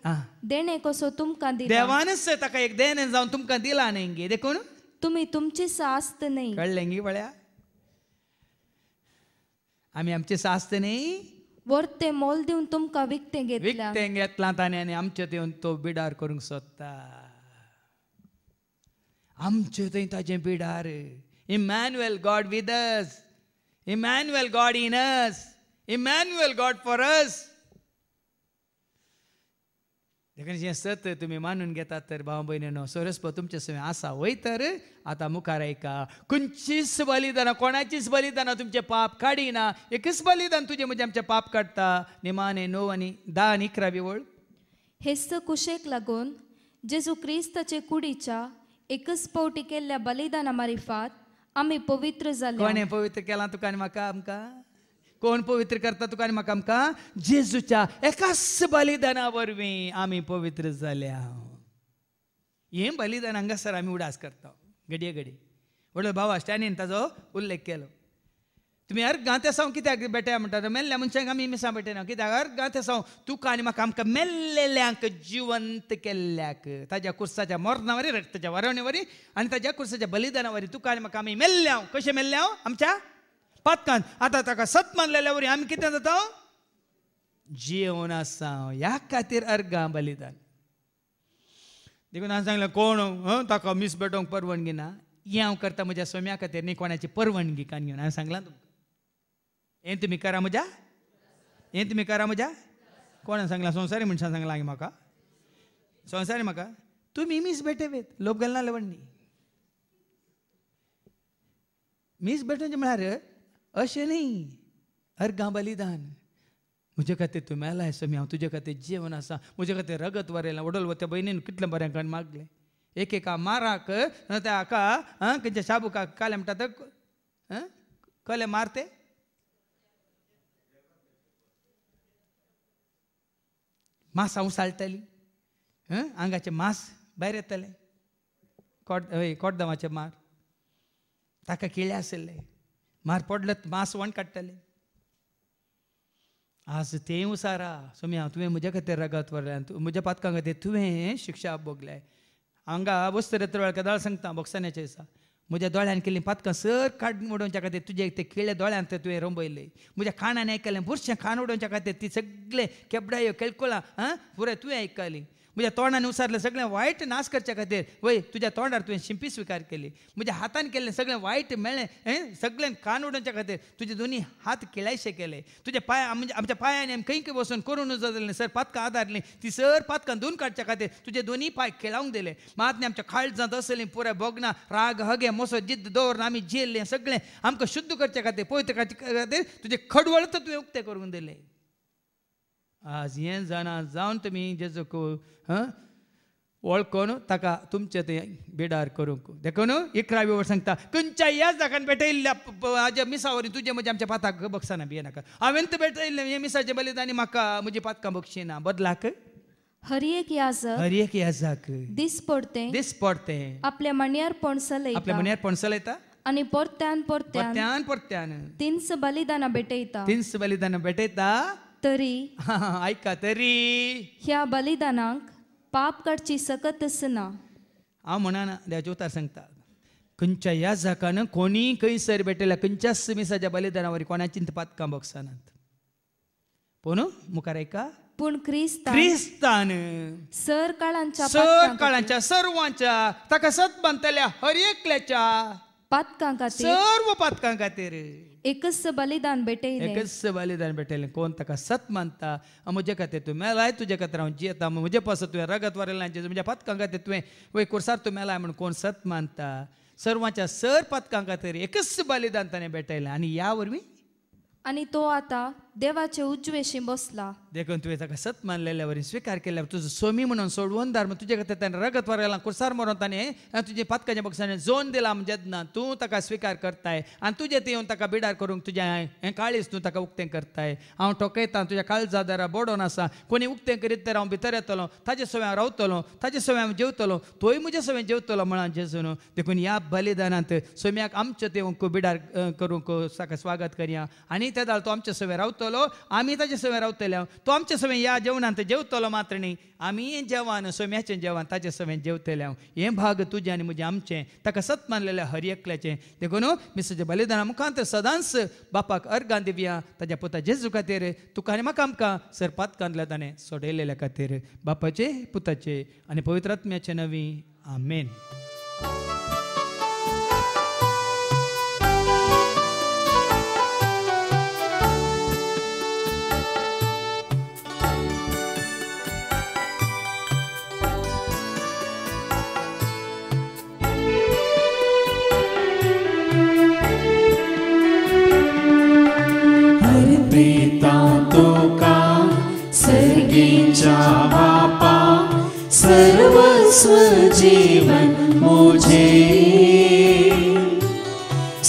[SPEAKER 7] देणे कसो तुमकां दिला
[SPEAKER 3] देवानच ताका एक देणे जावन तुमकां दिला न्ही गे देखून
[SPEAKER 7] तुमी तुमची सास्त न्ही
[SPEAKER 3] कळ्ळें गे वळ्या आमी आमचे सास्त न्ही
[SPEAKER 7] वर्ते मोल दिवन तुमकां विकतें
[SPEAKER 3] घेतलां ताणें आनी आमचे थंय तो बिडार करूंक सोदता आमचे थंय ताजें Bidar Emmanuel God with us Emmanuel God in us Emmanuel God for us देखून जें सत तुमी मानून घेतात तर भाव भयणीनो सोरस्प तुमचे सगळें आसा वय तर आतां मुखार आयका खंयचीच बलिदानां कोणाचीच बलिदानां तुमचे पाप काडिना एकच बलिदान तुजें म्हजें आमचें पाप काडटा निमाणे 9 आनी 10 आनी 11 वळ
[SPEAKER 7] हेस्त कुशेक लागून जेजू क्रिस्ताचे कुडीच्या एकच पावटी केल्ल्या बलिदाना मारिफात आमी पवित्र जाले
[SPEAKER 3] कोणें पवित्र केलां तुका आनी म्हाका आमकां कोण पवित्र करता तुका आनी म्हाका आमकां जेजूच्या एकाच बलिदाना वरवीं आमी पवित्र जाल्या हें बलिदान हांगासर आमी उडास करता घडये व्हडलो भावा स्टॅनीन ताजो उल्लेख केलो तुमी अर्गांत आसाव कित्याक बेट्या म्हणटा मेल्ल्या मनशांक आमी मिसां भेटयना कित्याक अर्गांत आसाव तुका आनी म्हाका आमकां मेल्लेल्यांक जिवंत केल्ल्याक ताज्या कुर्साच्या मरणा वरी रक्ताच्या वरवणे वरी आनी ताज्या कुर्साच्या बलिदाना वरी तुका आनी म्हाका आमी मेल्ल्या कशें मेल्ल्या आमच्या पातकांत आतां ताका सत मानलेल्या वरी आमी कितें जाता जिवन आसा ह्या खातीर अर्गां बलिदान देखून हांवें सांगलें कोण ताका मीस भेटोवंक परवणगी ना हें हांव करता म्हज्या सोम्या खातीर न्ही कोणाची परवणगी कान घेवन हांवें सांगलां तुमकां हें तुमी करा म्हज्या हें तुमी करा म्हज्या कोणान सांगला संवसारी मनशान सांगला म्हाका संवसारी म्हाका तुमी मीस भेटेवेत लोक गेलना लवण्णी मीस भेटोवचें म्हळ्यार अशें न्ही अर्गां बलिदान म्हजे खातीर तूं मेलाय स्वामी हांव तुजे खातीर जेवण आसा म्हजे खातीर रगत वरयलां वडल वता भयणीन कितलें बरें करून मागलें एकेका माराक त्या हाका खंयच्या शाबुका काले म्हणटात कले मारते मांसां उसाळटली आंगाचें मांस भायर येतलें कोड्डवाचें मार ताका किळे आसले मार पडलो मांस वण काडटलें आज तें उसारा स्वामी हांव तुवें म्हजे खातीर रगत वरल्यान म्हज्या पातकां खातीर तुवें शिक्षा भोगल्या हांगा वस्त वेळ कदाळ सांगता बोक्सान्याच्या दिसा म्हज्या दोळ्यान केल्लीं पातकां सर काडून उडोवच्या खातीर तुजे ते किळे दोळ्यांत तुवें रंबयले म्हज्या कानान आयकलें बुरशें कान उडोवच्या खातीर ती सगळे केबडायो केळकुलां पुराय तुवें आयकली म्हज्या तोंडान उसारलें सगळें वायट नाश करच्या खातीर वय तुज्या तोंडार तुवें शिंपी स्विकार केली म्हज्या हातान केल्लें सगळें वायट मेळ्ळें सगळें कान उडोवच्या खातीर तुजे दोनी हात किळायशे केले तुजे पांय आमच्या पांयांनी आमी खंय बसून करून नजर जालें सर पातकां आदारलीं ती सर पातकां धुवन काडच्या खातीर तुजे दोनी पांय खेळावंक दिले मातनी आमच्या काळजांत आसलीं पुराय बोगना राग हगे मोसो जिद्द दवरून आमी जेल्लें सगळें आमकां शुद्ध करच्या खातीर पवित्र करच्या खातीर तुजे खडवळ तर तुवें उक्तें करून दिलें आज हें जाणा जावन तुमी जेजूक वळखून ताका तुमचें तें बेडार करूंक देखून 11वी वर्स सांगता खंयच्या ह्या जागान भेटयल्ल्या हाज्या मिसावरी तुजे म्हज्या आमच्या पाताक बक्षाना भियेनाका हांवें तर भेटयल्लें हे मिसाचें बलिदानी म्हाका म्हजी पातकां बक्षिना बदलाक
[SPEAKER 7] हरियेक याजक दीस पडते आपल्या मण्यार पणसा लयता आनी परत्यान तिन्स बलिदानां भेटयता तरी
[SPEAKER 3] ऐका तरी
[SPEAKER 7] ह्या बलिदानाक पाप काडची सकतच ना
[SPEAKER 3] हांव म्हणना देवाचें उतार सांगता खंयच्या ह्या जाकान कोणी खंयसर भेटयल्या खंयच्याच मिसाच्या बलिदाना वरी कोणाची पातकां बक्षानात पूण मुखार ऐका
[SPEAKER 7] पूण
[SPEAKER 3] क्रिस्तान
[SPEAKER 7] सर काळांच्या
[SPEAKER 3] सर्वांच्या ताका सत बांदतल्या हर एकल्याच्या
[SPEAKER 7] पातकां खातीर
[SPEAKER 3] सर्व पातकां खातीर
[SPEAKER 7] एकच बलिदान
[SPEAKER 3] भेटयलें कोण ताका सत मानता म्हजे खातीर तूं मेलाय तुजे खातीर हांव जियेता म्हजे पासत तुवें रगत वरयलें म्हज्या पातकां खातीर तुवें वय कुर्सार तूं मेलाय म्हण कोण सत मानता सर्वांच्या सर पातकां खातीर एकच बलिदान ताणें भेटयलें आनी ह्या वरवीं
[SPEAKER 7] आनी तो आतां देवाचे उजवेशी बसला
[SPEAKER 3] देखून तुवें ताका सत मानलेल्या वरी स्विकार केल्या तुजो सोमी म्हणून सोडवून धार तुजे खातीर ताणें रगत वरयलां कुर्सार मरून ताणें तुजे पातकाच्या बक्षांनी जोन दिला जेन्ना तूं ताका स्विकार करताय आनी तुजें ते येवन ताका बिडार करूंक तुजें हें काळीज तूं ताका उक्तें करताय हांव ठोकयतां तुज्या काळजा दारा बोडोन आसा कोणी उक्तें करीत तर हांव भितर येतलो ताजे सवय हांव रावतलो ताजे सवय हांव जेवतलो तोय म्हजे सवय जेवतलो म्हणान जेजून देखून ह्या बलिदानांत सोम्याक आमच्या ते बिडार करूंक ताका स्वागत करया आनी ते दाळ तो आमच्या सवय रावतलो आमी ताजे सवय रावतले तो आमचे सवय ह्या जेवणांत जेवतलो मात्र न्ही आमी जेवण सोम्याचें जेवण ताजे सवय जेवतले हें भाग तुजें आनी म्हजें आमचें ताका सत मानलेल्या हर एकल्याचें देखून मिसाच्या बलिदाना मुखांत सदांच बापाक अर्गां दिवया ताज्या पुता जेजू खातीर तुका आनी म्हाका आमकां सर पातकांतल्या ताणें सोडयलेल्या खातीर बापाचे पुताचे आनी पवित्र आत्म्याचे नवी आमेन.
[SPEAKER 2] बापा सर्वस्व जीवन मुझे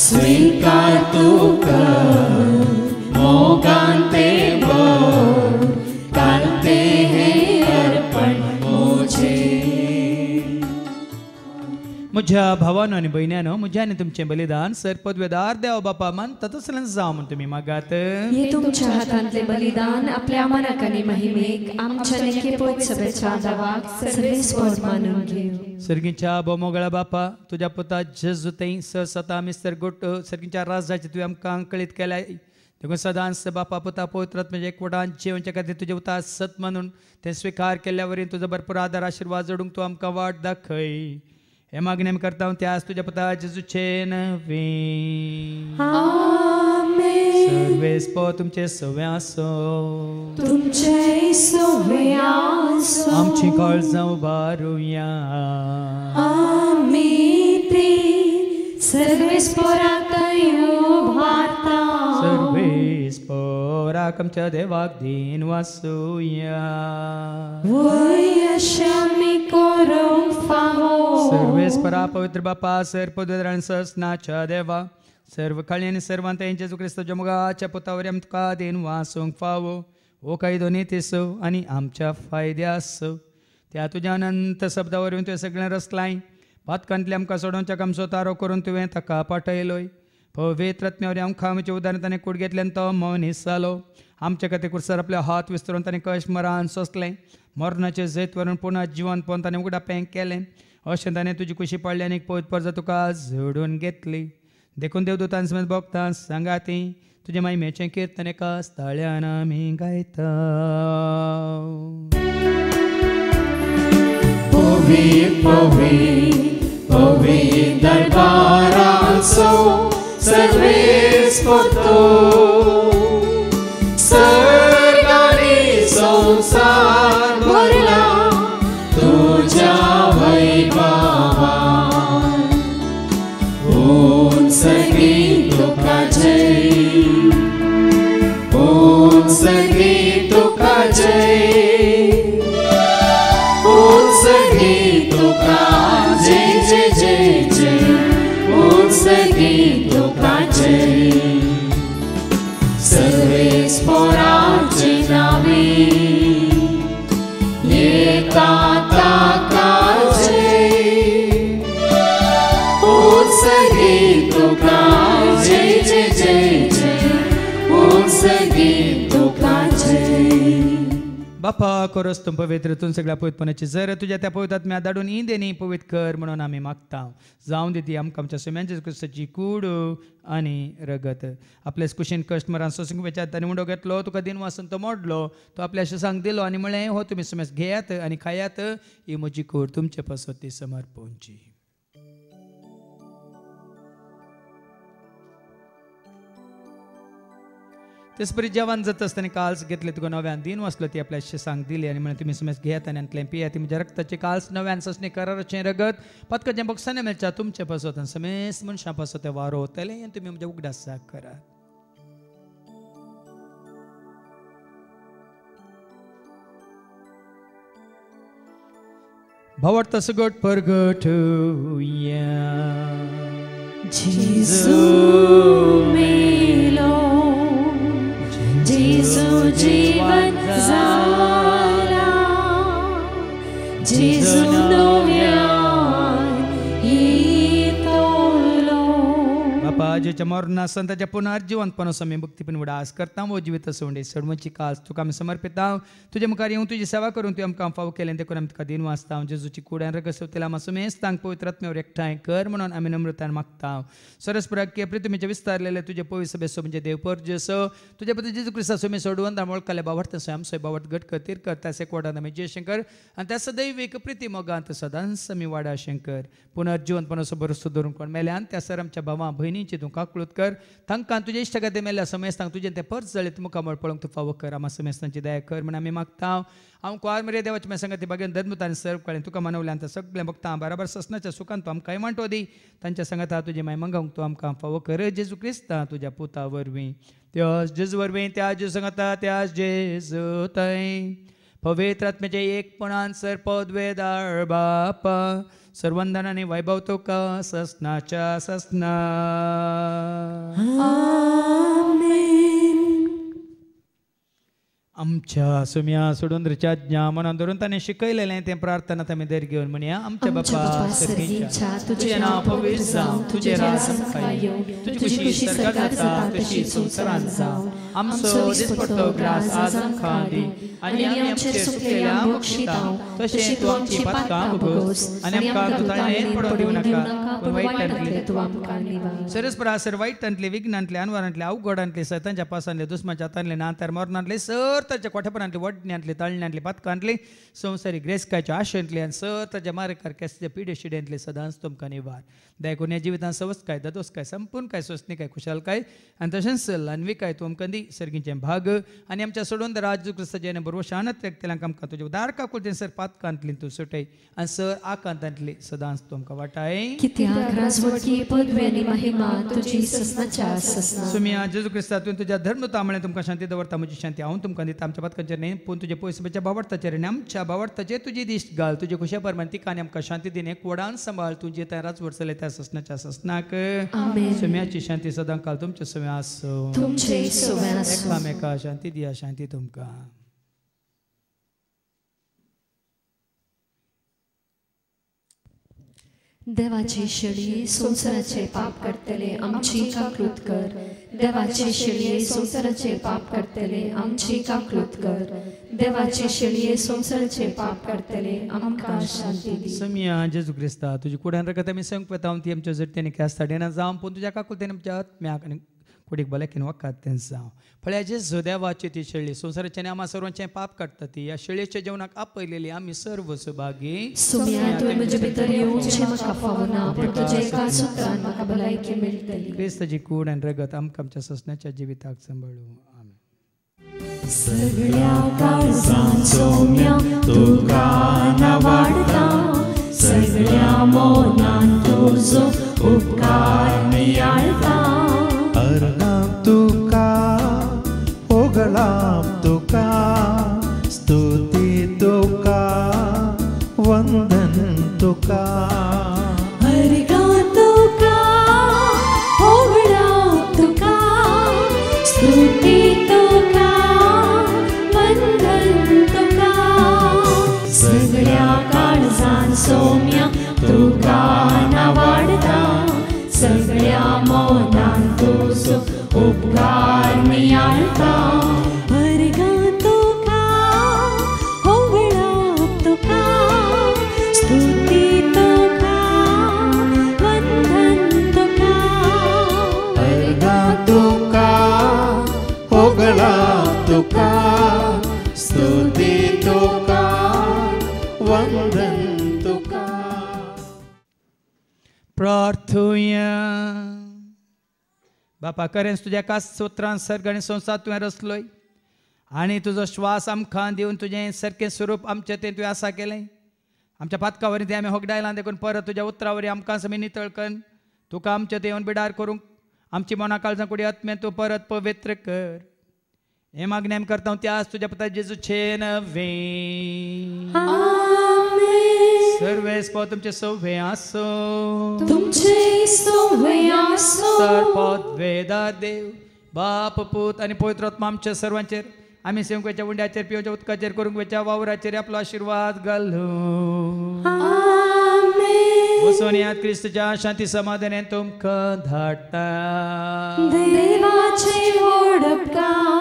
[SPEAKER 2] स्वीकार तू कर मोगांते बर करते हैं अर्पण मुझे.
[SPEAKER 3] म्हज्या भावानो आनी भयण्यानो म्हजें आनी तुमचें बलिदान सर पदवेदार देव बापा मानता तसलें जावं म्हण तुमी मागात.
[SPEAKER 8] हे तुमच्या हातांतले बलिदान आपल्या मनाक आनी महिमेक आमच्या नेकेपोत सभेच्या दावाक सर्वेस्पर मानून घेव.
[SPEAKER 3] सर्गीच्या बोमोगळा बापा तुज्या पुता जेजू तें सर सता मिस्तर गोट सर्गीच्या राजाचे तुवें आमकां कळीत केल्याय देखून सदांच बापा पुता पवित्र म्हणजे एकवटान जेवणच्या खातीर तुजे उतार सत मानून ते स्विकार केल्या वरी तुजो भरपूर आदार आशिर्वाद जोडूंक तूं आमकां वाट दाखय. हे मागणी आमी करता हांव त्याच तुज्या पुता जेजूचे नवे. सर्वे सर्वेस्पो तुमचे सवे आसो,
[SPEAKER 8] तुमचे सवे आसो.
[SPEAKER 3] आमची काळजां उबारुया,
[SPEAKER 8] आमी ती सर्वेस्पराक उबारता.
[SPEAKER 3] सर्वेस्पराक आमच्या देवाक दिन वासुया.
[SPEAKER 8] वयश आमी करूंक फावो.
[SPEAKER 3] सर्वेस्परा पवित्र बापा सर्पदुद्रान ससनाच्या देवा, सर्व काळी आनी सर्वांत जेजू क्रिस्ताच्या मुगाच्या पुतावरी आमकां दिन वासूंक फावो. ओ काही दोनी तिसो आनी आमच्या फायद्यास त्या तुज्या अनंत शब्दा वरवीं तुवें सगळें रचलाय. पातकांतले आमकां सोडोवच्या कामचो तारो करून तुवें ताका पाठयलोय. पवित्र आत्म्यावरी आमकां आमचे उदारण ताणें कुडगेंतल्यान तो मनीस जालो. आमचे खातीर कुडसर आपले हात विस्तरून ताणें कश मरान सोंसलें. मरणाचें जैत व्हरून पुन्हा जिवंत पोवन ताणें उगडापें केलें. अशें ताणें तुजी कुशी पडली आनी पवित्र परजा तुका जोडून घेतली. देखून देवदूतां समेत भक्तां सांगाती तुजे महिमेचें कीर्तन एका स्थळ्यान आमी गायता.
[SPEAKER 2] पवित्र पवित्र पवित्र दरबाराचो सर्वेस्पर सर्ग आनी संसार भरला तुज्या वैभवान. संगीत तुका जय, ओम संगीत तुका जय, ओम संगीत तुका जय जय जय जय, ओम संगीत तुका जय. सर्वेस्पराचे नावे एका ताका जय, ओम संगीत तुका जय जय जय जय, ओम संगीत तुका जय.
[SPEAKER 3] बापा कोरस तुम पवित्र तूं सगळ्या पवित्रपणाची जर तुझ्या त्या पवित्र आत्म्या धाडून इंदेनी पवित्र कर म्हणून आमी मागता. जावं दी ती आमकां आमच्या सुम्यांच्या क्रिस्ताची कूड आनी रगत. आपल्या कुशीन कश्ट मरान सोसूंक वेचात ताणें मुंडो घेतलो, तुका दिन वासून तो मोडलो, तो आपल्या शिसांक दिलो आनी म्हळें हो तुमी सुमेस घेयात आनी खायात, ही म्हजी कूड तुमचे पासत समर्पणची. तेसपरी जेवण जाता आसतना काल्स घेतले तुका नव्यान दिन वाचलो ती आपल्या शिसांक दिली आनी म्हण तुमी सुमेस घेयात आनी अंतलें पियात. म्हज्या रक्ताचे काल्स नव्यान ससणे कराराचें रगत पतकाचें बक्षांनी मेळच्या तुमचे पासत आनी समेस्त मनशां पासत तें वारो वतलें आनी तुमी म्हज्या उगडासाक करात. भावार्थ सगट परगटुया.
[SPEAKER 8] जेजू मेलो, जेजू जीवन जाला, जेजू नव्यान येतलो.
[SPEAKER 3] बापा जेच्या मरणा संताच्या पुनर्जीवंतपणा समी भक्तीपण उडास करता वो जिवीत सोंडे सडमची कास तुका आमी समर्पिता. तुजे मुखार येवन तुजी सेवा करून तुवें आमकां फावो केलें देखून आमी तुका दिन वाचता. जेजूची कुड्यान रगसवतेला आमी सुमेस्तांक पवित्र आत्म्यावर एकठांय कर म्हणून आमी नम्रतान मागता. सरस्पराक्य प्रितमेचे विस्तारलेले तुजे पवित्र सभेसो म्हणजे देवपर्जसो तुजे पती जेजू क्रिस्ता सुमे सोडवून दामोळकाले बावट तसो आमचो बावट घट करतीर करता सेकवाडान आमी जय शंकर आनी त्या सदैविक प्रिती मोगांत सदांच आमी वाडा शंकर. पुनर्जीवनपणाचो बरोसो धरून कोण मेल्यान त्या सर आमच्या भावां भयणींची तूं काकुळत कर. तांकां तुजे इश्टगाते मेल्या समेस्तांक तुजें तें परस जळीत मुखामळ पळोवंक तूं फावो कर. आमा समेस्तांची दया कर म्हण आमी मागता. हांव कुवार मरे देवाच्या म्हाज्या संगती बागेन धर्मतान सर्व कळें तुका मनवल्यान त्या सगळ्या भक्तां बराबर ससनाच्या सुखान तूं आमकां मांटो दी. तांच्या संगता तुजे माय मंगावंक तूं आमकां फावो कर. जेजू क्रिस्ता तुज्या पुता वरवीं त्याच जेजू वरवीं त्या जेजू संगता त्या जेजू थंय पवित्र आत्म्याचे एकपणान सरपदवेदार बापा सर्वंदन आनी वैभव तुका ससनाच्या ससना. आमच्या सुम्या सोडून रिचाज्ञा मनान धरून ताणें शिकयलेलें तें प्रार्थना आमी दर घेवन म्हणया. आमच्या बापा सर्गीच्या तुजें नांव पवित्र जावं, तुजें राज आमकां येवं, तुजी खुशी स्वर्गांत जाता तशी संवसारांत जावं. आमचो दिसपट्टो ग्रास आज आमकां दी आनी आमी आमचेर चुकलेल्या मोक्षितांव तशें तूं आमची पातकां भोगोस आनी आमकां तुताळेन पडोवंक दिवं नाका पूण वायटांतले तूं आमकां निवार. सरस्परा सर वायटांतले विघ्नांतले अनवरांतले अवघडांतले सैतांच्या पासांतले दुस्माच्या हातांतले नांतर मरणांतले सर ताच्या पाताळाच्या कोठ्यापर्यंतली वडण्यांतली तळण्यांतली पथकांतली संवसारी ग्रेसकायच्या आशेंतली आनी सर ताच्या मारेकार केसच्या पिढे शिड्यांतली सदांच तुमकां निवार देखून ह्या जिवितांत सवस्काय ददोसकाय संपूर्णकाय स्वस्निकाय खुशालकाय आनी तशेंच लानविकाय तुमकां दी सर्गींचे भाग आनी आमच्या सोडून राजू क्रिस्ताचे बरोबर शानत व्यक्तीलांक आमकां तुज्या उदार काकुलतेन सर पातकांतली तूं सुटय आनी सर आकांतांतली सदांच तुमकां वाटाय
[SPEAKER 8] कित्याक राजवटी पदवी आनी महिमा तुजी ससनाच्या ससना
[SPEAKER 3] सुमिया जेजू क्रिस्तातून तुझ्या धर्मतामुळे तुमकां शांती दवरता म्हजी शांती हांव तुमकां दिता आमच्या पथकांचेर न्ही पूण तुजे पयसुबाच्या बावडताचेर आनी आमच्या बावडताचेर तुजी दिश्ट घाल तुजे खुशे परमान तिका आनी आमकां शांती दिन एक वडान सांबाळ तुजी त्या राजवट चलय त्या ससनाच्या ससनाक सुम्याची शांती सदां काल तुमचे सुमे आसूं
[SPEAKER 8] तुमचे सुमे आसूं
[SPEAKER 3] एकामेका शांती दिया शांती तुमकां
[SPEAKER 8] देवाची शेळये संसाराचे पाप करतले आमची काकलूत कर देवाची शेळये संसाराचे पाप करतले आमची काकलूत कर देवाची शेळये संसाराचे पाप करतले आमकां शांती दी
[SPEAKER 3] सुमिया जेजू क्रिस्ता तुजी कुड्यान रगत आमी संग पळयता ती आमच्या जट्टेनी क्यास्ताडेना जावं पूण तुज्या काकुलतेन आमच्या आत्म्याक आनी कुडीक बलेकीन वकात तें जावं फळ्याचे देवाची ती शेळी संसाराचे आमी सर्वांचे पाप काडटा ती ह्या शेळयेच्या जेवणाक आपयलेली आमी सर्व सुभागी
[SPEAKER 8] सुमिया तुवें म्हजे भितर येवचें म्हाका फावना पूण तुजे एका सुत्रान म्हाका भलायकी मेळटली
[SPEAKER 3] क्रिस्ताची कूड आनी रगत आमकां आमच्या ससनाच्या जिविताक सांबाळूं आमेन
[SPEAKER 8] सगळ्या काळजांत सौम्या तुका नावाडटा सगळ्या मौनांत तुजो उपकार नियाळटा
[SPEAKER 9] अर्गाम तुका ओगळाम तुका स्तुती तुका वंदन तुका
[SPEAKER 8] अर्गां तुका ओगळाम तुका स्तुती तुका वंदन तुका सगळ्या काळजांत सौम्या तुका नावाडटा सगळ्या मौनांत तुजो उपकार नियाळटा अर्गां तुका ओगळाम तुका स्तुती तुका वंदन तुका
[SPEAKER 9] अर्गां तुका ओगळाम तुका स्तुती तुका वंदन तुका
[SPEAKER 3] प्रार्थुया बापा खरेंच तुज्या कास सोत्रांत सर्ग आनी संवसार तुवें रचलोय आनी तुजो श्वास आमकां दिवन तुजें सारकें स्वरूप आमचें तें तुवें आसा केलें आमच्या पातकावरी तें आमी होगडायलां देखून परत तुज्या उतरावरी आमकां आमी नितळ कर तुका आमचें तें येवन बिडार करूंक आमची मना काळजां कुडी आत्म्यान तूं परत पवित्र कर हे मागणी आमी करता त्याच तुज्या पुता जेजूचे नवे सर्वेस्पो तुमचे सव्वे आसो
[SPEAKER 8] तुमचे सव्वे आसो
[SPEAKER 3] सरपद वेदार देव बाप पूत आनी पवित्र आत्मा आमच्या सर्वांचेर आमी सेवकाच्या उंड्याचेर पिवच्या उदकाचेर करूंक वेच्या वावराचेर आपलो आशिर्वाद घालूं वचून यात क्रिस्तच्या शांती समाधानान तुमकां धाडटा
[SPEAKER 8] देवाचे वडपकार